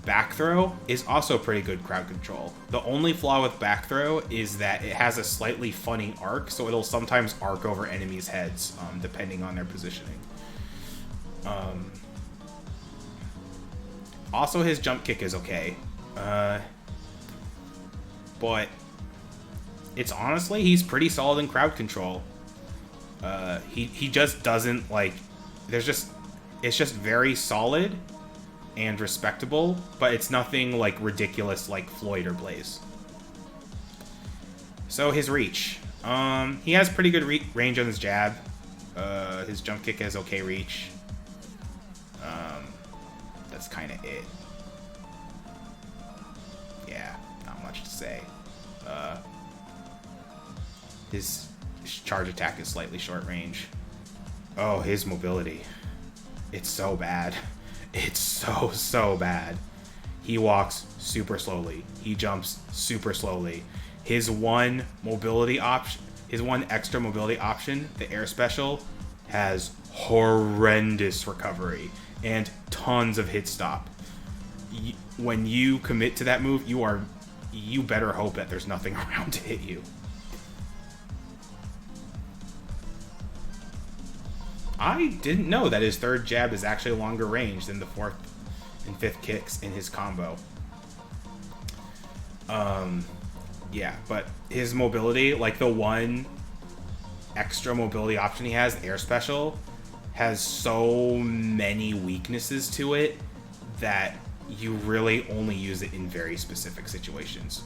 Speaker 1: Back throw is also pretty good crowd control. The only flaw with back throw is that it has a slightly funny arc, so it'll sometimes arc over enemies' heads, depending on their positioning. Also, his jump kick is okay. But it's honestly, he's pretty solid in crowd control. He just doesn't, like, it's just very solid and respectable, but it's nothing like ridiculous like Floyd or Blaze. So his reach. He has pretty good range on his jab. His jump kick has okay reach. That's kind of it. Yeah, not much to say. His charge attack is slightly short range. Oh, his mobility. It's so bad. It's so bad. He walks super slowly. He jumps super slowly. His one extra mobility option, the air special, has horrendous recovery and tons of hit stop. When you commit to that move, you better hope that there's nothing around to hit you. I didn't know that his third jab is actually longer range than the fourth and fifth kicks in his combo. Yeah, but his mobility, like the one extra mobility option he has, the air special, has so many weaknesses to it that you really only use it in very specific situations.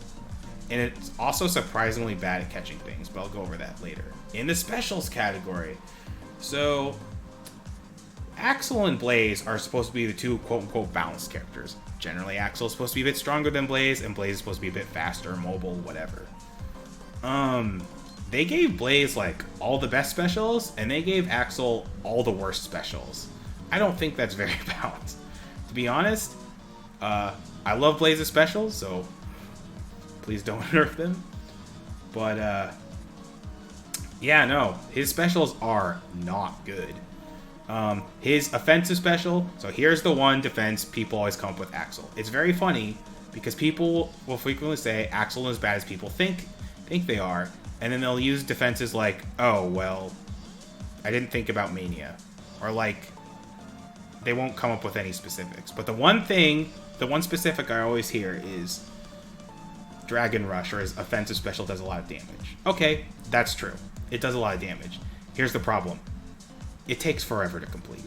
Speaker 1: And it's also surprisingly bad at catching things, but I'll go over that later. In the specials category, so Axel and Blaze are supposed to be the two quote-unquote balanced characters. Generally, Axel is supposed to be a bit stronger than Blaze, and Blaze is supposed to be a bit faster, mobile, whatever. They gave Blaze, like, all the best specials, and they gave Axel all the worst specials. I don't think that's very balanced. To be honest, I love Blaze's specials, so please don't nerf them. But, yeah, no, his specials are not good. His offensive special, so here's the one defense people always come up with Axel. It's very funny, Because people will frequently say Axel is as bad as people think they are, and then they'll use defenses like, oh, well, I didn't think about Mania. Or like, they won't come up with any specifics. But the one specific I always hear is Dragon Rush, or his offensive special does a lot of damage. Okay, that's true. It does a lot of damage. Here's the problem. It takes forever to complete.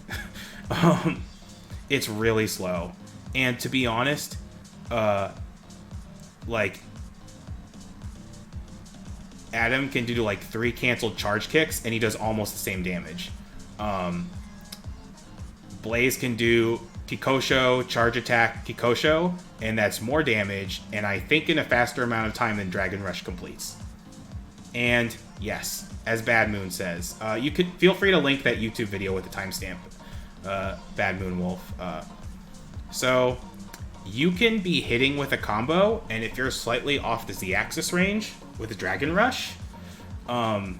Speaker 1: It's really slow. And to be honest, like, Adam can do like 3 canceled charge kicks, and he does almost the same damage. Blaze can do Kikosho, charge attack, Kikosho, and that's more damage, and I think in a faster amount of time than Dragon Rush completes. And yes, as Bad Moon says, you could feel free to link that YouTube video with the timestamp, Bad Moon Wolf. So you can be hitting with a combo, and if you're slightly off the Z-axis range with a Dragon Rush, the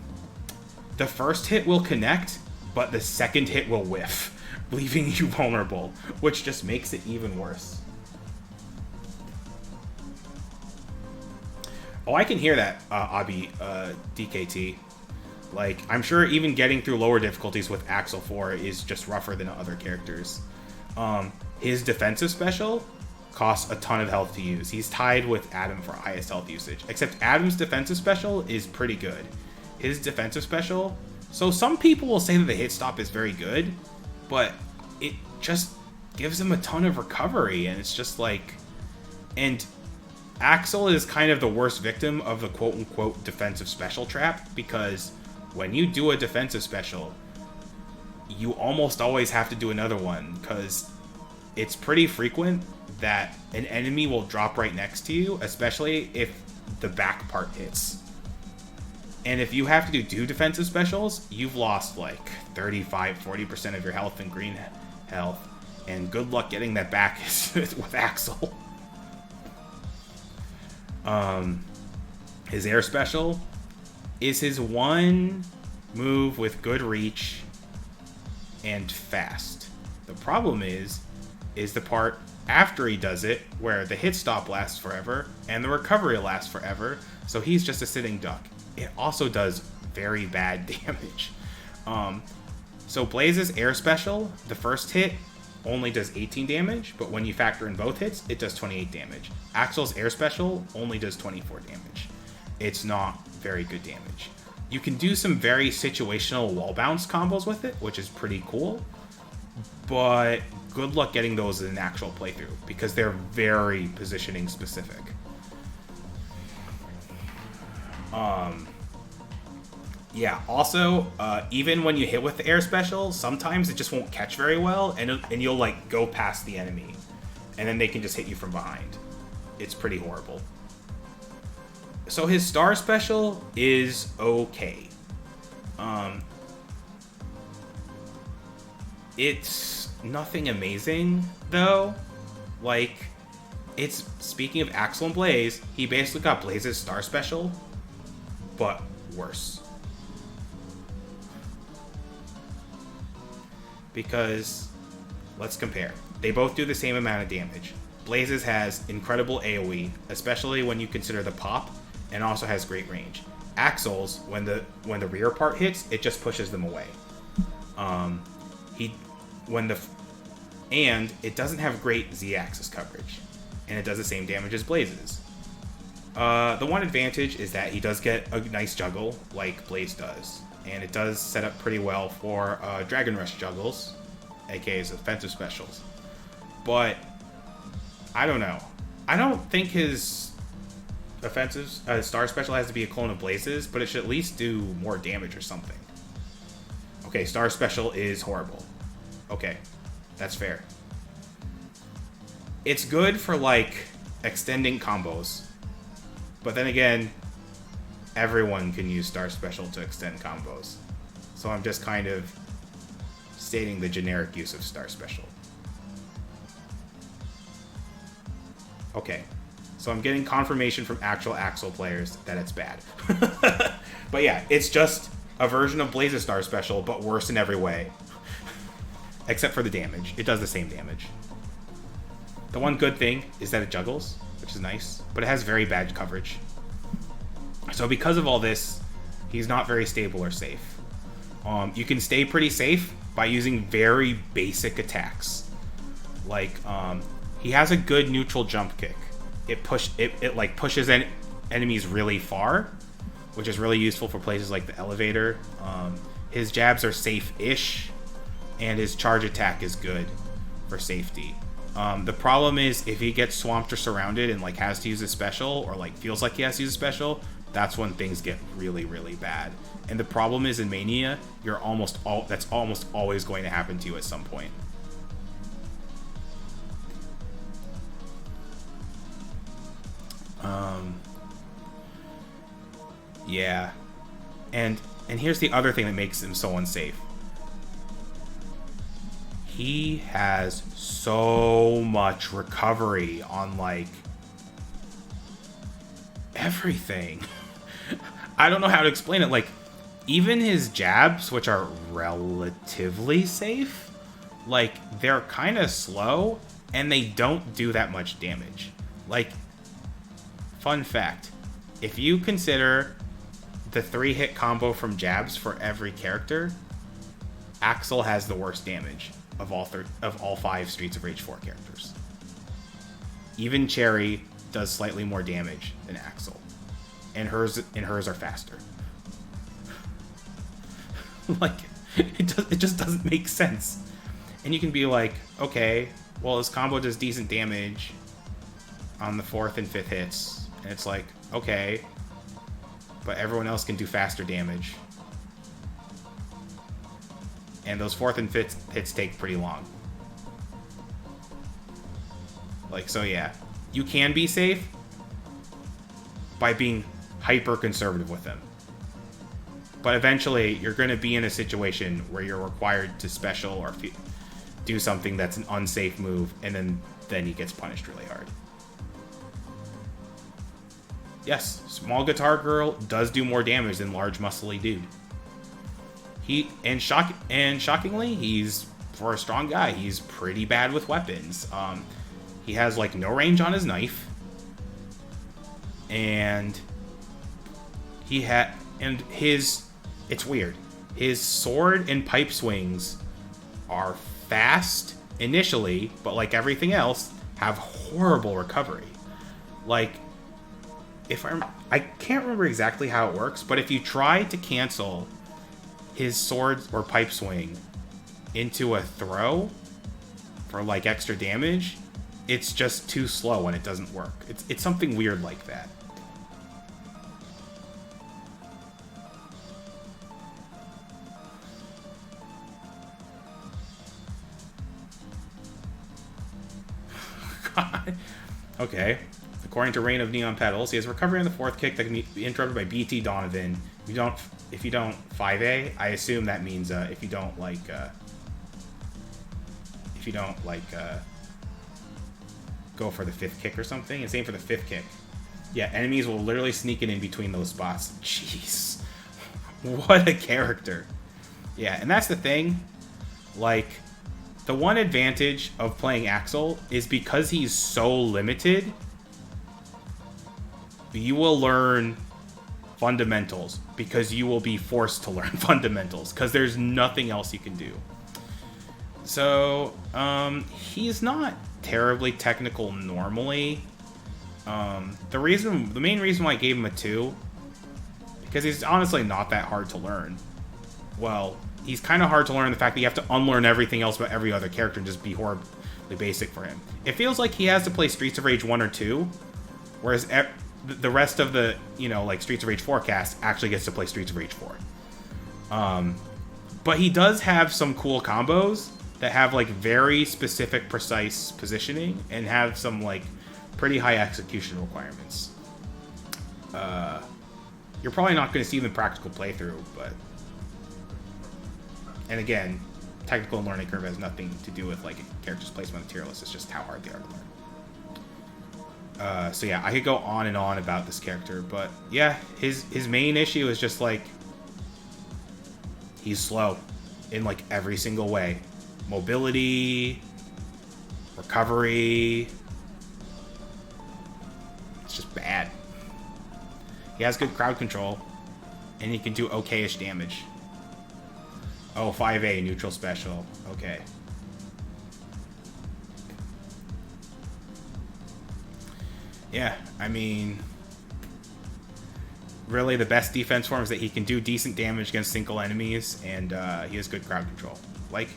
Speaker 1: first hit will connect, but the second hit will whiff, leaving you vulnerable, which just makes it even worse. Oh, I can hear that, Abi, DKT. Like, I'm sure even getting through lower difficulties with Axel 4 is just rougher than other characters. His defensive special costs a ton of health to use. He's tied with Adam for highest health usage, except Adam's defensive special is pretty good. His defensive special, so some people will say that the hit stop is very good, but it just gives him a ton of recovery, and it's just like, and Axel is kind of the worst victim of the quote-unquote defensive special trap, because when you do a defensive special, you almost always have to do another one, because it's pretty frequent that an enemy will drop right next to you, especially if the back part hits. And if you have to do 2 defensive specials, you've lost like 35-40% of your health and green health, and good luck getting that back with Axel. His air special is his one move with good reach and fast. The problem is the part after he does it, where the hit stop lasts forever and the recovery lasts forever, so he's just a sitting duck. It also does very bad damage. So Blaze's air special, the first hit only does 18 damage, but when you factor in both hits, it does 28 damage. Axel's air special only does 24 damage. It's not very good damage. You can do some very situational wall bounce combos with it, which is pretty cool, but good luck getting those in an actual playthrough, because they're very positioning specific. Yeah, also, even when you hit with the air special, sometimes it just won't catch very well, and you'll like go past the enemy, and then they can just hit you from behind. It's pretty horrible. So his star special is okay. It's nothing amazing, though. Like, it's, speaking of Axel and Blaze, he basically got Blaze's star special, but worse. Because, let's compare. They both do the same amount of damage. Blaze's has incredible AoE, especially when you consider the pop, and also has great range. Axel's, when the rear part hits, it just pushes them away. And it doesn't have great Z-axis coverage, and it does the same damage as Blaze's. The one advantage is that he does get a nice juggle, like Blaze does, and it does set up pretty well for Dragon Rush juggles, aka his offensive specials. But I don't know. I don't think his offensive star special has to be a clone of Blaze's, but it should at least do more damage or something. Okay, star special is horrible. Okay, that's fair. It's good for like extending combos, but then again, everyone can use star special to extend combos. So I'm just kind of stating the generic use of star special. Okay, so I'm getting confirmation from actual Axel players that it's bad. But yeah, it's just a version of Blaze's star special, but worse in every way. Except for the damage. It does the same damage. The one good thing is that it juggles, which is nice, but it has very bad coverage. So because of all this, he's not very stable or safe. You can stay pretty safe by using very basic attacks. Like, he has a good neutral jump kick. It pushes enemies really far, which is really useful for places like the elevator. His jabs are safe-ish, and his charge attack is good for safety. The problem is if he gets swamped or surrounded and like has to use a special, or like feels like he has to use a special, that's when things get really, really bad. And the problem is in Mania, that's almost always going to happen to you at some point. Yeah. And here's the other thing that makes him so unsafe. He has so much recovery on, like, everything. I don't know how to explain it. Like, even his jabs, which are relatively safe, like, they're kind of slow, and they don't do that much damage. Like, fun fact, if you consider the 3-hit combo from jabs for every character, Axel has the worst damage of all 5 Streets of Rage 4 characters. Even Cherry does slightly more damage than Axel, and hers are faster. Like, it just doesn't make sense. And you can be like, okay, well, his combo does decent damage on the 4th and 5th hits, and it's like, okay, but everyone else can do faster damage. And those 4th and 5th hits take pretty long. Like, so yeah. You can be safe by being hyper conservative with them. But eventually, you're going to be in a situation where you're required to special or do something that's an unsafe move, and then he gets punished really hard. Yes, small guitar girl does do more damage than large muscly dude. Shockingly, he's, for a strong guy, he's pretty bad with weapons. He has like no range on his knife, and it's weird. His sword and pipe swings are fast initially, but like everything else, have horrible recovery. Like, I can't remember exactly how it works, but if you try to cancel his sword or pipe swing into a throw for like extra damage, it's just too slow and it doesn't work. It's something weird like that. God. Okay. According to Reign of Neon Petals, he has recovery on the 4th kick that can be interrupted by BT Donovan. If you don't 5A, I assume that means if you don't go for the 5th kick or something. And same for the 5th kick. Yeah, enemies will literally sneak in between those spots. Jeez. What a character. Yeah, and that's the thing. Like, the one advantage of playing Axel is because he's so limited, you will learn fundamentals because you will be forced to learn fundamentals because there's nothing else you can do. So, he's not terribly technical normally. The main reason why I gave him a 2, because he's honestly not that hard to learn. Well, he's kind of hard to learn the fact that you have to unlearn everything else about every other character and just be horribly basic for him. It feels like he has to play Streets of Rage 1 or 2, whereas the rest of the, like Streets of Rage 4 cast actually gets to play Streets of Rage 4. But he does have some cool combos that have like very specific, precise positioning and have some like pretty high execution requirements. You're probably not going to see them in practical playthrough, but... And again, technical and learning curve has nothing to do with like a character's placement on the tier list. It's just how hard they are to learn. So yeah, I could go on and on about this character, but yeah, his main issue is just like he's slow in like every single way. Mobility, recovery, He has good crowd control, and he can do okay-ish damage. Oh, 5A, neutral special. Okay. Yeah, I mean, really the best defense for him is that he can do decent damage against single enemies, and he has good crowd control. Like,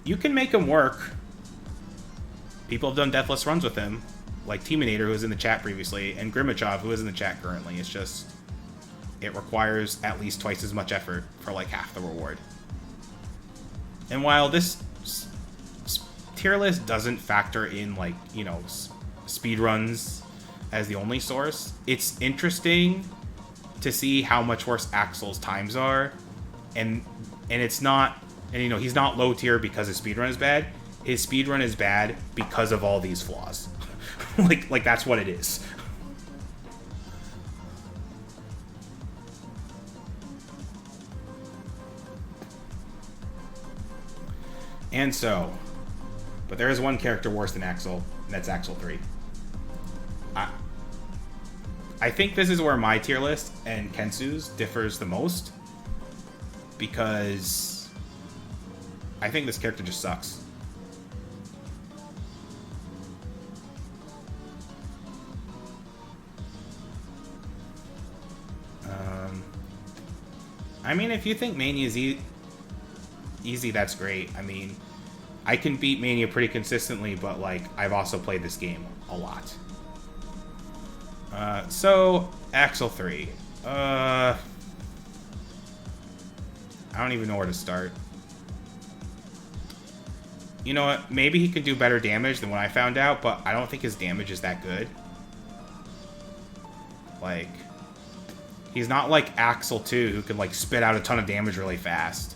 Speaker 1: you can make him work. People have done deathless runs with him, like Teaminator, who was in the chat previously, and Grimachov, who is in the chat currently. It's just, it requires at least twice as much effort for like half the reward. And while this tier list doesn't factor in, like, you know, speedruns as the only source, it's interesting to see how much worse Axel's times are, and it's not, and you know, he's not low tier because his speedrun is bad. His speedrun is bad because of all these flaws. like that's what it is. And so, but there is one character worse than Axel, and that's Axel 3. I think this is where my tier list and Kensu's differs the most, because I think this character just sucks. I mean, if you think Mania is easy, that's great. I mean, I can beat Mania pretty consistently, but like, I've also played this game a lot. So, Axel 3. I don't even know where to start. You know what? Maybe he can do better damage than what I found out, but I don't think his damage is that good. Like, he's not like Axel 2, who can like spit out a ton of damage really fast.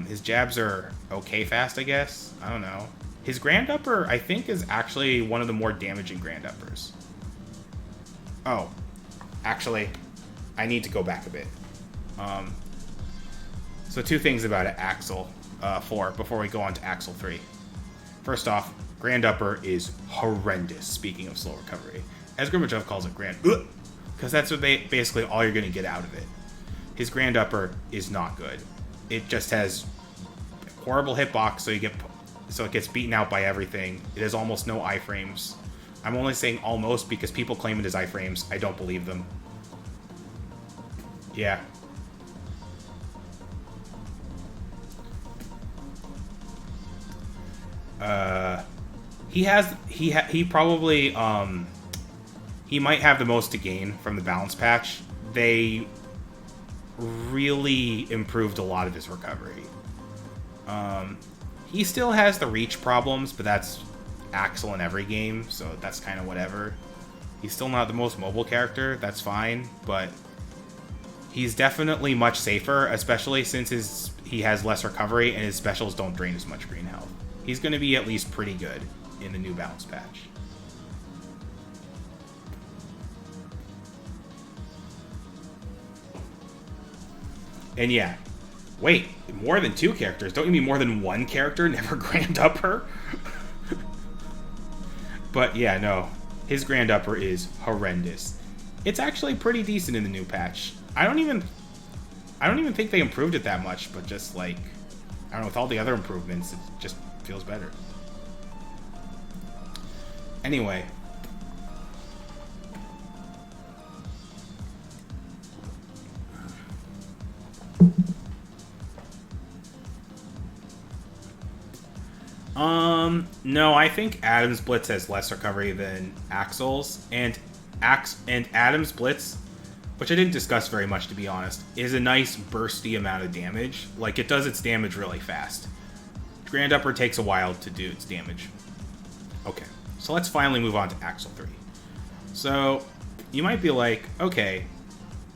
Speaker 1: His jabs are okay fast, I guess. I don't know. His Grand Upper, I think, is actually one of the more damaging Grand Uppers. Oh, actually, I need to go back a bit. So two things about it, Axel 4, before we go on to Axel 3. First off, Grand Upper is horrendous, speaking of slow recovery. As Grimachov calls it, because that's what basically all you're going to get out of it. His Grand Upper is not good. It just has horrible hitbox, so it gets beaten out by everything. It has almost no iframes. I'm only saying almost because people claim it as iframes. I don't believe them. Yeah. He probably he might have the most to gain from the balance patch. They really improved a lot of his recovery. He still has the reach problems, but that's Axel in every game, so that's kind of whatever. He's still not the most mobile character, that's fine, but he's definitely much safer, especially since he has less recovery and his specials don't drain as much green health. He's going to be at least pretty good in the new balance patch. And yeah, wait, more than 2 characters? Don't you mean more than 1 character never Grand Upper? But yeah, no, his Grand Upper is horrendous. It's actually pretty decent in the new patch. I don't even think they improved it that much, but just like, I don't know, with all the other improvements, it just feels better. Anyway. No, I think Adam's Blitz has less recovery than Axel's, and Adam's Blitz, which I didn't discuss very much, to be honest, is a nice bursty amount of damage. Like, it does its damage really fast. Grand Upper takes a while to do its damage. Okay, so let's finally move on to Axel 3. So, you might be like, okay,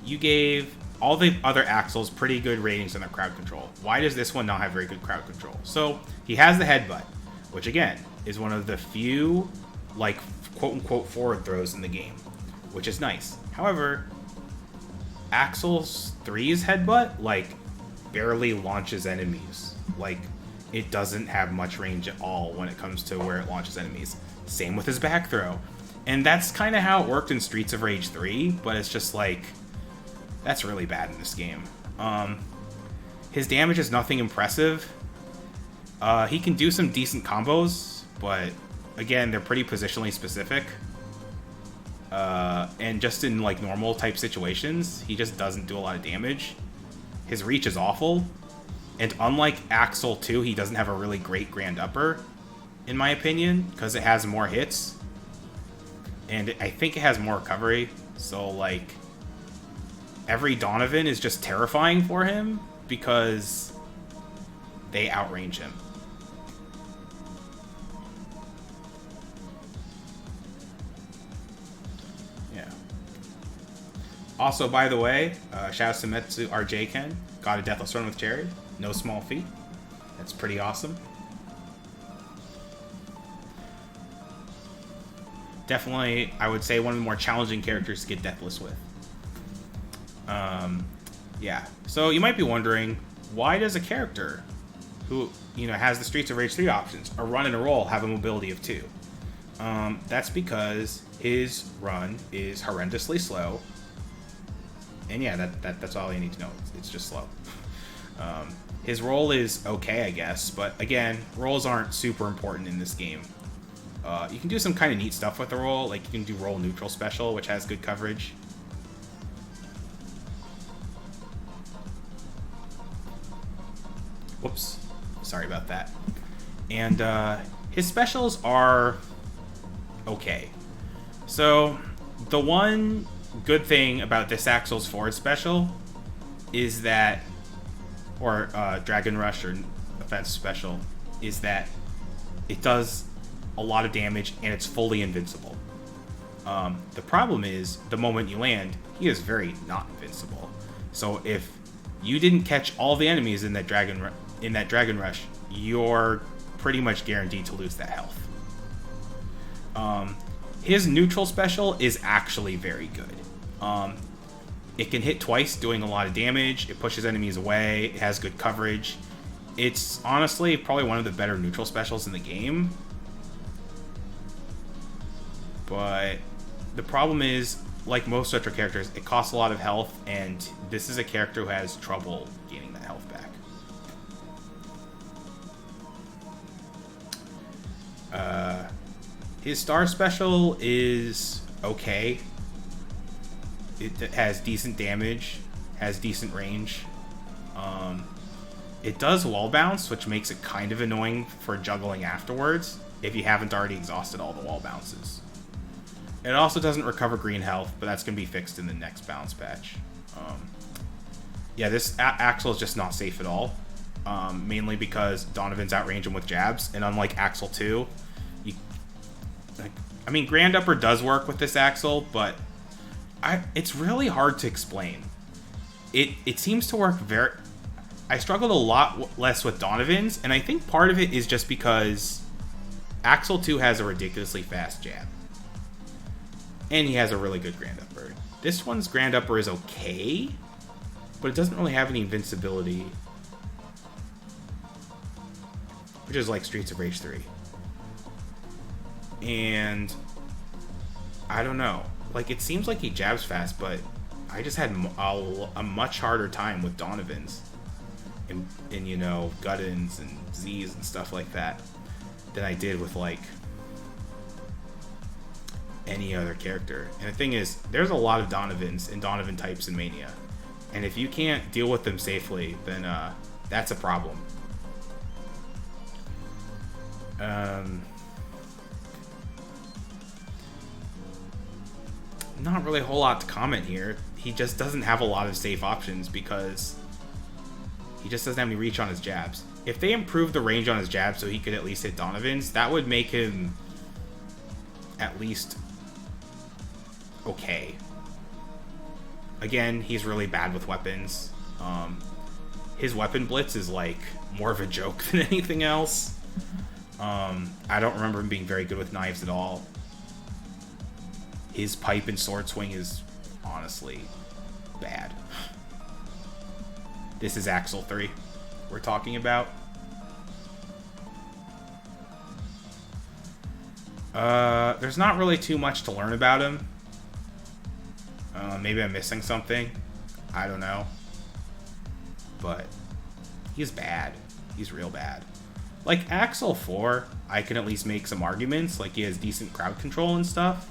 Speaker 1: you gave all the other Axels pretty good ratings on their crowd control. Why does this one not have very good crowd control? So, he has the headbutt, which again, is one of the few, like, quote-unquote forward throws in the game, which is nice. However, Axel's 3's headbutt, like, barely launches enemies. Like, it doesn't have much range at all when it comes to where it launches enemies. Same with his back throw. And that's kind of how it worked in Streets of Rage 3, but it's just like, that's really bad in this game. His damage is nothing impressive. He can do some decent combos, but again, they're pretty positionally specific. And just in like normal type situations, he just doesn't do a lot of damage. His reach is awful. And unlike Axel 2, he doesn't have a really great Grand Upper, in my opinion, because it has more hits. And I think it has more recovery. So like, every Donovan is just terrifying for him because they outrange him. Yeah. Also, by the way, shout out to Metsu RJ Ken. Got a Deathless Run with Cherry. No small feat. That's pretty awesome. Definitely, I would say one of the more challenging characters to get Deathless with. Yeah. So you might be wondering, why does a character who, you know, has the Streets of Rage 3 options, a run and a roll, have a mobility of 2? That's because his run is horrendously slow. And yeah, that's all you need to know. It's just slow. His roll is okay, I guess, but again, rolls aren't super important in this game. You can do some kind of neat stuff with the roll, like you can do roll neutral special, which has good coverage. Whoops, sorry about that. And his specials are okay. So the one good thing about this Axel's forward special is that, or Dragon Rush or offensive special, is that it does a lot of damage and it's fully invincible. The problem is, the moment you land, he is very not invincible. So if you didn't catch all the enemies in that Dragon Rush, you're pretty much guaranteed to lose that health. His neutral special is actually very good. It can hit twice, doing a lot of damage. It pushes enemies away. It has good coverage. It's honestly probably one of the better neutral specials in the game. But the problem is, like most retro characters, it costs a lot of health, and this is a character who has trouble gaining that health back. His star special is okay. It has decent damage, has decent range. It does wall bounce, which makes it kind of annoying for juggling afterwards if you haven't already exhausted all the wall bounces. It also doesn't recover green health, but that's going to be fixed in the next bounce patch. Yeah, this Axel is just not safe at all. Mainly because Donovan's outrange him with jabs, and unlike Axel 2, I mean, Grand Upper does work with this Axel, but it's really hard to explain. It seems to work very... I struggled a lot less with Donovan's, and I think part of it is just because Axel 2 has a ridiculously fast jab. And he has a really good Grand Upper. This one's Grand Upper is okay, but it doesn't really have any invincibility, which is like Streets of Rage 3. And I don't know. Like, it seems like he jabs fast, but I just had a much harder time with Donovan's and you know, Guttins and Z's and stuff like that than I did with, like, any other character. And the thing is, there's a lot of Donovans and Donovan types in Mania. And if you can't deal with them safely, then that's a problem. Not really a whole lot to comment here. He just doesn't have a lot of safe options because he just doesn't have any reach on his jabs. If they improved the range on his jabs so he could at least hit Donovan's, that would make him at least okay. Again, he's really bad with weapons. His weapon blitz is like more of a joke than anything else. I don't remember him being very good with knives at all. His pipe and sword swing is honestly bad. This is Axel 3 we're talking about. There's not really too much to learn about him. Maybe I'm missing something. I don't know. But he's bad. He's real bad. Like, Axel 4, I can at least make some arguments. Like, he has decent crowd control and stuff.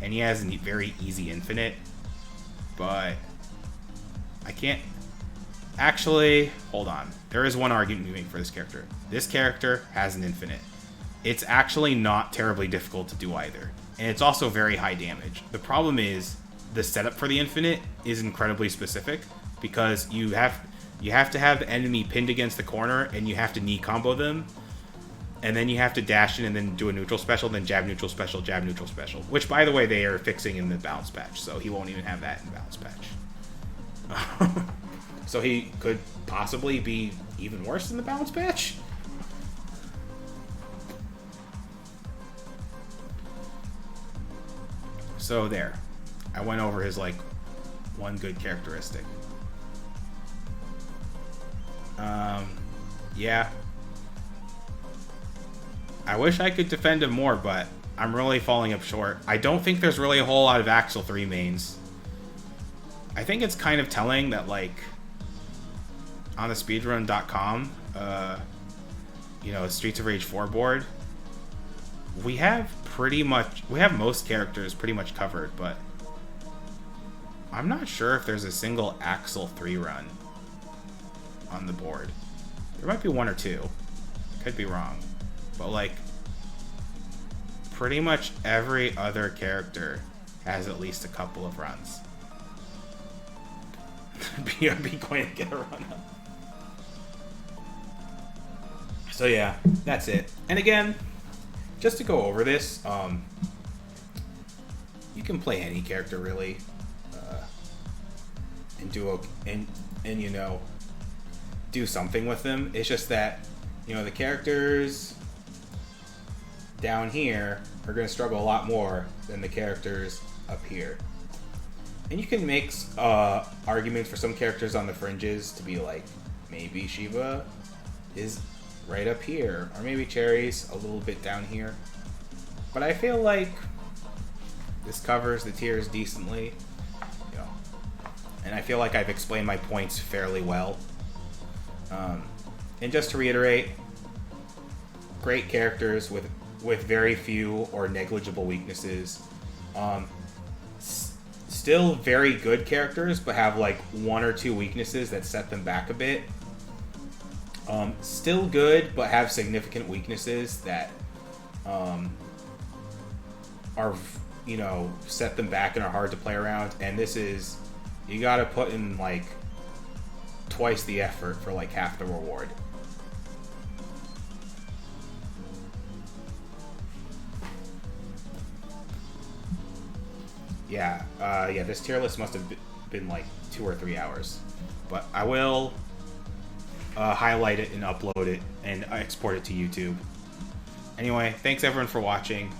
Speaker 1: And he has a very easy infinite. But I can't... Actually, hold on. There is one argument to make for this character. This character has an infinite. It's actually not terribly difficult to do either. And it's also very high damage. The problem is, the setup for the infinite is incredibly specific. Because you have to have the enemy pinned against the corner, and you have to knee combo them. And then you have to dash in and then do a neutral special, then jab neutral special, jab neutral special. Which, by the way, they are fixing in the balance patch, so he won't even have that in the balance patch. So he could possibly be even worse in the balance patch? So there. I went over his, like, one good characteristic. Yeah. I wish I could defend him more, but I'm really falling up short. I don't think there's really a whole lot of Axel 3 mains. I think it's kind of telling that, like, on the speedrun.com, you know, Streets of Rage 4 board, we have most characters pretty much covered, but I'm not sure if there's a single Axel 3 run on the board. There might be one or two. Could be wrong. But, like, pretty much every other character has at least a couple of runs. BRB going to get a run up. So yeah, that's it. And again, just to go over this, you can play any character really, and do and you know, do something with them. It's just that, you know, the characters down here are going to struggle a lot more than the characters up here. And you can make arguments for some characters on the fringes to be like, maybe Shiva is right up here, or maybe Cherry's a little bit down here. But I feel like this covers the tiers decently, you know, and I feel like I've explained my points fairly well. And just to reiterate, great characters with very few or negligible weaknesses. Still very good characters, but have like one or two weaknesses that set them back a bit. Still good, but have significant weaknesses that are, you know, set them back and are hard to play around. And this is, you gotta put in like twice the effort for like half the reward. Yeah, yeah, this tier list must have been like 2 or 3 hours. But I will highlight it and upload it and export it to YouTube. Anyway, thanks everyone for watching.